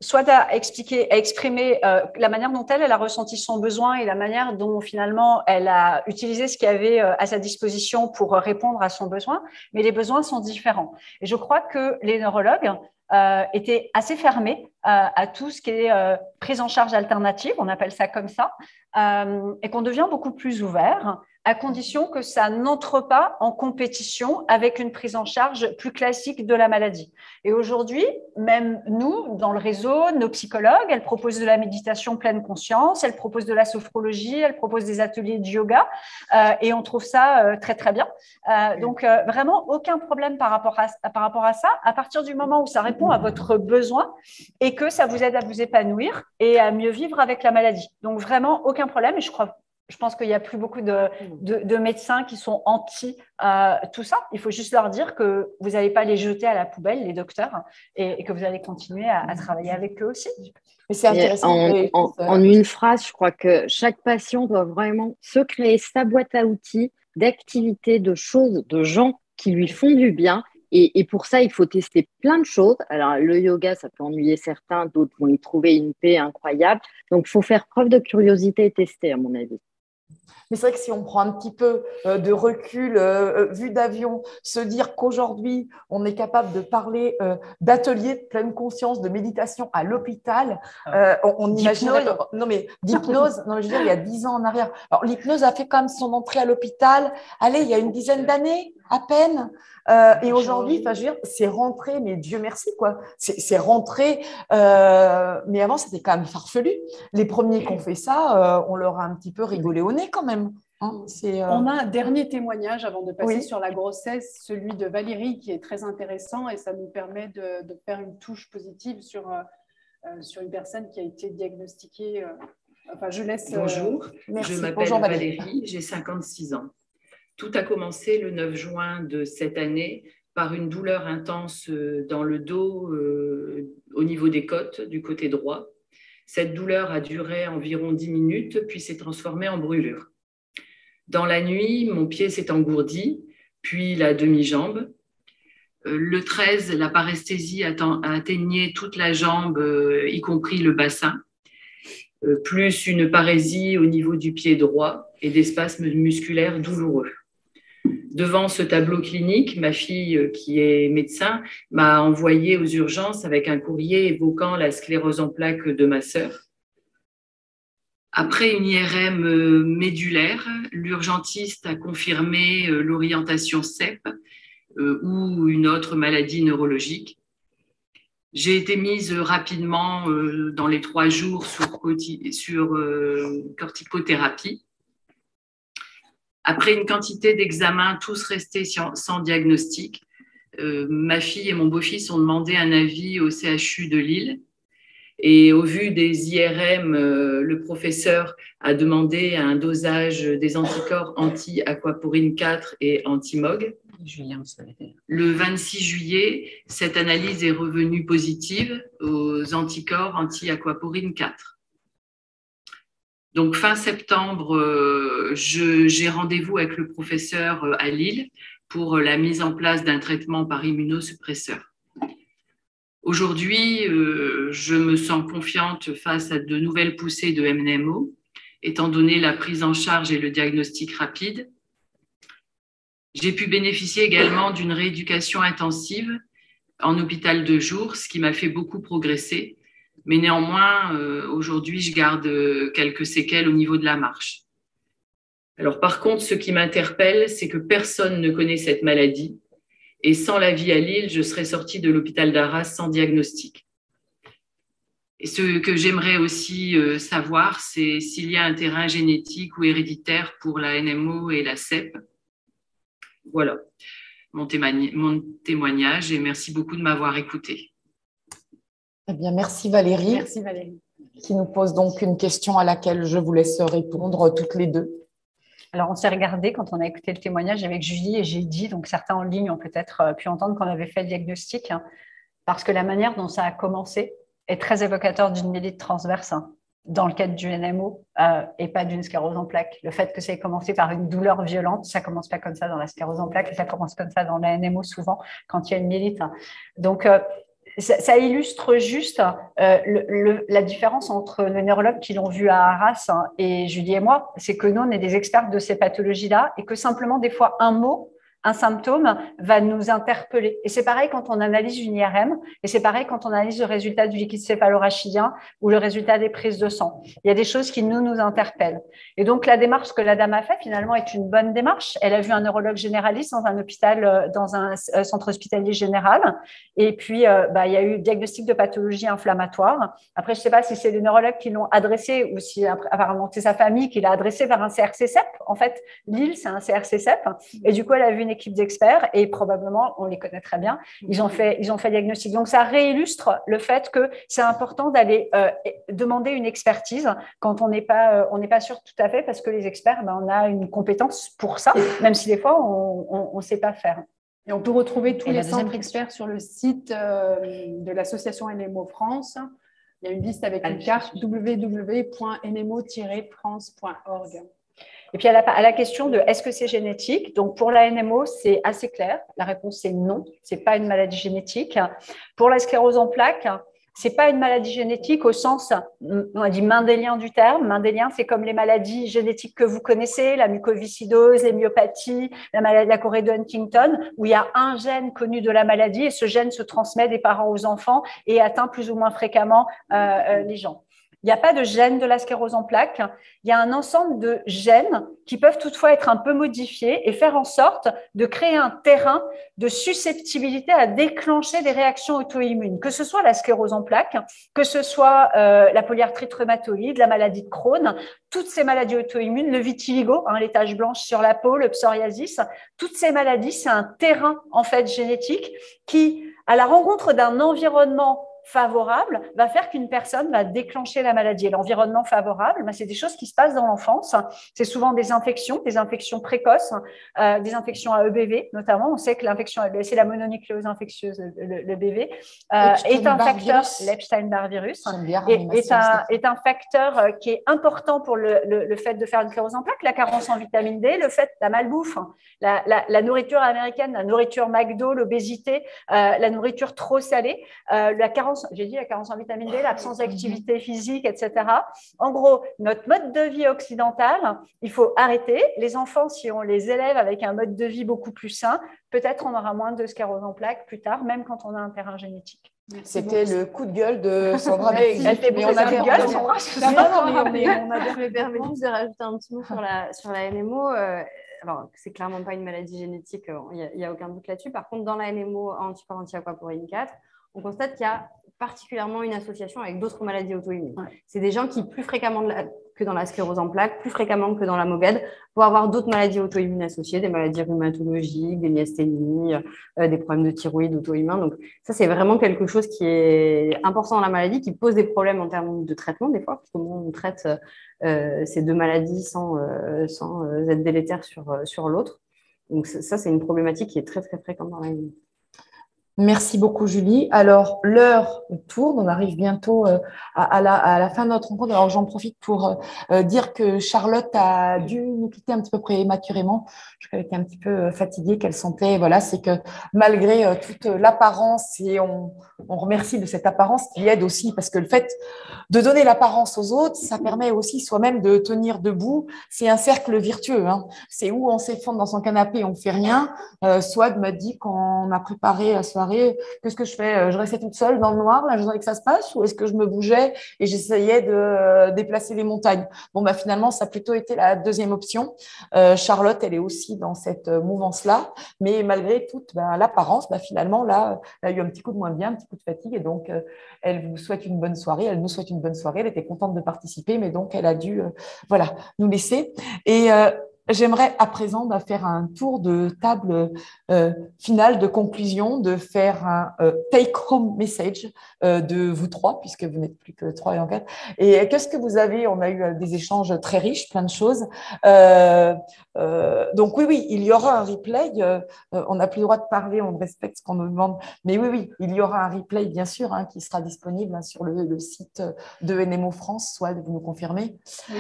soit à exprimer la manière dont elle a ressenti son besoin et la manière dont finalement elle a utilisé ce qu'il y avait à sa disposition pour répondre à son besoin, mais les besoins sont différents. Et je crois que les neurologues étaient assez fermés à tout ce qui est prise en charge alternative, on appelle ça comme ça, et qu'on devient beaucoup plus ouvert à condition que ça n'entre pas en compétition avec une prise en charge plus classique de la maladie. Et aujourd'hui, même nous, dans le réseau, nos psychologues, elles proposent de la méditation pleine conscience, elles proposent de la sophrologie, elles proposent des ateliers de yoga, et on trouve ça très, très bien. Donc, vraiment, aucun problème par rapport à ça, à partir du moment où ça répond à votre besoin et que ça vous aide à vous épanouir et à mieux vivre avec la maladie. Donc, vraiment, aucun problème. Et je pense qu'il n'y a plus beaucoup de médecins qui sont anti tout ça. Il faut juste leur dire que vous n'allez pas les jeter à la poubelle, les docteurs, et que vous allez continuer à travailler avec eux aussi. Mais c'est intéressant. En une phrase, je crois que chaque patient doit vraiment se créer sa boîte à outils d'activités, de choses, de gens qui lui font du bien. Et pour ça, il faut tester plein de choses. Alors, le yoga, ça peut ennuyer certains, d'autres vont y trouver une paix incroyable. Donc, il faut faire preuve de curiosité et tester, à mon avis. Mais c'est vrai que si on prend un petit peu de recul, vue d'avion, se dire qu'aujourd'hui, on est capable de parler d'ateliers de pleine conscience, de méditation à l'hôpital, on imagine… Non, mais d'hypnose, non, je veux dire, il y a 10 ans en arrière. Alors, l'hypnose a fait quand même son entrée à l'hôpital, allez, il y a une dizaine d'années, à peine. Et aujourd'hui, je veux dire, c'est rentré, mais Dieu merci, quoi. C'est rentré, mais avant, c'était quand même farfelu. Les premiers qui ont fait ça, on leur a un petit peu rigolé au nez quand même. Hein, on a un dernier témoignage avant de passer sur la grossesse, celui de Valérie, qui est très intéressant et ça nous permet de faire une touche positive sur une personne qui a été diagnostiquée. Enfin, je laisse… Bonjour, je m'appelle Valérie, j'ai 56 ans. Tout a commencé le 9 juin de cette année par une douleur intense dans le dos au niveau des côtes, du côté droit. Cette douleur a duré environ 10 minutes, puis s'est transformée en brûlure. Dans la nuit, mon pied s'est engourdi, puis la demi-jambe. Le 13, la paresthésie atteignait toute la jambe, y compris le bassin, plus une parésie au niveau du pied droit et des spasmes musculaires douloureux. Devant ce tableau clinique, ma fille, qui est médecin, m'a envoyée aux urgences avec un courrier évoquant la sclérose en plaques de ma sœur. Après une IRM médulaire, l'urgentiste a confirmé l'orientation CEP ou une autre maladie neurologique. J'ai été mise rapidement dans les 3 jours sur corticothérapie. Après une quantité d'examens, tous restés sans diagnostic, ma fille et mon beau-fils ont demandé un avis au CHU de Lille. Et au vu des IRM, le professeur a demandé un dosage des anticorps anti-aquaporine 4 et anti-MOG. Le 26 juillet, cette analyse est revenue positive aux anticorps anti-aquaporine 4. Donc, fin septembre, j'ai rendez-vous avec le professeur à Lille pour la mise en place d'un traitement par immunosuppresseur. Aujourd'hui, je me sens confiante face à de nouvelles poussées de NMO, étant donné la prise en charge et le diagnostic rapide. J'ai pu bénéficier également d'une rééducation intensive en hôpital de jour, ce qui m'a fait beaucoup progresser. Mais néanmoins, aujourd'hui, je garde quelques séquelles au niveau de la marche. Alors, par contre, ce qui m'interpelle, c'est que personne ne connaît cette maladie. Et sans la vie à Lille, je serais sortie de l'hôpital d'Arras sans diagnostic. Et ce que j'aimerais aussi savoir, c'est s'il y a un terrain génétique ou héréditaire pour la NMO et la CEP. Voilà mon témoignage et merci beaucoup de m'avoir écoutée. Eh bien, merci Valérie. Merci Valérie. Qui nous pose donc une question à laquelle je vous laisse répondre toutes les deux. Alors, on s'est regardé quand on a écouté le témoignage avec Julie et j'ai dit, donc certains en ligne ont peut-être pu entendre qu'on avait fait le diagnostic, parce que la manière dont ça a commencé est très évocateur d'une mélite transverse dans le cadre du NMO et pas d'une sclérose en plaques. Le fait que ça ait commencé par une douleur violente, ça ne commence pas comme ça dans la sclérose en plaques, ça commence comme ça dans la NMO souvent quand il y a une mélite. Donc, ça illustre juste la différence entre les neurologues qui l'ont vu à Arras et Julie et moi, c'est que nous, on est des experts de ces pathologies-là et que simplement, des fois, un mot, un symptôme va nous interpeller. Et c'est pareil quand on analyse une IRM et c'est pareil quand on analyse le résultat du liquide céphalorachidien ou le résultat des prises de sang. Il y a des choses qui nous interpellent. Et donc, la démarche que la dame a faite, finalement, est une bonne démarche. Elle a vu un neurologue généraliste dans un hôpital, dans un centre hospitalier général. Et puis, il y a eu diagnostic de pathologie inflammatoire. Après, je ne sais pas si c'est les neurologues qui l'ont adressé ou si, apparemment, c'est sa famille qui l'a adressé vers un CRC-CEP. En fait, Lille, c'est un CRC-CEP. Et du coup, elle a vu une équipe d'experts et probablement, on les connaît très bien, ils ont fait diagnostic. Donc, ça réillustre le fait que c'est important d'aller demander une expertise quand on n'est pas sûr tout à fait parce que les experts, on a une compétence pour ça, même si des fois, on ne sait pas faire. Et on peut retrouver tous les centres experts sur le site de l'association NMO France. Il y a une liste avec une carte www.nmo-france.org. Et puis, à la question de est-ce que c'est génétique, donc pour la NMO, c'est assez clair. La réponse est non, ce n'est pas une maladie génétique. Pour la sclérose en plaques, ce n'est pas une maladie génétique au sens, on a dit mendélien du terme. Mendélien, c'est comme les maladies génétiques que vous connaissez, la mucoviscidose, les myopathies, la chorée de Huntington, où il y a un gène connu de la maladie et ce gène se transmet des parents aux enfants et atteint plus ou moins fréquemment les gens. Il n'y a pas de gène de la sclérose en plaques. Il y a un ensemble de gènes qui peuvent toutefois être un peu modifiés et faire en sorte de créer un terrain de susceptibilité à déclencher des réactions auto-immunes, que ce soit la sclérose en plaques, que ce soit la polyarthrite rhumatoïde, la maladie de Crohn, toutes ces maladies auto-immunes, le vitiligo, les taches blanches sur la peau, le psoriasis, toutes ces maladies, c'est un terrain en fait génétique qui, à la rencontre d'un environnement favorable, va faire qu'une personne va déclencher la maladie. Et l'environnement favorable, c'est des choses qui se passent dans l'enfance. C'est souvent des infections précoces, des infections à EBV notamment. On sait que l'infection à EBV, c'est la mononucléose infectieuse, le BV, est un facteur, l'Epstein-Barr virus, est un facteur qui est important pour le fait de faire une sclérose en plaques, la carence en vitamine D, le fait, la malbouffe, la nourriture américaine, la nourriture McDo, l'obésité, la nourriture trop salée, la carence en vitamine D, l'absence d'activité physique, etc. En gros, notre mode de vie occidental, il faut arrêter. Les enfants, si on les élève avec un mode de vie beaucoup plus sain, peut-être on aura moins de sclérose en plaques plus tard, même quand on a un terrain génétique. C'était le coup de gueule de Sandra. Elle fait beaucoup de gueule, Sandra. Je me permets juste de rajouter un petit mot sur la NMO. Alors, c'est clairement pas une maladie génétique, il n'y a aucun doute là-dessus. Par contre, dans la NMO anticorps anti-aquaporine 4, on constate qu'il y a particulièrement une association avec d'autres maladies auto-immunes. Ouais. C'est des gens qui, plus fréquemment que dans la sclérose en plaques, plus fréquemment que dans la MOGAD, vont avoir d'autres maladies auto-immunes associées, des maladies rhumatologiques, des myasthénies, des problèmes de thyroïde auto-immuns. Donc ça, c'est vraiment quelque chose qui est important dans la maladie, qui pose des problèmes en termes de traitement, des fois, comment on traite ces deux maladies sans être délétère sur l'autre. Donc ça, c'est une problématique qui est très, très fréquente dans la vie. Merci beaucoup, Julie. Alors, l'heure tourne. On arrive bientôt à la fin de notre rencontre. Alors, j'en profite pour dire que Charlotte a dû nous quitter un petit peu prématurément. Je crois qu'elle était un petit peu fatiguée, qu'elle sentait. Voilà, c'est que malgré toute l'apparence, et on remercie de cette apparence qui aide aussi, parce que le fait de donner l'apparence aux autres, ça permet aussi soi-même de tenir debout. C'est un cercle vertueux. C'est où on s'effondre dans son canapé, on ne fait rien. Swad m'a dit qu'on a préparé la soirée soirée, qu'est-ce que je fais? Je restais toute seule dans le noir, là, j'attendais que ça se passe, ou est-ce que je me bougeais et j'essayais de déplacer les montagnes? Bon, bah, finalement, ça a plutôt été la deuxième option. Charlotte, elle est aussi dans cette mouvance-là, mais malgré toute l'apparence, finalement, là, elle a eu un petit coup de moins bien, un petit coup de fatigue, et donc elle vous souhaite une bonne soirée, elle nous souhaite une bonne soirée, elle était contente de participer, mais donc elle a dû nous laisser. Et j'aimerais à présent faire un tour de table final, de conclusion, de faire un take-home message de vous trois, puisque vous n'êtes plus que 3 et en 4. Et qu'est-ce que vous avez? On a eu des échanges très riches, plein de choses. Donc oui, il y aura un replay. On n'a plus le droit de parler, on respecte ce qu'on nous demande. Mais oui, il y aura un replay, bien sûr, qui sera disponible sur le site de NMO France, soit vous nous confirmez. Oui.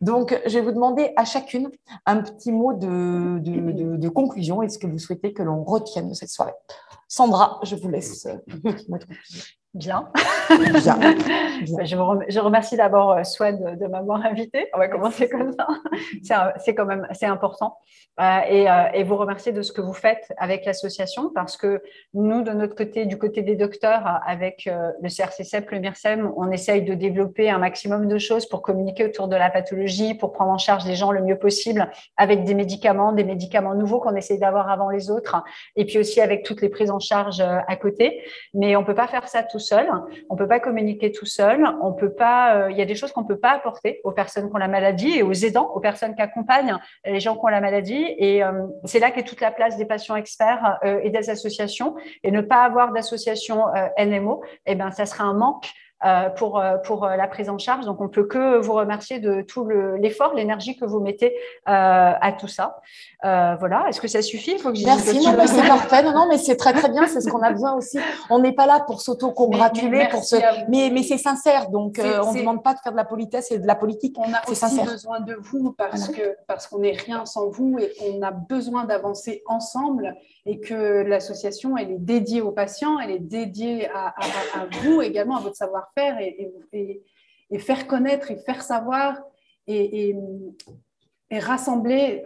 Donc, je vais vous demander à chacune un petit mot de conclusion. Est-ce que vous souhaitez que l'on retienne de cette soirée? Sandra, je vous laisse. Bien. Bien. Je remercie d'abord Swed de m'avoir invitée. On va commencer comme ça. C'est quand même important. Et vous remercier de ce que vous faites avec l'association, parce que nous, de notre côté, du côté des docteurs, avec le CRC-CEP, le MIRSEM, on essaye de développer un maximum de choses pour communiquer autour de la pathologie, pour prendre en charge les gens le mieux possible avec des médicaments nouveaux qu'on essaye d'avoir avant les autres, et puis aussi avec toutes les prises en charge à côté. Mais on ne peut pas faire ça tout seul, on ne peut pas communiquer tout seul, on peut pas. Il y a des choses qu'on ne peut pas apporter aux personnes qui ont la maladie et aux aidants, aux personnes qui accompagnent les gens qui ont la maladie. Et c'est là qu'est toute la place des patients experts et des associations. Et ne pas avoir d'association NMO, ça sera un manque pour la prise en charge. Donc, on ne peut que vous remercier de tout l'effort, l'énergie que vous mettez à tout ça. Voilà. Est-ce que ça suffit? Il faut que j'y Merci, c'est parfait. Non, mais c'est très, très bien. C'est ce qu'on a besoin aussi. On n'est pas là pour s'auto-congratuler, mais c'est sincère. Donc, on ne demande pas de faire de la politesse et de la politique. On a aussi besoin de vous parce qu'on n'est rien sans vous et qu'on a besoin d'avancer ensemble, et que l'association, elle est dédiée aux patients, elle est dédiée à vous également, à votre savoir-faire, et faire connaître et faire savoir et rassembler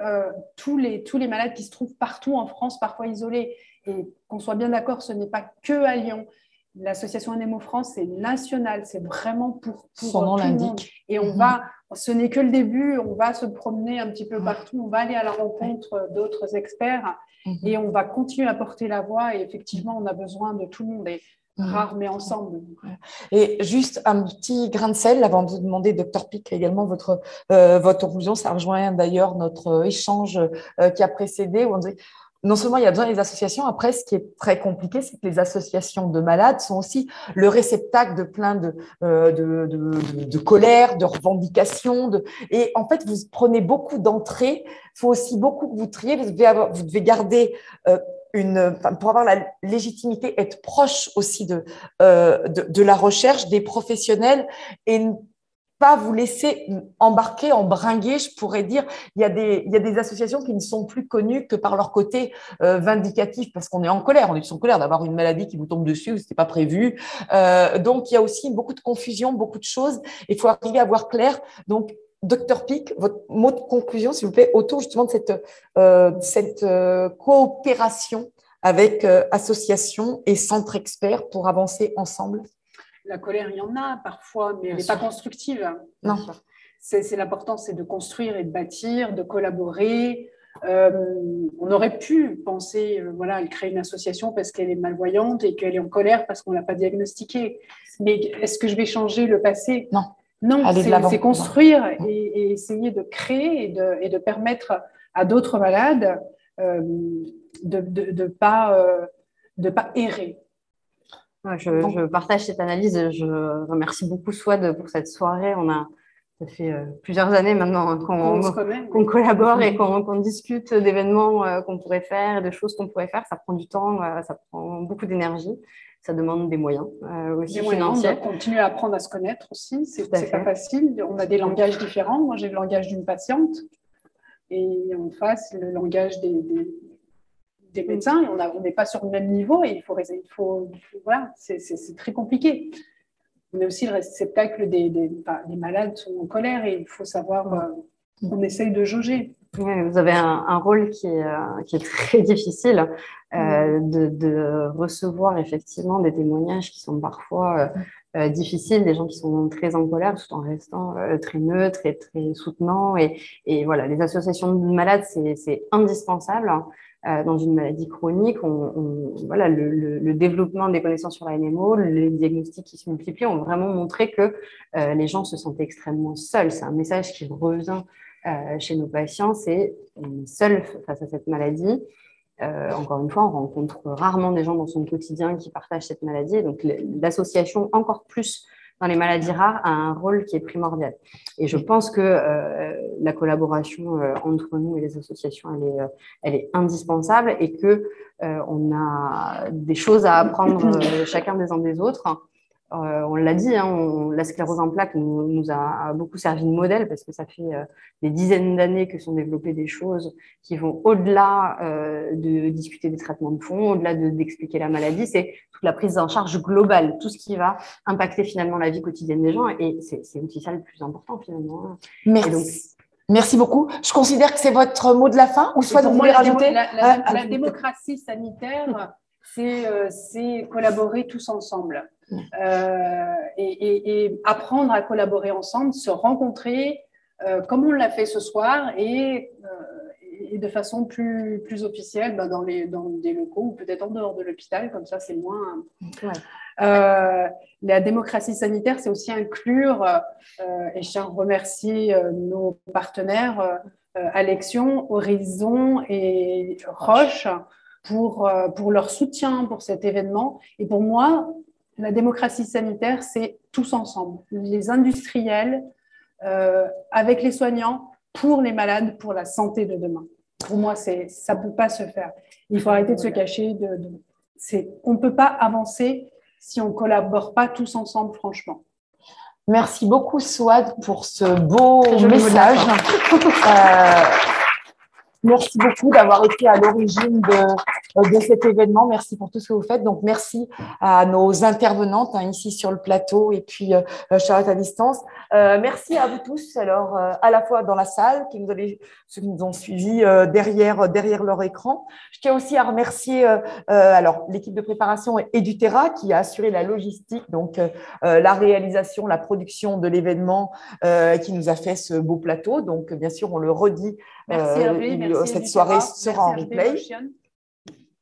tous les malades qui se trouvent partout en France, parfois isolés. Et qu'on soit bien d'accord, ce n'est pas que à Lyon. L'association NMO France, c'est national, c'est vraiment pour son nom l'indique. Et ce n'est que le début, on va se promener un petit peu partout, on va aller à la rencontre d'autres experts et on va continuer à porter la voix. Et effectivement, on a besoin de tout le monde. Et rare, mais ensemble. Et juste un petit grain de sel avant de vous demander, Dr Pic, également votre conclusion. Ça rejoint d'ailleurs notre échange qui a précédé, où on disait non seulement il y a besoin des associations, après ce qui est très compliqué, c'est que les associations de malades sont aussi le réceptacle de plein de colère, de revendications. Et en fait, vous prenez beaucoup d'entrées, il faut aussi beaucoup que vous triez, vous devez garder pour avoir la légitimité, être proche aussi de la recherche, des professionnels, et pas vous laisser embarquer, embringuer, je pourrais dire. Il y a des associations qui ne sont plus connues que par leur côté vindicatif, parce qu'on est en colère. On est tous en colère d'avoir une maladie qui vous tombe dessus, ce n'était pas prévu. Donc, il y a aussi beaucoup de confusion, beaucoup de choses. Il faut arriver à voir clair. Donc, Dr Pic, votre mot de conclusion, s'il vous plaît, autour justement de cette coopération avec associations et centres experts pour avancer ensemble. La colère, il y en a parfois, mais elle n'est pas constructive. Non. C'est l'important, c'est de construire et de bâtir, de collaborer. On aurait pu penser, elle crée une association parce qu'elle est malvoyante et qu'elle est en colère parce qu'on ne l'a pas diagnostiquée. Mais est-ce que je vais changer le passé? Non, c'est construire et essayer de créer et de permettre à d'autres malades de pas errer. Je partage cette analyse. Je remercie beaucoup Swed pour cette soirée. Ça fait plusieurs années maintenant qu'on collabore et qu'on discute d'événements qu'on pourrait faire, de choses qu'on pourrait faire. Ça prend du temps, ça prend beaucoup d'énergie. Ça demande des moyens aussi financiers. On doit continuer à apprendre à se connaître aussi. C'est pas facile. On a des langages différents. Moi, j'ai le langage d'une patiente et en face, le langage des médecins. Et on n'est pas sur le même niveau et c'est très compliqué. On est aussi le réceptacle des malades sont en colère et il faut savoir, on essaye de jauger. Oui, vous avez un rôle qui est très difficile, de recevoir effectivement des témoignages qui sont parfois difficiles, des gens qui sont très en colère tout en restant très neutres et très soutenants. Et voilà, les associations de malades, c'est indispensable. Dans une maladie chronique, voilà, le développement des connaissances sur la NMO, les diagnostics qui se multiplient ont vraiment montré que les gens se sentaient extrêmement seuls. C'est un message qui revient chez nos patients, c'est on est seul face à cette maladie. Encore une fois, on rencontre rarement des gens dans son quotidien qui partagent cette maladie. Donc, l'association, encore plus dans les maladies rares, a un rôle qui est primordial. Et je pense que la collaboration entre nous et les associations, elle est indispensable et que on a des choses à apprendre chacun des uns des autres. On l'a dit, hein, la sclérose en plaques nous a beaucoup servi de modèle parce que ça fait des dizaines d'années que sont développées des choses qui vont au-delà de discuter des traitements de fond, au-delà d'expliquer la maladie. C'est toute la prise en charge globale, tout ce qui va impacter finalement la vie quotidienne des gens. Et c'est aussi ça le plus important finalement. Merci. Et donc, merci beaucoup. Je considère que c'est votre mot de la fin. Ou soit vous voulez rajouter la démocratie sanitaire, c'est collaborer tous ensemble. Et apprendre à collaborer ensemble, se rencontrer comme on l'a fait ce soir et de façon plus officielle dans des locaux ou peut-être en dehors de l'hôpital, comme ça c'est moins… La démocratie sanitaire, c'est aussi inclure, et je tiens à remercier nos partenaires Alexion, Horizon et Roche pour leur soutien pour cet événement. Et pour moi, la démocratie sanitaire, c'est tous ensemble, les industriels, avec les soignants, pour les malades, pour la santé de demain. Pour moi, ça ne peut pas se faire. Il faut arrêter de se cacher. On ne peut pas avancer si on ne collabore pas tous ensemble, franchement. Merci beaucoup, Souad, pour ce beau message. Merci beaucoup d'avoir été à l'origine de cet événement. Merci pour tout ce que vous faites. Donc, merci à nos intervenantes ici sur le plateau et puis Charlotte à distance. Merci à vous tous, alors à la fois dans la salle, ceux qui nous ont suivis derrière leur écran. Je tiens aussi à remercier alors l'équipe de préparation Edutera qui a assuré la logistique, donc la réalisation, la production de l'événement qui nous a fait ce beau plateau. Donc, bien sûr, on le redit. Merci Hervé, merci cette soirée sera en replay.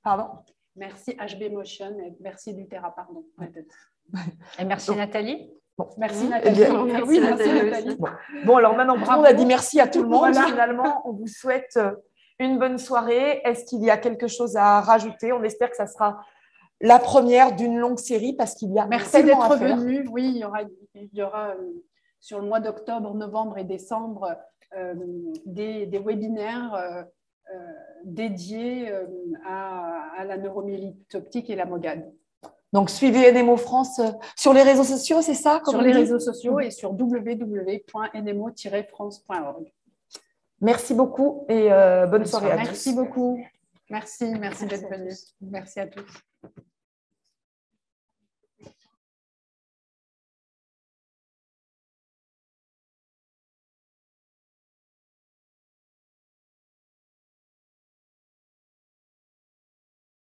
Pardon. Merci HB Motion et merci Edutera, pardon. Et merci Nathalie. Bon. Merci Nathalie. Merci Nathalie. Bon, alors maintenant, on a dit merci à tout le monde. Voilà. Finalement, on vous souhaite une bonne soirée. Est-ce qu'il y a quelque chose à rajouter? On espère que ça sera la première d'une longue série parce qu'il y a merci d'être venu. Oui, il y aura sur le mois d'octobre, novembre et décembre des webinaires dédiés à la neuromyélite optique et la MOGAD. Donc, suivez NMO France sur les réseaux sociaux, c'est ça? Sur les réseaux sociaux et sur www.nmo-france.org. Merci beaucoup et bonne soirée à tous. Merci beaucoup. Merci d'être venu. Merci à tous.